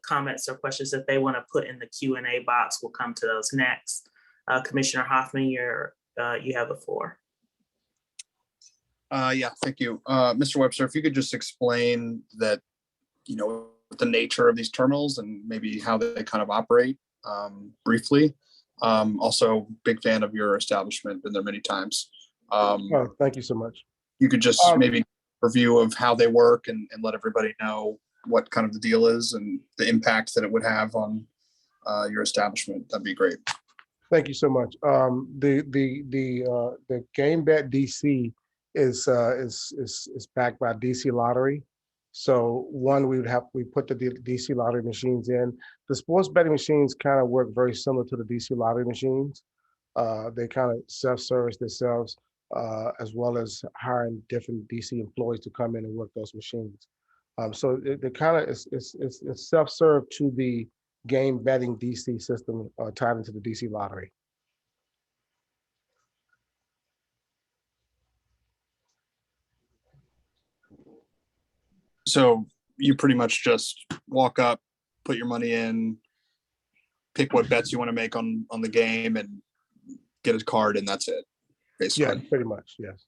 comments or questions that they want to put in the Q&A box, we'll come to those next. Commissioner Hoffman, you have the floor. Yeah, thank you. Mr. Webster, if you could just explain that, the nature of these terminals and maybe how they kind of operate briefly. Also, big fan of your establishment, been there many times. Thank you so much. You could just maybe review of how they work and let everybody know what kind of the deal is and the impact that it would have on your establishment. That'd be great. Thank you so much. The Game Bet DC is backed by DC Lottery. So one, we put the DC Lottery machines in. The sports betting machines kind of work very similar to the DC Lottery machines. They kind of self-service themselves, as well as hiring different DC employees to come in and work those machines. So it kind of it's self-serve to the game betting DC system tied into the DC Lottery. So you pretty much just walk up, put your money in, pick what bets you want to make on the game, and get a card, and that's it, basically. Yeah, pretty much, yes.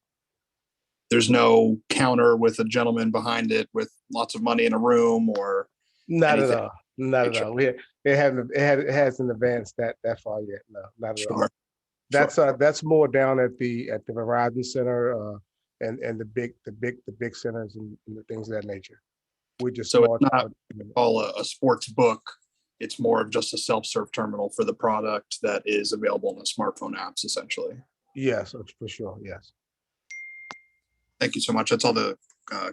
There's no counter with a gentleman behind it with lots of money in a room or not anything. At all. Not at all. It hasn't advanced that far yet. No, not at all. That's more down at the Verizon Center and the big centers and the things of that nature. We just so it's not what we call a sports book. It's more of just a self-serve terminal for the product that is available in the smartphone apps, essentially. Yes, for sure. Yes. Thank you so much. That's all the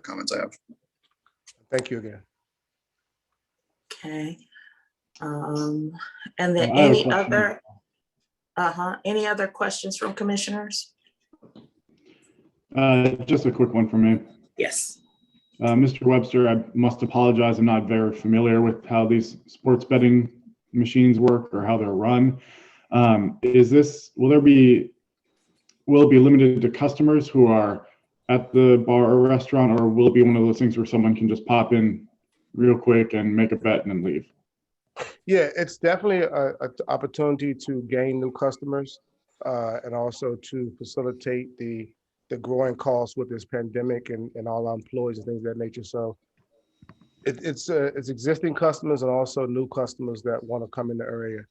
comments I have. Thank you again. Okay. And then any other questions from commissioners? Just a quick one from me. Yes. Mr. Webster, I must apologize. I'm not very familiar with how these sports betting machines work or how they're run. Will it be limited to customers who are at the bar or restaurant, or will it be one of those things where someone can just pop in real quick and make a bet and then leave? Yeah, it's definitely an opportunity to gain new customers and also to facilitate the growing costs with this pandemic and all our employees and things of that nature. So it's existing customers and also new customers that want to come in the area.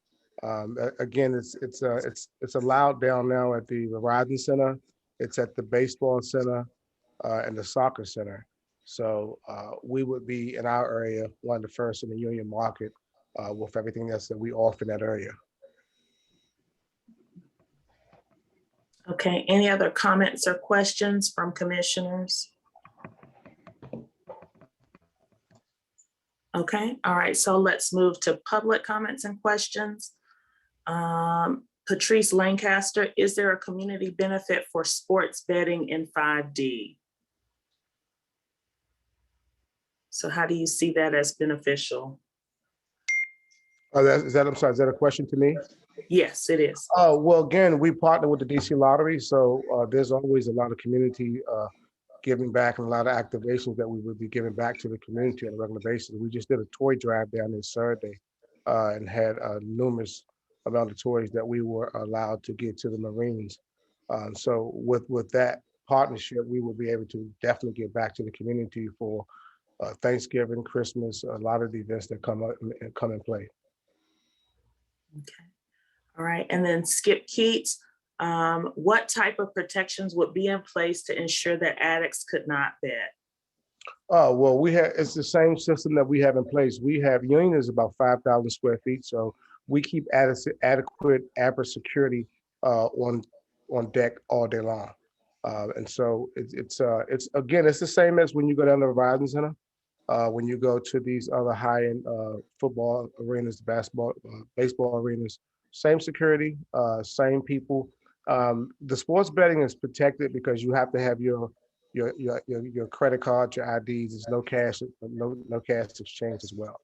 Again, it's allowed down now at the Verizon Center. It's at the baseball center and the soccer center. So we would be in our area one of the first in the Union Market with everything else that we offer in that area. Okay, any other comments or questions from commissioners? Okay, all right, so let's move to public comments and questions. Patrice Lancaster, is there a community benefit for sports betting in 5D? So how do you see that as beneficial? Is that a question to me? Yes, it is. Well, again, we partner with the DC Lottery, so there's always a lot of community giving back and a lot of activations that we would be giving back to the community on a regular basis. We just did a toy drive down this Saturday and had numerous amount of toys that we were allowed to give to the Marines. So with that partnership, we will be able to definitely give back to the community for Thanksgiving, Christmas, a lot of the events that come in play. Okay. All right, and then Skip Keats, what type of protections would be in place to ensure that addicts could not bet? Well, it's the same system that we have in place. Union is about 5,000 square feet, so we keep adequate ABRA security on deck all day long. And so it's again, it's the same as when you go down to the Verizon Center, when you go to these other high-end football arenas, basketball, baseball arenas, same security, same people. The sports betting is protected because you have to have your credit card, your IDs. There's no cash exchange as well.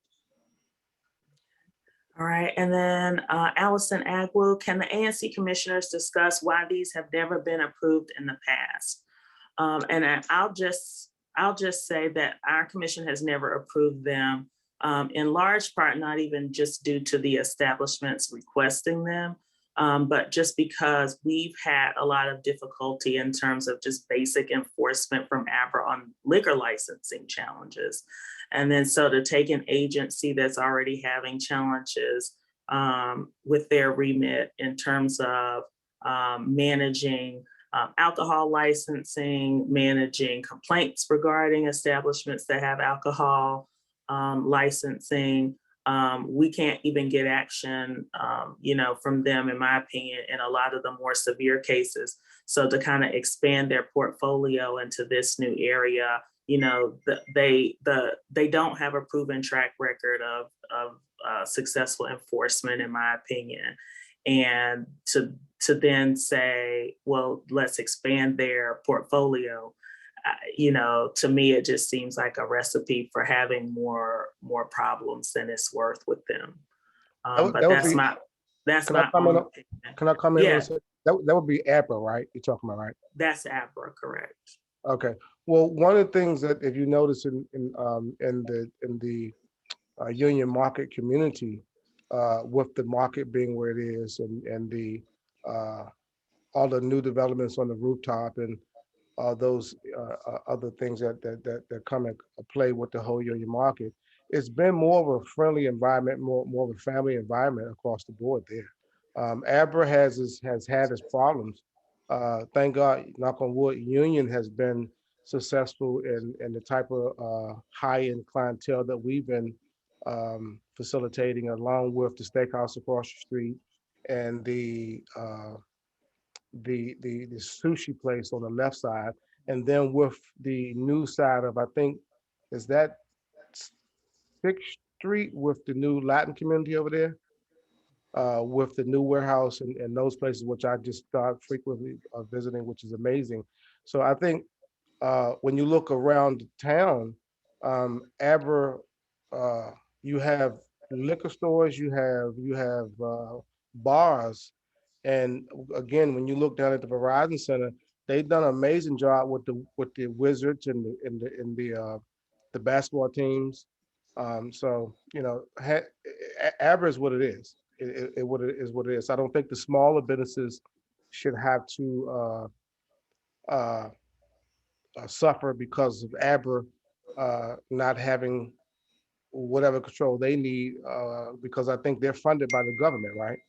All right, and then Allison Agwu, can the ANC commissioners discuss why these have never been approved in the past? I'll just say that our commission has never approved them, in large part, not even just due to the establishments requesting them, but just because we've had a lot of difficulty in terms of just basic enforcement from ABRA on liquor licensing challenges. And then so to take an agency that's already having challenges with their remit in terms of managing alcohol licensing, managing complaints regarding establishments that have alcohol licensing, we can't even get action, from them, in my opinion, in a lot of the more severe cases. So to kind of expand their portfolio into this new area, they don't have a proven track record of successful enforcement, in my opinion. And to then say, well, let's expand their portfolio, to me, it just seems like a recipe for having more problems than it's worth with them. But that's my own opinion. Can I comment? Yeah. That would be ABRA, right? You're talking about, right? That's ABRA, correct. Okay. Well, one of the things that, if you notice in the union market community, with the market being where it is, and the all the new developments on the rooftop and those other things that come and play with the whole union market, it's been more of a friendly environment, more of a family environment across the board there. ABRA has had its problems. Thank God, knock on wood, union has been successful in the type of high-end clientele that we've been facilitating, along with the steakhouse across the street and the sushi place on the left side, and then with the new side of, I think, is that 6th Street with the new Latin community over there, with the new warehouse and those places, which I just start frequently visiting, which is amazing. So I think when you look around town, ABRA, you have liquor stores, you have bars. And again, when you look down at the Verizon Center, they've done an amazing job with the Wizards and the basketball teams. So ABRA is what it is. It is what it is. I don't think the smaller businesses should have to suffer because of ABRA not having whatever control they need, because I think they're funded by the government, right?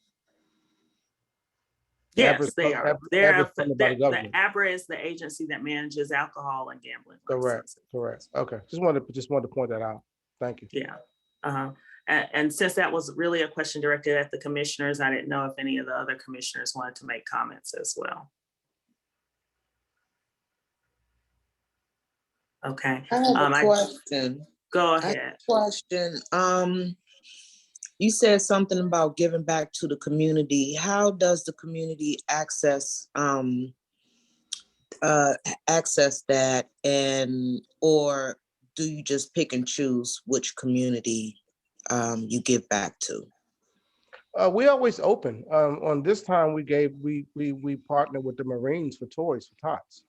Yes, they are. The ABRA is the agency that manages alcohol and gambling. Correct. Okay. Just wanted to point that out. Thank you. Yeah. And since that was really a question directed at the commissioners, I didn't know if any of the other commissioners wanted to make comments as well. Okay. I have a question. Go ahead. You said something about giving back to the community. How does the community access that, or do you just pick and choose which community you give back to? We always open. On this time, we partnered with the Marines for toys for tots.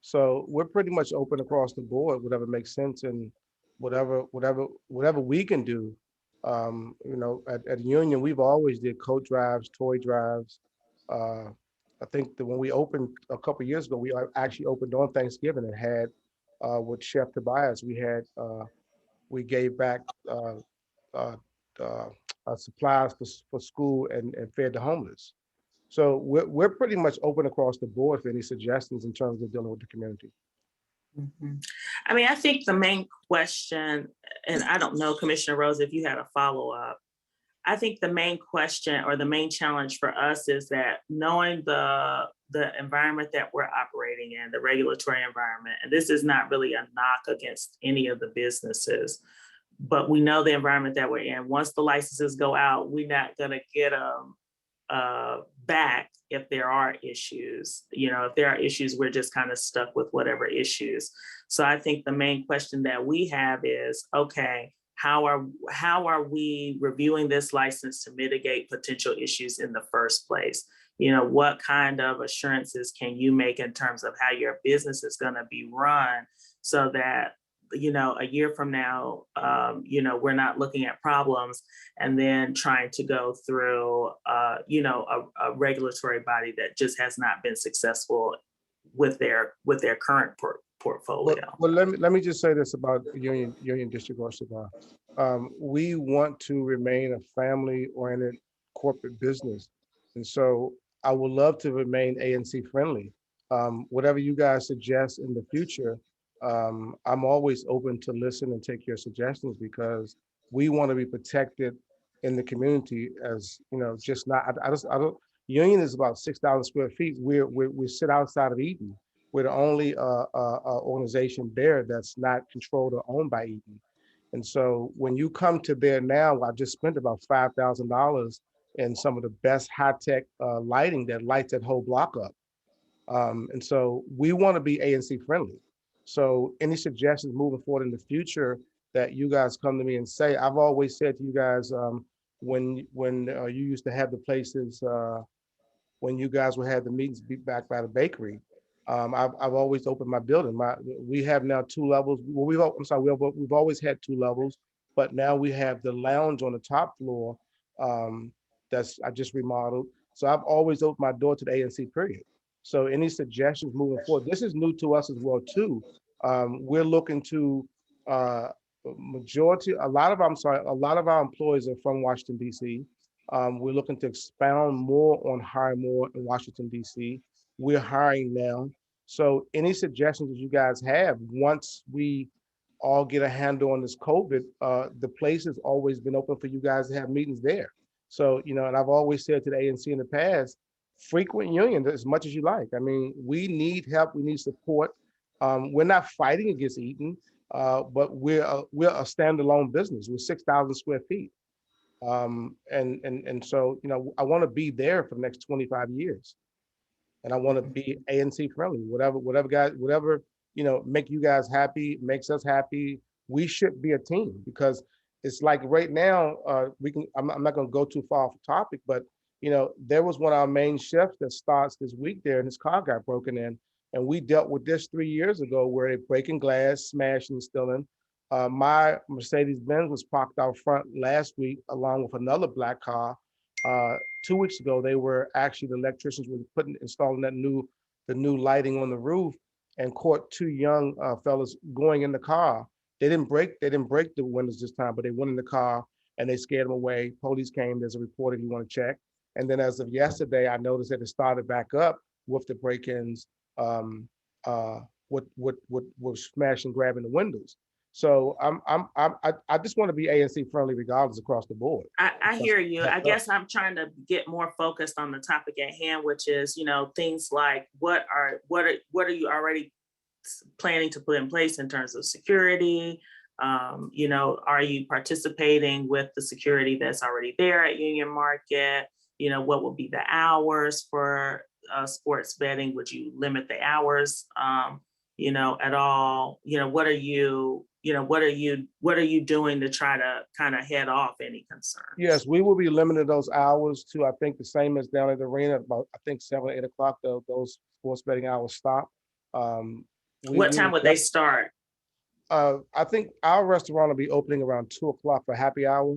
So we're pretty much open across the board, whatever makes sense, and whatever we can do. At Union, we've always did coat drives, toy drives. I think that when we opened a couple of years ago, we actually opened on Thanksgiving and had with Chef Tobias, we gave back supplies for school and fed the homeless. So we're pretty much open across the board for any suggestions in terms of dealing with the community. Mm-hmm. I mean, I think the main question, and I don't know, Commissioner Rose, if you had a follow-up, I think the main question or the main challenge for us is that knowing the environment that we're operating in, the regulatory environment, and this is not really a knock against any of the businesses, but we know the environment that we're in. Once the licenses go out, we're not gonna get them back if there are issues. You know, if there are issues, we're just kind of stuck with whatever issues. So I think the main question that we have is, okay, how are we reviewing this license to mitigate potential issues in the first place? You know, what kind of assurances can you make in terms of how your business is going to be run so that, you know, a year from now, you know, we're not looking at problems and then trying to go through, you know, a regulatory body that just has not been successful with their current portfolio. Well, let me just say this about Union District Cigar. We want to remain a family-oriented corporate business, and so I would love to remain ANC friendly. Whatever you guys suggest in the future, I'm always open to listen and take your suggestions because we want to be protected in the community. As you know, just not. I don't. Union is about 6,000 square feet. We sit outside of Eden. We're the only organization there that's not controlled or owned by Eden. And so when you come to there now, I just spent about $5,000 in some of the best high-tech lighting that lights that whole block up. And so we want to be ANC friendly. So any suggestions moving forward in the future that you guys come to me and say, I've always said to you guys, when you used to have the places, when you guys would have the meetings be back by the bakery, I've always opened my building. We have now 2 levels. Well, we've always had 2 levels, but now we have the lounge on the top floor. I just remodeled. So I've always opened my door to the ANC period. So any suggestions moving forward, this is new to us as well too. We're looking to a lot of our employees are from Washington, D.C. We're looking to expound more on hiring more in Washington, D.C. We're hiring now. So any suggestions that you guys have, once we all get a handle on this COVID, the place has always been open for you guys to have meetings there. So, you know, and I've always said to the ANC in the past, frequent Union as much as you like. I mean, we need help, we need support. We're not fighting against Eaton, but we're a standalone business. We're 6,000 square feet. And so, you know, I want to be there for the next 25 years. And I want to be ANC friendly, whatever, you know, make you guys happy, makes us happy. We should be a team because it's like right now, I'm not going to go too far off the topic, but, you know, there was one of our main chefs that starts this week there and his car got broken in. And we dealt with this 3 years ago where they're breaking glass, smashing, stealing. My Mercedes-Benz was parked out front last week along with another black car. 2 weeks ago, they were actually, the electricians were installing the new lighting on the roof and caught 2 young fellas going in the car. They didn't break the windows this time, but they went in the car and they scared them away. Police came, there's a report if you want to check. And then as of yesterday, I noticed that it started back up with the break-ins, with smashing, grabbing the windows. So I just want to be ANC friendly regardless across the board. I hear you. I guess I'm trying to get more focused on the topic at hand, which is, you know, things like what are you already planning to put in place in terms of security? You know, are you participating with the security that's already there at Union Market? You know, what will be the hours for sports betting? Would you limit the hours, you know, at all? You know, what are you doing to try to kind of head off any concerns? Yes, we will be limiting those hours to, I think, the same as down at the arena, about, I think, 7 or 8 o'clock, those sports betting hours stop. What time would they start? I think our restaurant will be opening around 2 o'clock for happy hour.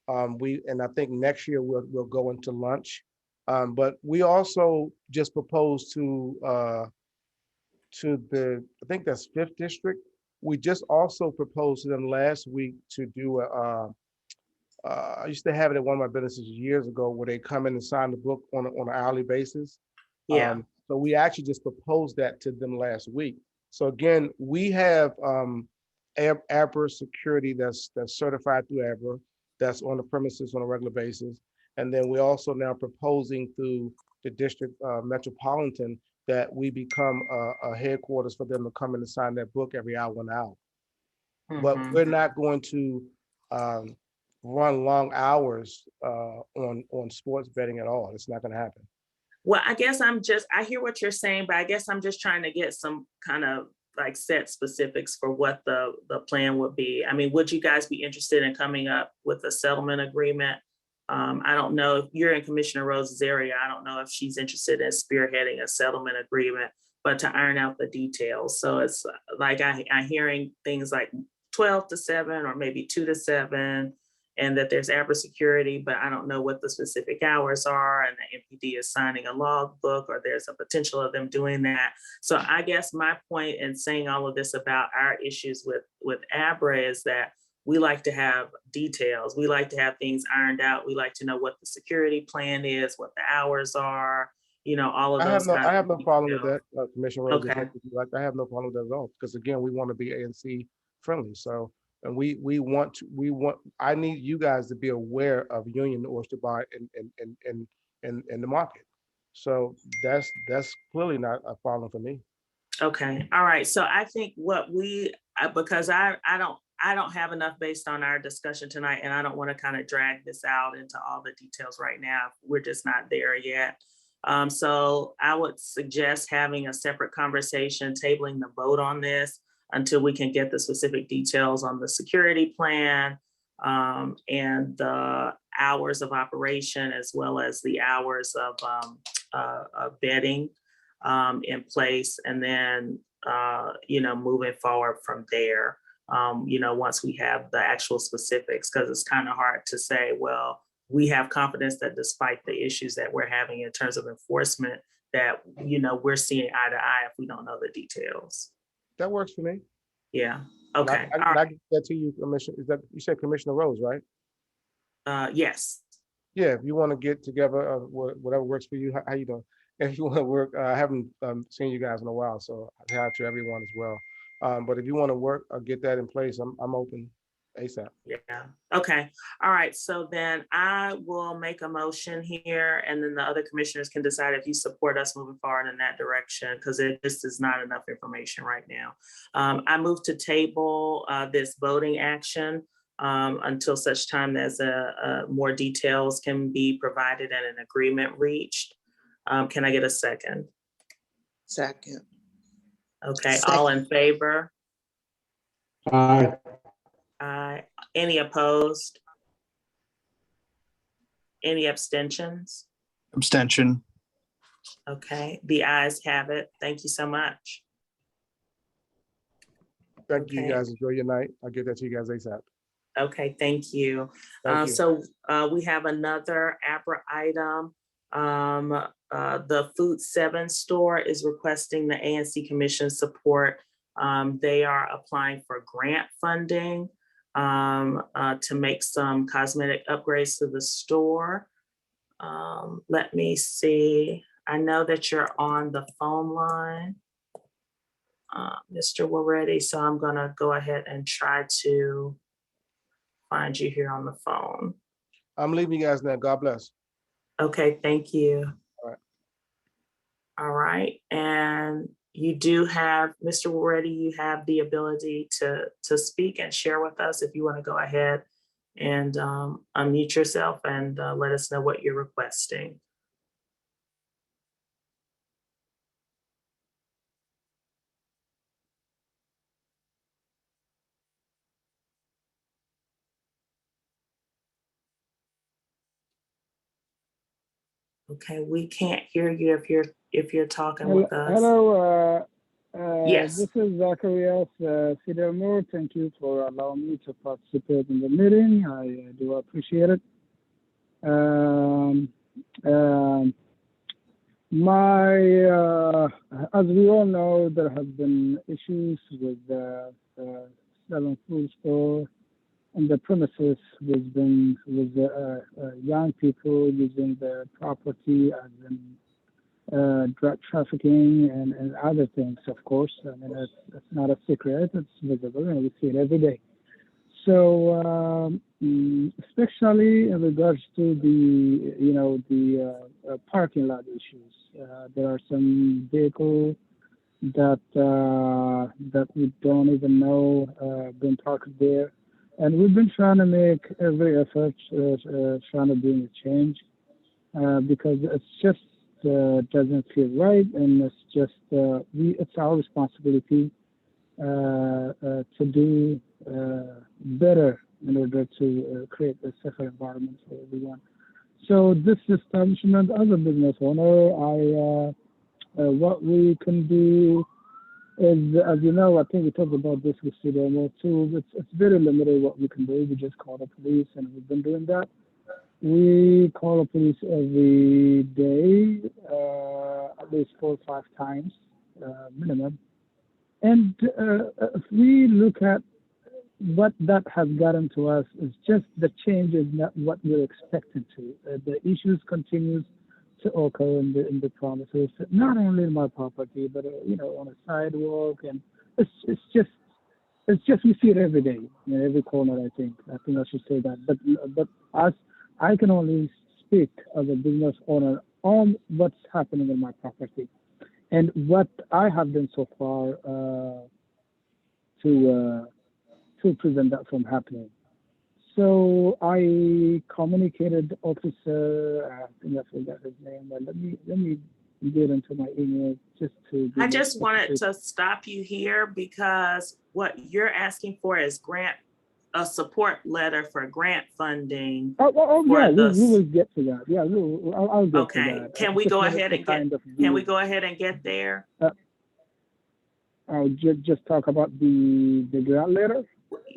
And I think next year we'll go into lunch. But we also just proposed to the, I think that's 5th district. We just also proposed to them last week to do I used to have it at one of my businesses years ago where they come in and sign the book on an hourly basis. Yeah. So we actually just proposed that to them last week. So again, we have ABRA security that's certified through ABRA. that's on the premises on a regular basis. And then we're also now proposing through the district metropolitan that we become a headquarters for them to come in and sign that book every hour and hour. But we're not going to run long hours on sports betting at all. It's not going to happen. Well, I guess I hear what you're saying, but I guess I'm just trying to get some kind of like set specifics for what the plan would be. I mean, would you guys be interested in coming up with a settlement agreement? I don't know if you're in Commissioner Rose's area. I don't know if she's interested in spearheading a settlement agreement, but to iron out the details. So it's like I'm hearing things like 12 to 7 or maybe 2 to 7, and that there's average security, but I don't know what the specific hours are, and the MPD is signing a logbook, or there's a potential of them doing that. So I guess my point in saying all of this about our issues with ABRA is that we like to have details. We like to have things ironed out. We like to know what the security plan is, what the hours are, all of those. I have no problem with that, Commissioner Rose. Okay. I have no problem with that at all, because again, we want to be ANC friendly. So, and I need you guys to be aware of Union Oyster Bar in the market. So that's clearly not a problem for me. Okay, all right. So I think because I don't have enough based on our discussion tonight, and I don't want to kind of drag this out into all the details right now. We're just not there yet. So I would suggest having a separate conversation, tabling the vote on this until we can get the specific details on the security plan and the hours of operation, as well as the hours of betting in place. And then, moving forward from there, once we have the actual specifics, because it's kind of hard to say, well, we have confidence that despite the issues that we're having in terms of enforcement, that, we're seeing eye to eye if we don't know the details. That works for me. Yeah. Okay. I get that to you, Commissioner. You said Commissioner Rose, right? Yes. Yeah. If you want to get together, whatever works for you, how you doing? If you want to work, I haven't seen you guys in a while, so hi to everyone as well. But if you want to work or get that in place, I'm open ASAP. Yeah. Okay. All right. So then I will make a motion here, and then the other commissioners can decide if you support us moving forward in that direction, because this is not enough information right now. I move to table this voting action until such time as more details can be provided and an agreement reached. Can I get a second? Second. Okay. All in favor? Aye. Aye. Any opposed? Any abstentions? Abstention. Okay, the ayes have it. Thank you so much. Thank you guys. Enjoy your night. I'll get that to you guys ASAP. Okay, thank you. Thank you. So we have another ABRA item. The Food 7 store is requesting the ANC Commission support. They are applying for grant funding to make some cosmetic upgrades to the store. Let me see. I know that you're on the phone line, Mr. Waretti, so I'm gonna go ahead and try to find you here on the phone. I'm leaving you guys now. God bless. Okay, thank you. All right. All right, and you do have, Mr. Waretti, you have the ability to speak and share with us if you want to go ahead and unmute yourself and let us know what you're requesting. Okay, we can't hear you if you're talking with us. Hello, yes. This is Zachary Cedar Moore. Thank you for allowing me to participate in the meeting. I do appreciate it. As we all know, there have been issues with the 7 food store and the premises with young people using the property as in drug trafficking and other things, of course. I mean, it's not a secret, it's visible and we see it every day. So especially in regards to the parking lot issues. There are some vehicles that we don't even know been parked there, and we've been trying to make every effort trying to bring a change because it's just doesn't feel right, and it's just it's our responsibility to do better in order to create a safer environment for everyone. So this establishment, as a business owner, what we can do is, as you know, I think we talked about this with CDMO too. It's very limited what we can do. We just call the police, and we've been doing that. We call the police every day, at least 4 or 5 times minimum. And if we look at what that has gotten to us, is just the change is not what we're expecting to. The issues continues to occur in the promises, not only in my property, but on a sidewalk, and it's just we see it every day, every corner. I think I should say that. But as I can only speak as a business owner on what's happening in my property, and what I have done so far to prevent that from happening. So I communicated officer, I think I forgot his name, but let me get into my email just to. I just wanted to stop you here because what you're asking for is a support letter for grant funding. Oh yeah, we will get to that. Yeah, I'll get to that. Okay, can we go ahead and get there? I'll just talk about the grant letter.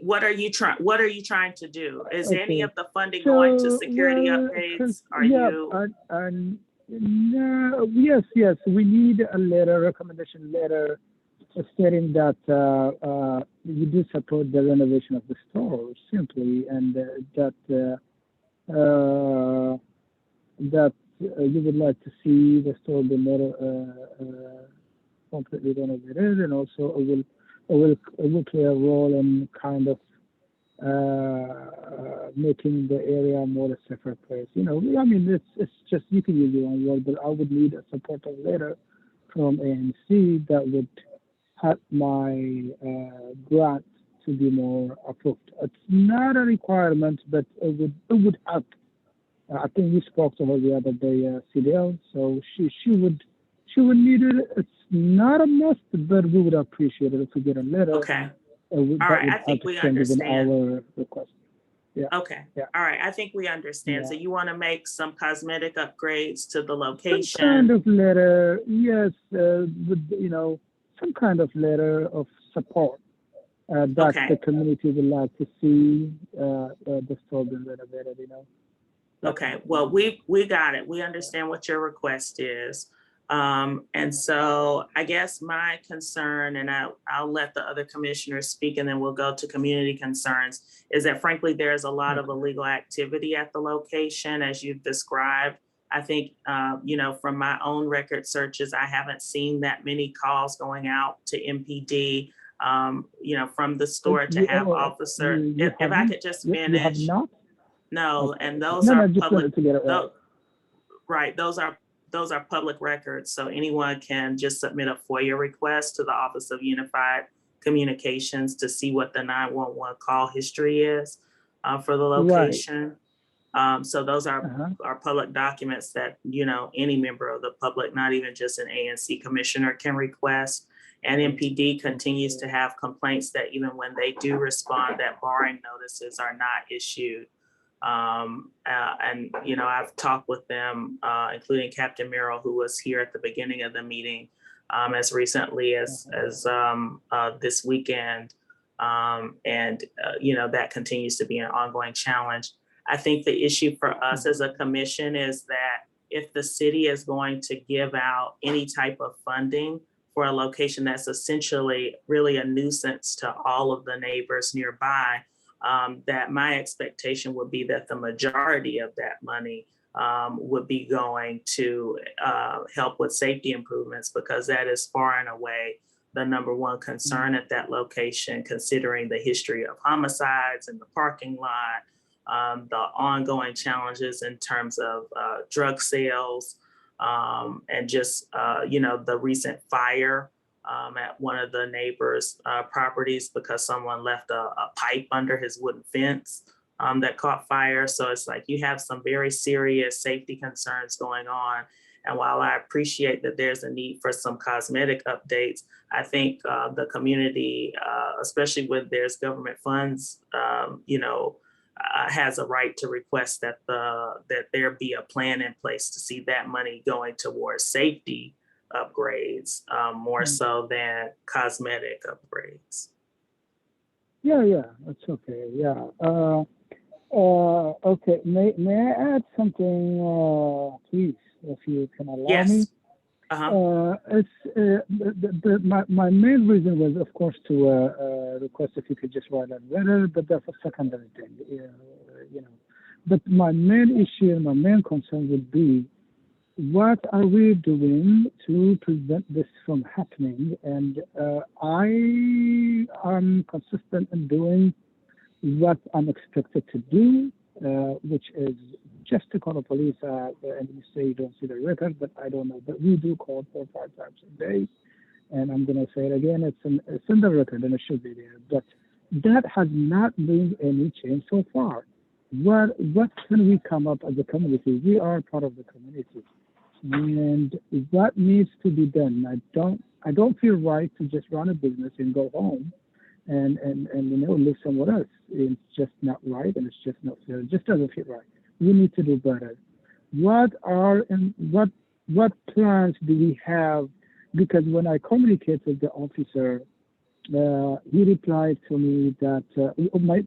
What are you trying to do? Is any of the funding going to security upgrades? Yes, we need a recommendation letter stating that you do support the renovation of the store simply, and that you would like to see the store be completely renovated, and also it will play a role in kind of making the area a more safer place. I mean, it's just, you can use your own word, but I would need a supportive letter from ANC that would help my grant to be more approved. It's not a requirement, but it would help. I think we spoke to her the other day, CDL, so she would need it. It's not a must, but we would appreciate it if we get a letter. Okay. All right, I think we understand. Our request. Yeah. Okay. Yeah. All right, I think we understand. Yeah. So you want to make some cosmetic upgrades to the location. Some kind of letter, yes, with some kind of letter of support that the community would like to see the store being renovated. Okay. Well, we got it. We understand what your request is. And so I guess my concern, and I'll let the other commissioners speak and then we'll go to community concerns, is that frankly, there's a lot of illegal activity at the location as you've described. I think, from my own record searches, I haven't seen that many calls going out to MPD, from the store to have officers. If I could just finish. You have not? No, Okay. and those are just public. wanted to get it right. Right, those are public records, so anyone can just submit a FOIA request to the Office of Unified Communications to see what the 911 call history is for the location. Right. So those are public documents that any member of the public, not even just an ANC commissioner, can request. And MPD continues to have complaints that even when they do respond, that barring notices are not issued. I've talked with them, including Captain Merrill, who was here at the beginning of the meeting, as recently as this weekend. That continues to be an ongoing challenge. I think the issue for us as a commission is that if the city is going to give out any type of funding for a location that's essentially really a nuisance to all of the neighbors nearby, that my expectation would be that the majority of that money would be going to help with safety improvements, because that is far and away the number one concern at that location, considering the history of homicides in the parking lot, the ongoing challenges in terms of drug sales, and just, the recent fire at one of the neighbors' properties because someone left a pipe under his wooden fence that caught fire. So it's like you have some very serious safety concerns going on. And while I appreciate that there's a need for some cosmetic updates, I think the community, especially when there's government funds, has a right to request that there be a plan in place to see that money going towards safety upgrades more so than cosmetic upgrades. Yeah, that's okay. Yeah. Okay. May I add something, please, if you can allow me? Yes. It's my main reason was, of course, to request if you could just write a letter, but that's a secondary thing, But my main issue and my main concern would be, what are we doing to prevent this from happening? And I am consistent in doing what I'm expected to do, which is just to call the police. And you say you don't see the record, but I don't know. But we do call 4 or 5 times a day. And I'm going to say it again, it's in the record and it should be there. But that has not been any change so far. What can we come up as a community? We are part of the community. And what needs to be done? I don't feel right to just run a business and go home and live somewhere else. It's just not right, and it's just not fair. It just doesn't feel right. We need to do better. What plans do we have? Because when I communicated with the officer, he replied to me that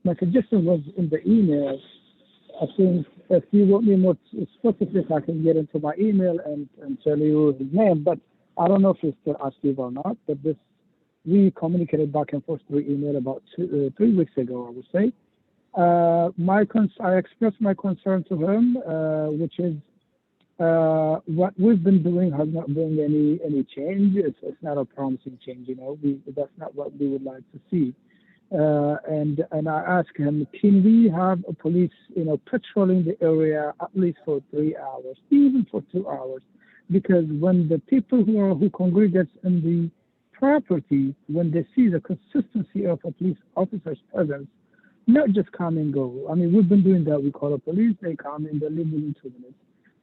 my suggestion was in the email. I think if you want me more specific, I can get into my email and tell you his name. But I don't know if he's still active or not. But we communicated back and forth through email about 3 weeks ago, I would say. I expressed my concern to him, which is what we've been doing has not been any change. It's not a promising change, that's not what we would like to see. And I asked him, can we have a police, patrolling the area at least for 3 hours, even for 2 hours? Because when the people who congregate in the property, when they see the consistency of a police officer's presence, not just come and go. I mean, we've been doing that. We call the police, they come and they leave within 2 minutes.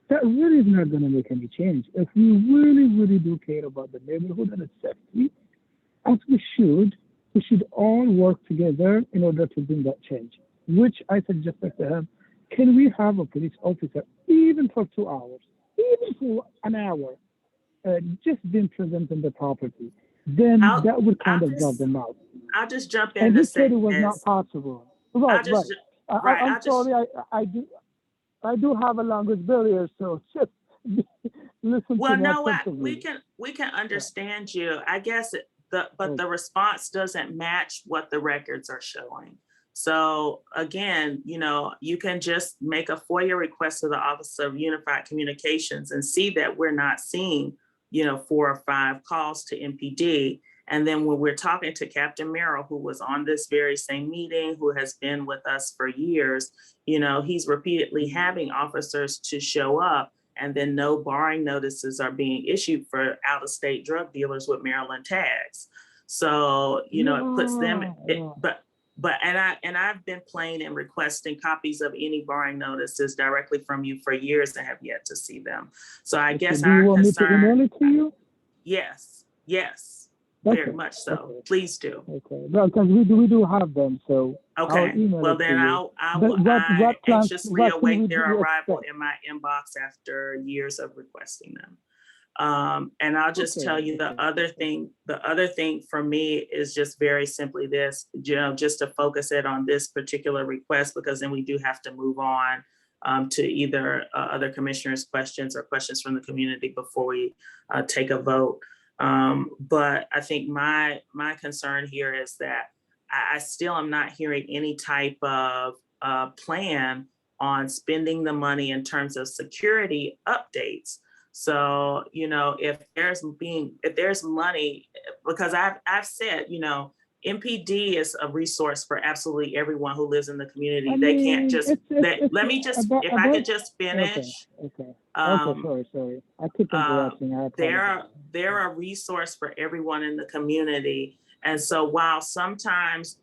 That really is not going to make any change. If we really, really do care about the neighborhood and its safety, as we should all work together in order to bring that change, which I suggested to him. Can we have a police officer, even for 2 hours, even for an hour, just being present in the property? Then that would kind of draw them out. I'll just jump in And to he say said it was not possible. Right. I'm sorry, I do have a language barrier, so just listen well, to no, what we can understand you. I guess the response doesn't match what the records are showing. So again, you can just make a FOIA request to the Office of Unified Communications and see that we're not seeing, 4 or 5 calls to MPD. And then when we're talking to Captain Merrill, who was on this very same meeting, who has been with us for years, he's repeatedly having officers to show up, and then no barring notices are being issued for out-of-state drug dealers with Maryland tags. So, it puts them, and I've been playing and requesting copies of any barring notices directly from you for years and have yet to see them. So I guess do you want me to email it to you? Yes. Okay. Very much so. Okay. Please do. Okay. Well, because we do have them, so okay. I'll email well, it then to you. I anxiously await their arrival expect? in my inbox after years of requesting them. And I'll just tell you the other thing for me is just very simply this, just to focus it on this particular request, because then we do have to move on to either other commissioners' questions or questions from the community before we take a vote. But I think my concern here is that I still am not hearing any type of plan on spending the money in terms of security updates. So, if there's money, because I've said, MPD is a resource for absolutely everyone who lives in the community. I They can't mean, just, let me just, about, if I could just okay, finish. okay, Um, sorry. I keep interrupting. I apologize. they're a resource for everyone in the community. And so while sometimes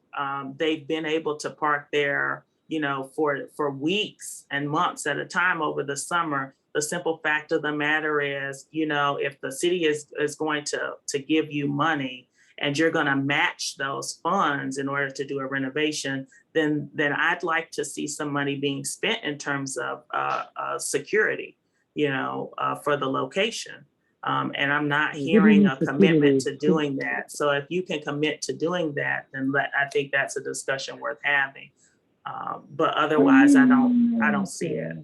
they've been able to park there, you know, for weeks and months at a time over the summer, the simple fact of the matter is, you know, if the city is going to give you money and you're going to match those funds in order to do a renovation, then I'd like to see some money being spent in terms of security, you know, for the location. And I'm not hearing a commitment to doing that. So if you can commit to doing that, then I think that's a discussion worth having. But otherwise, I don't see it.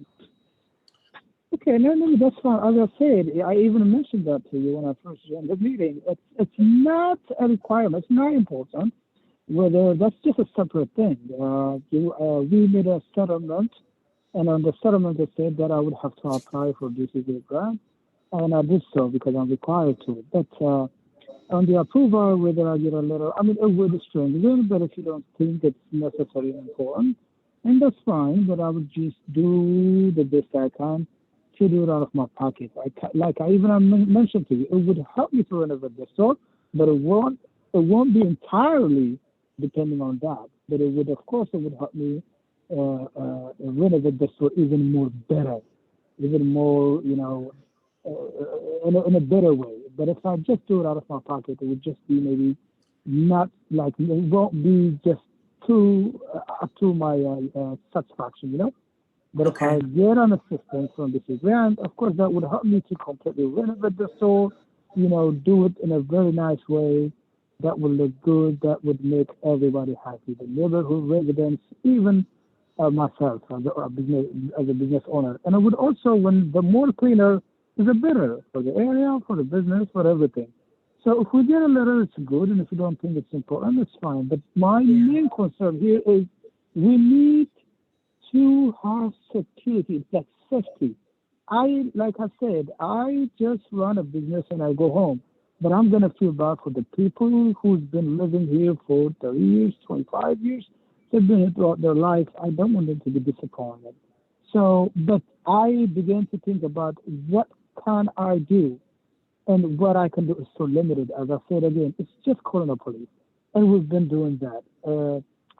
Okay, no, that's fine. As I said, I even mentioned that to you when I first joined the meeting. It's not a requirement. It's not important. Whether that's just a separate thing. We made a settlement, and on the settlement it said that I would have to apply for DCG grant, and I did so because I'm required to. But on the approval, whether I get a letter, I mean, it would strange, but if you don't think it's necessary and important, and that's fine. But I would just do the best I can to do it out of my pocket. Like I even mentioned to you, it would help me to renovate the store, but it won't be entirely depending on that. But it would, of course, it would help me renovate the store even more better, even more, you know, in a better way. But if I just do it out of my pocket, it would just be maybe not like, it won't be just too up to my satisfaction, you know. But if I get an assistance from this grant, of course, that would help me to completely renovate the store, you know, do it in a very nice way. That would look good. That would make everybody happy. The neighborhood residents, even myself as a business owner. And I would also, when the more cleaner, is the better for the area, for the business, for everything. So if we get a letter, it's good. And if you don't think it's important, it's fine. But my main concern here is we need to have security, like safety. Like I said, I just run a business and I go home, but I'm gonna feel bad for the people who's been living here for 30 years, 25 years. They've been here throughout their life. I don't want them to be disappointed. So, but I began to think about what can I do, and what I can do is so limited. As I said again, it's just calling the police, and we've been doing that.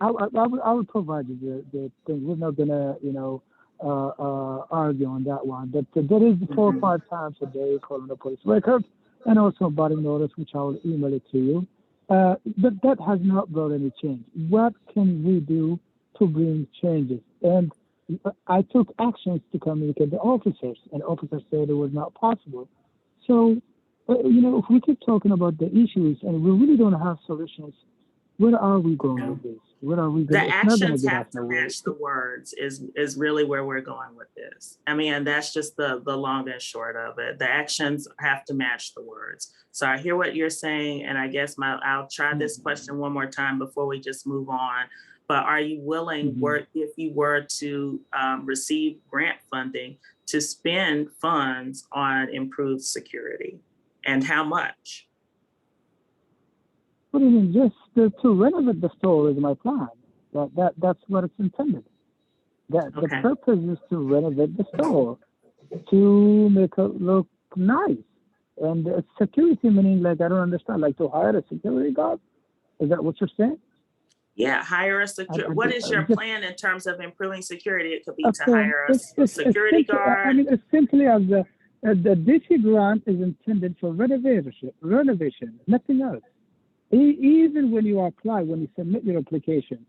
I will provide you the thing. We're not gonna, you know, argue on that one. But there is 4 or 5 times a day calling the police record, and also body notice, which I will email it to you. But that has not brought any change. What can we do to bring changes? And I took actions to communicate to officers, and officers said it was not possible. So, you know, if we keep talking about the issues and we really don't have solutions, where are we going with this? Where are we going? The actions have to match the words is really where we're going with this. I mean, and that's just the long and short of it. The actions have to match the words. So I hear what you're saying, and I guess I'll try this question one more time before we just move on. But are you willing, if you were to receive grant funding, to spend funds on improved security, and how much? What do you mean? Just to renovate the store is my plan. That's what it's intended. The purpose is to renovate the store, to make it look nice. And security meaning, like, I don't understand, like to hire a security guard? Is that what you're saying? Yeah, hire a security. What is your plan in terms of improving security? It could be to hire a security guard. I mean, it's simply as the DC grant is intended for renovation, nothing else. Even when you apply, when you submit your application,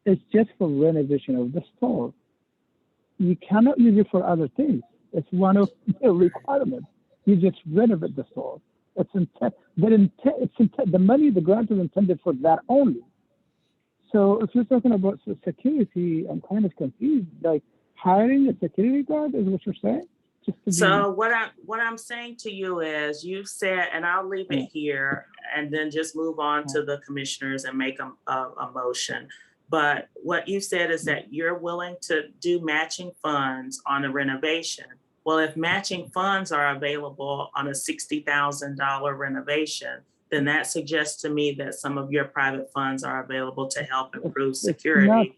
it's just for renovation of the store. You cannot use it for other things. It's one of the requirements. You just renovate the store. The money, the grant is intended for that only. So if you're talking about security, I'm kind of confused. Like hiring a security guard is what you're saying? So what I'm saying to you is, you said, and I'll leave it here and then just move on to the commissioners and make a motion. But what you said is that you're willing to do matching funds on a renovation. Well, if matching funds are available on a $60,000 renovation, then that suggests to me that some of your private funds are available to help improve It's not, security,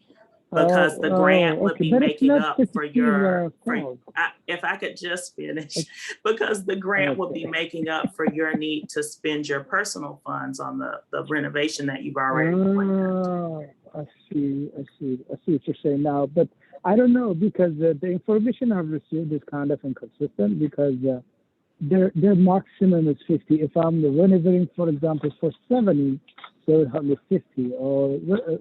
because the grant would okay, be but it's making not up for particular cause. if I could just finish, because the grant would be Okay. making up for your need to spend your personal funds on the renovation that you've already planned. I see what you're saying now, but I don't know, because the information I've received is kind of inconsistent, because their maximum is 50. If I'm renovating, for example, for 70, they would have me 50,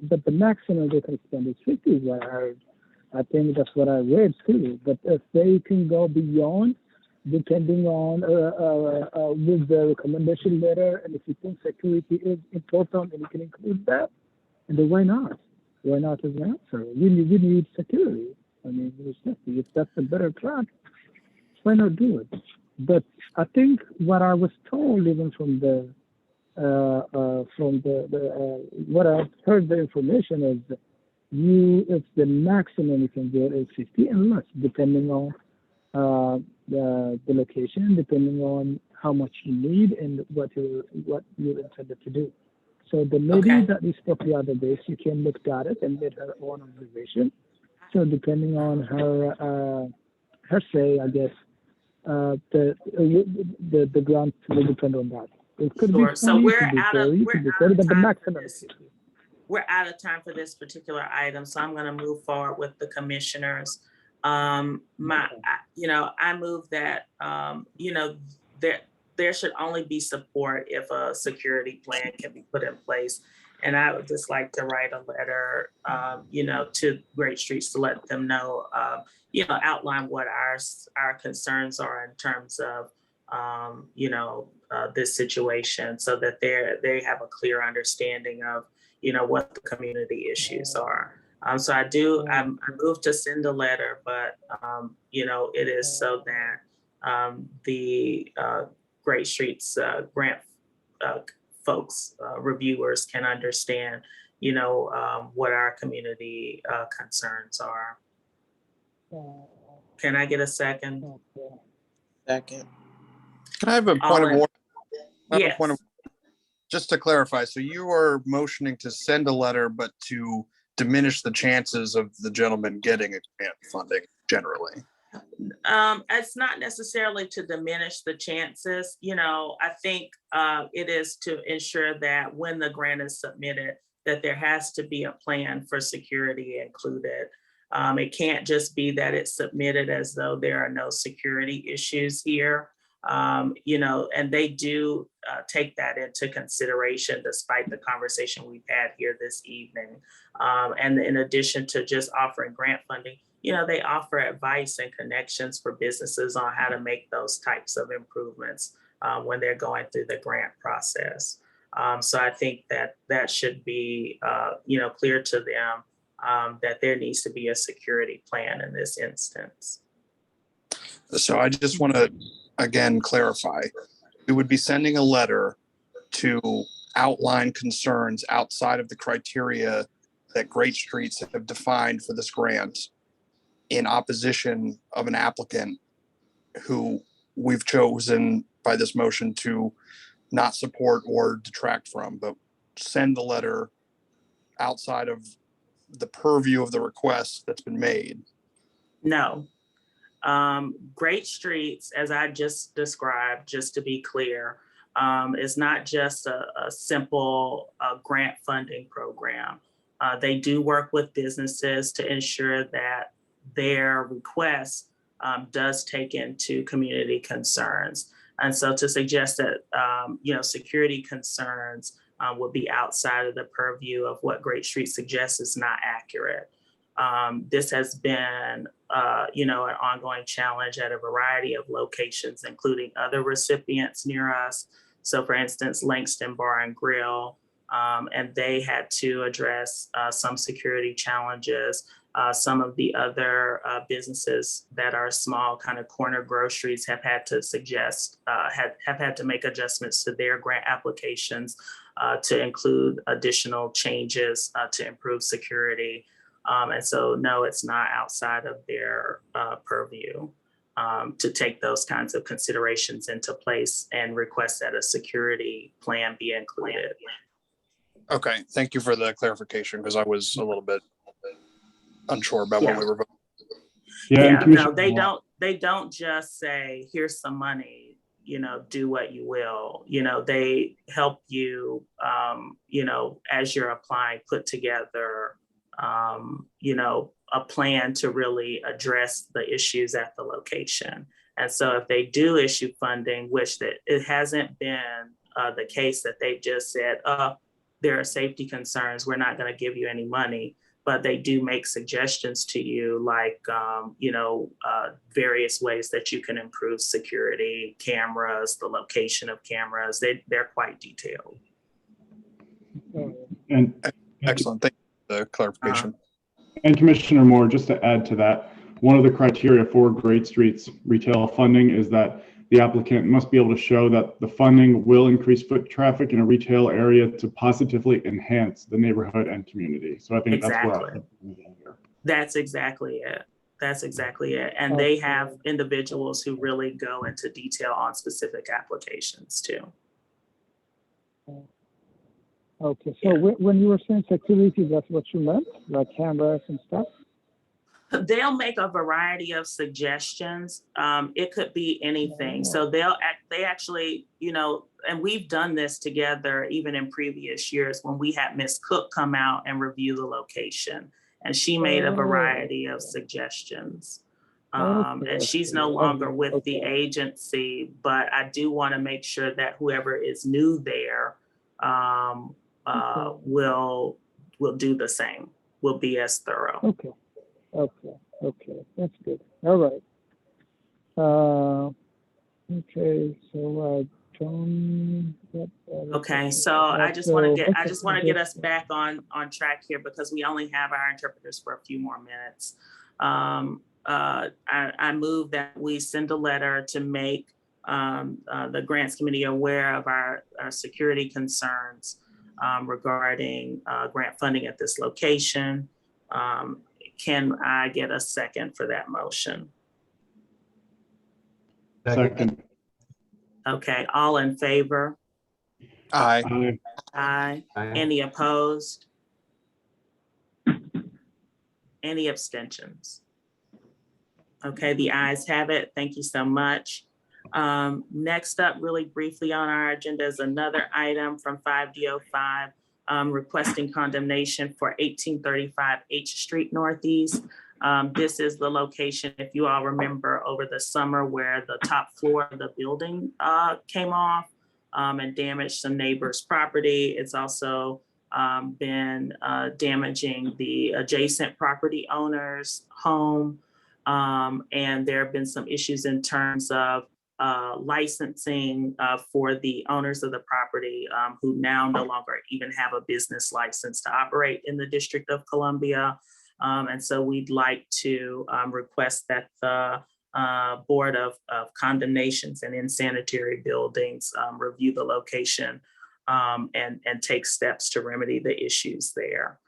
but the maximum they can spend is 50 is what I heard. I think that's what I read too. But if they can go beyond, depending on with the recommendation letter, and if you think security is important and you can include that, and then why not? Why not as an answer? We need security. I mean, if that's a better track, why not do it? But I think what I was told, even from what I've heard, the information is if the maximum you can get is 50 and less, depending on the location, depending on how much you need and what you're intended to do. So the lady that we spoke the other day, she came, looked at it and made her own observation. So depending on her say, I guess, the grant will depend on that. It could be 20, So we're it could be out of 30, it could be 40, but the maximum is 50. We're out of time for this particular item, so I'm going to move forward with the commissioners. I move that there should only be support if a security plan can be put in place. And I would just like to write a letter, to Great Streets to let them know, outline what our concerns are in terms of, this situation, so that they have a clear understanding of, what the community issues are. So I move to send a letter, but, it is so that the Great Streets grant folks, reviewers can understand, what our community concerns are. Can I get a second? Second. Can I have a point of order? Yes. Just to clarify, so you are motioning to send a letter, but to diminish the chances of the gentleman getting a grant funding generally? It's not necessarily to diminish the chances. I think it is to ensure that when the grant is submitted, that there has to be a plan for security included. It can't just be that it's submitted as though there are no security issues here. And they do take that into consideration, despite the conversation we've had here this evening. And in addition to just offering grant funding, they offer advice and connections for businesses on how to make those types of improvements when they're going through the grant process. So I think that should be, clear to them that there needs to be a security plan in this instance. So I just want to, again, clarify. We would be sending a letter to outline concerns outside of the criteria that Great Streets have defined for this grant, in opposition of an applicant who we've chosen by this motion to not support or detract from, but send the letter outside of the purview of the request that's been made. No. Great Streets, as I just described, just to be clear, is not just a simple grant funding program. They do work with businesses to ensure that their request does take into community concerns. And so to suggest that, security concerns would be outside of the purview of what Great Streets suggests is not accurate. This has been, an ongoing challenge at a variety of locations, including other recipients near us. So for instance, Langston Bar and Grill, and they had to address some security challenges. Some of the other businesses that are small kind of corner groceries have had to have had to make adjustments to their grant applications to include additional changes to improve security. And so, no, it's not outside of their purview. to take those kinds of considerations into place and request that a security plan be included. Okay, thank you for the clarification because I was a little bit unsure about what we were voting. Yeah, no, they don't just say, here's some money, you know, do what you will. You know, they help you, you know, as you're applying, put together, you know, a plan to really address the issues at the location. And so if they do issue funding, which that it hasn't been the case that they just said, there are safety concerns, we're not going to give you any money. But they do make suggestions to you, like, you know, various ways that you can improve security, cameras, the location of cameras. They're quite detailed. And excellent, thank you for the clarification. And Commissioner Moore, just to add to that, one of the criteria for Great Streets retail funding is that the applicant must be able to show that the funding will increase foot traffic in a retail area to positively enhance the neighborhood and community. So I think that's exactly it. That's exactly it. And they have individuals who really go into detail on specific applications too. Okay, so when you were saying security, that's what you meant, like cameras and stuff? They'll make a variety of suggestions. It could be anything. So they actually, you know, and we've done this together even in previous years when we had Ms. Cook come out and review the location, and she made a variety of suggestions. And she's no longer with the agency, but I do want to make sure that whoever is new there will do the same, will be as thorough. Okay, that's good. All right. Okay, so okay, so I just want to get us back on track here because we only have our interpreters for a few more minutes. I move that we send a letter to make the grants committee aware of our security concerns regarding grant funding at this location. Can I get a second for that motion? Second. Okay, all in favor? Aye. Aye. Any opposed? Any abstentions? Okay, the ayes have it. Thank you so much. Next up, really briefly on our agenda is another item from 5D05. Requesting condemnation for 1835 H Street Northeast. This is the location, if you all remember, over the summer where the top floor of the building came off and damaged some neighbors' property. It's also been damaging the adjacent property owner's home. And there have been some issues in terms of licensing for the owners of the property who now no longer even have a business license to operate in the District of Columbia. And so we'd like to request that the Board of Condemnations and Insanitary Buildings review the location and take steps to remedy the issues there.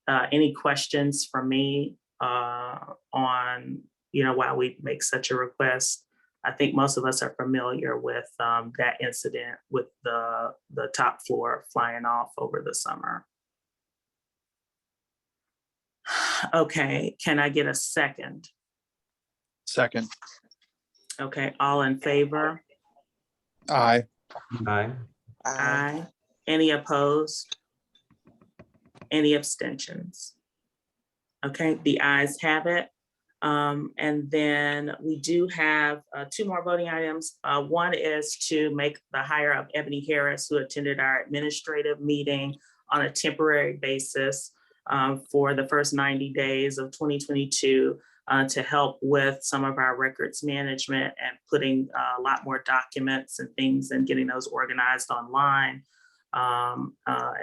Any questions from me on, you know, why we make such a request? I think most of us are familiar with that incident with the top floor flying off over the summer. Okay, can I get a second? Second. Okay, all in favor? Aye. Aye. Any opposed? Any abstentions? Okay, the ayes have it. And then we do have two more voting items. One is to make the hire of Ebony Harris, who attended our administrative meeting on a temporary basis for the first 90 days of 2022 to help with some of our records management and putting a lot more documents and things and getting those organized online and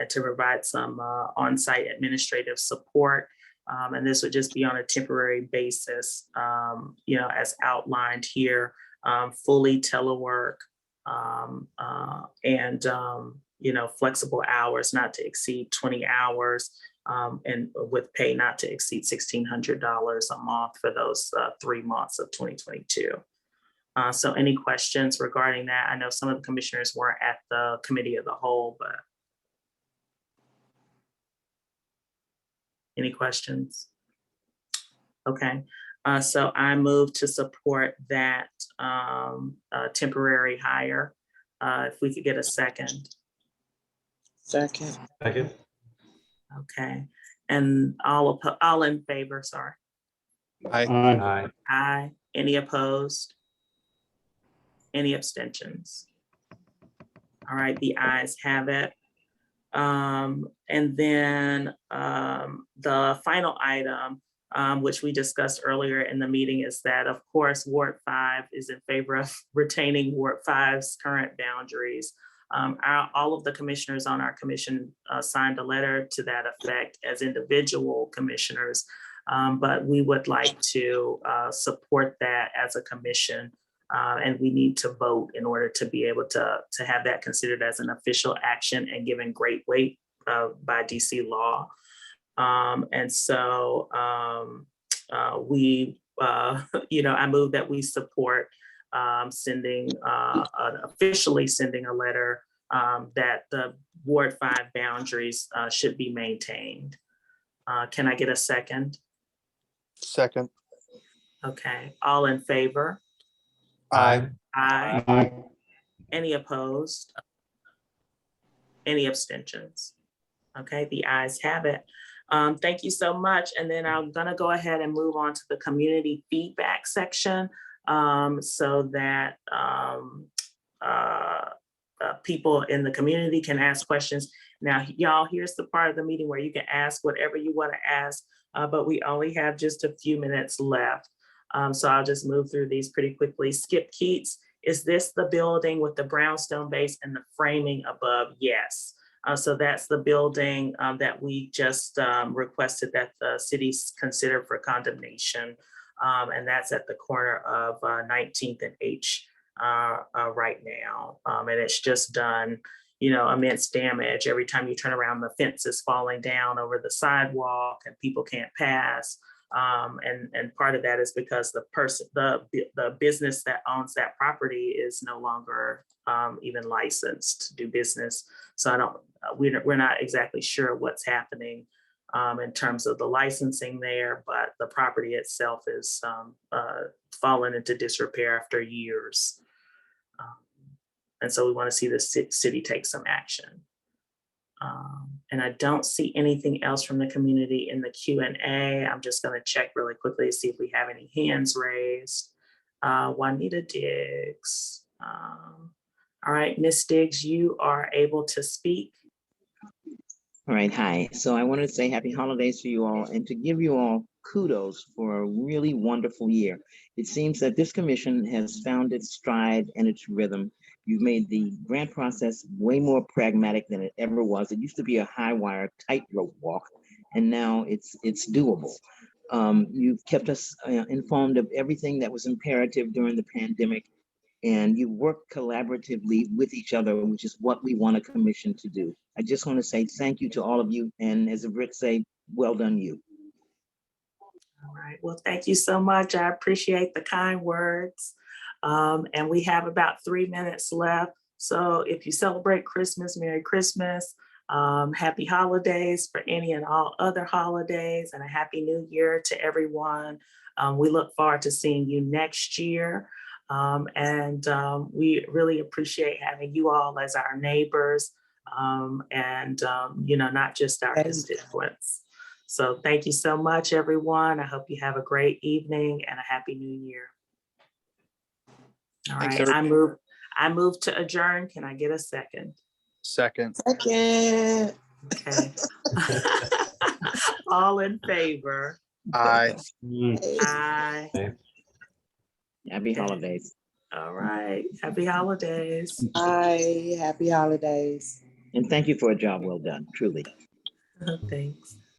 to provide some on-site administrative support. And this would just be on a temporary basis, you know, as outlined here, fully telework and, you know, flexible hours not to exceed 20 hours. and with pay not to exceed $1,600 a month for those 3 months of 2022. So any questions regarding that? I know some of the commissioners weren't at the committee of the whole, but any questions? Okay, so I move to support that temporary hire. If we could get a second. Second. Second. Okay, and all in favor, sorry. Aye. Aye. Aye. Any opposed? Any abstentions? All right, the ayes have it. And then the final item, which we discussed earlier in the meeting, is that, of course, Ward 5 is in favor of retaining Ward 5's current boundaries. All of the commissioners on our commission signed a letter to that effect as individual commissioners, but we would like to support that as a commission, and we need to vote in order to be able to have that considered as an official action and given great weight by DC law. And so we, I move that we support officially sending a letter that the Ward 5 boundaries should be maintained. Can I get a second? Second. Okay, all in favor? Aye. Aye. Aye. Any opposed? Any abstentions? Okay, the ayes have it. Thank you so much. And then I'm gonna go ahead and move on to the community feedback section so that people in the community can ask questions. Now, y'all, here's the part of the meeting where you can ask whatever you want to ask, but we only have just a few minutes left. So I'll just move through these pretty quickly. Skip Keats, is this the building with the brownstone base and the framing above? Yes. So that's the building that we just requested that the cities consider for condemnation. And that's at the corner of 19th and H right now. And it's just done, immense damage. Every time you turn around, the fence is falling down over the sidewalk and people can't pass. And part of that is because the business that owns that property is no longer even licensed to do business. So we're not exactly sure what's happening in terms of the licensing there, but the property itself is fallen into disrepair after years. And so we want to see the city take some action. And I don't see anything else from the community in the Q&A. I'm just going to check really quickly to see if we have any hands raised. Juanita Diggs. All right, Ms. Diggs, you are able to speak. All right, hi. So I wanted to say happy holidays to you all and to give you all kudos for a really wonderful year. It seems that this commission has found its stride and its rhythm. You've made the grant process way more pragmatic than it ever was. It used to be a high wire tightrope walk, and now it's doable. You've kept us informed of everything that was imperative during the pandemic, and you work collaboratively with each other, which is what we want a commission to do. I just want to say thank you to all of you, and as the Brits say, well done you. All right, well, thank you so much. I appreciate the kind words. And we have about 3 minutes left. So if you celebrate Christmas, Merry Christmas, happy holidays for any and all other holidays, and a Happy New Year to everyone. We look forward to seeing you next year. And we really appreciate having you all as our neighbors and, not just our constituents. So thank you so much, everyone. I hope you have a great evening and a Happy New Year. All right, I move to adjourn. Can I get a second? Second. Second. Okay. All in favor? Aye. Aye. Happy holidays. All right, happy holidays. Aye, happy holidays. And thank you for a job well done, truly. Thanks.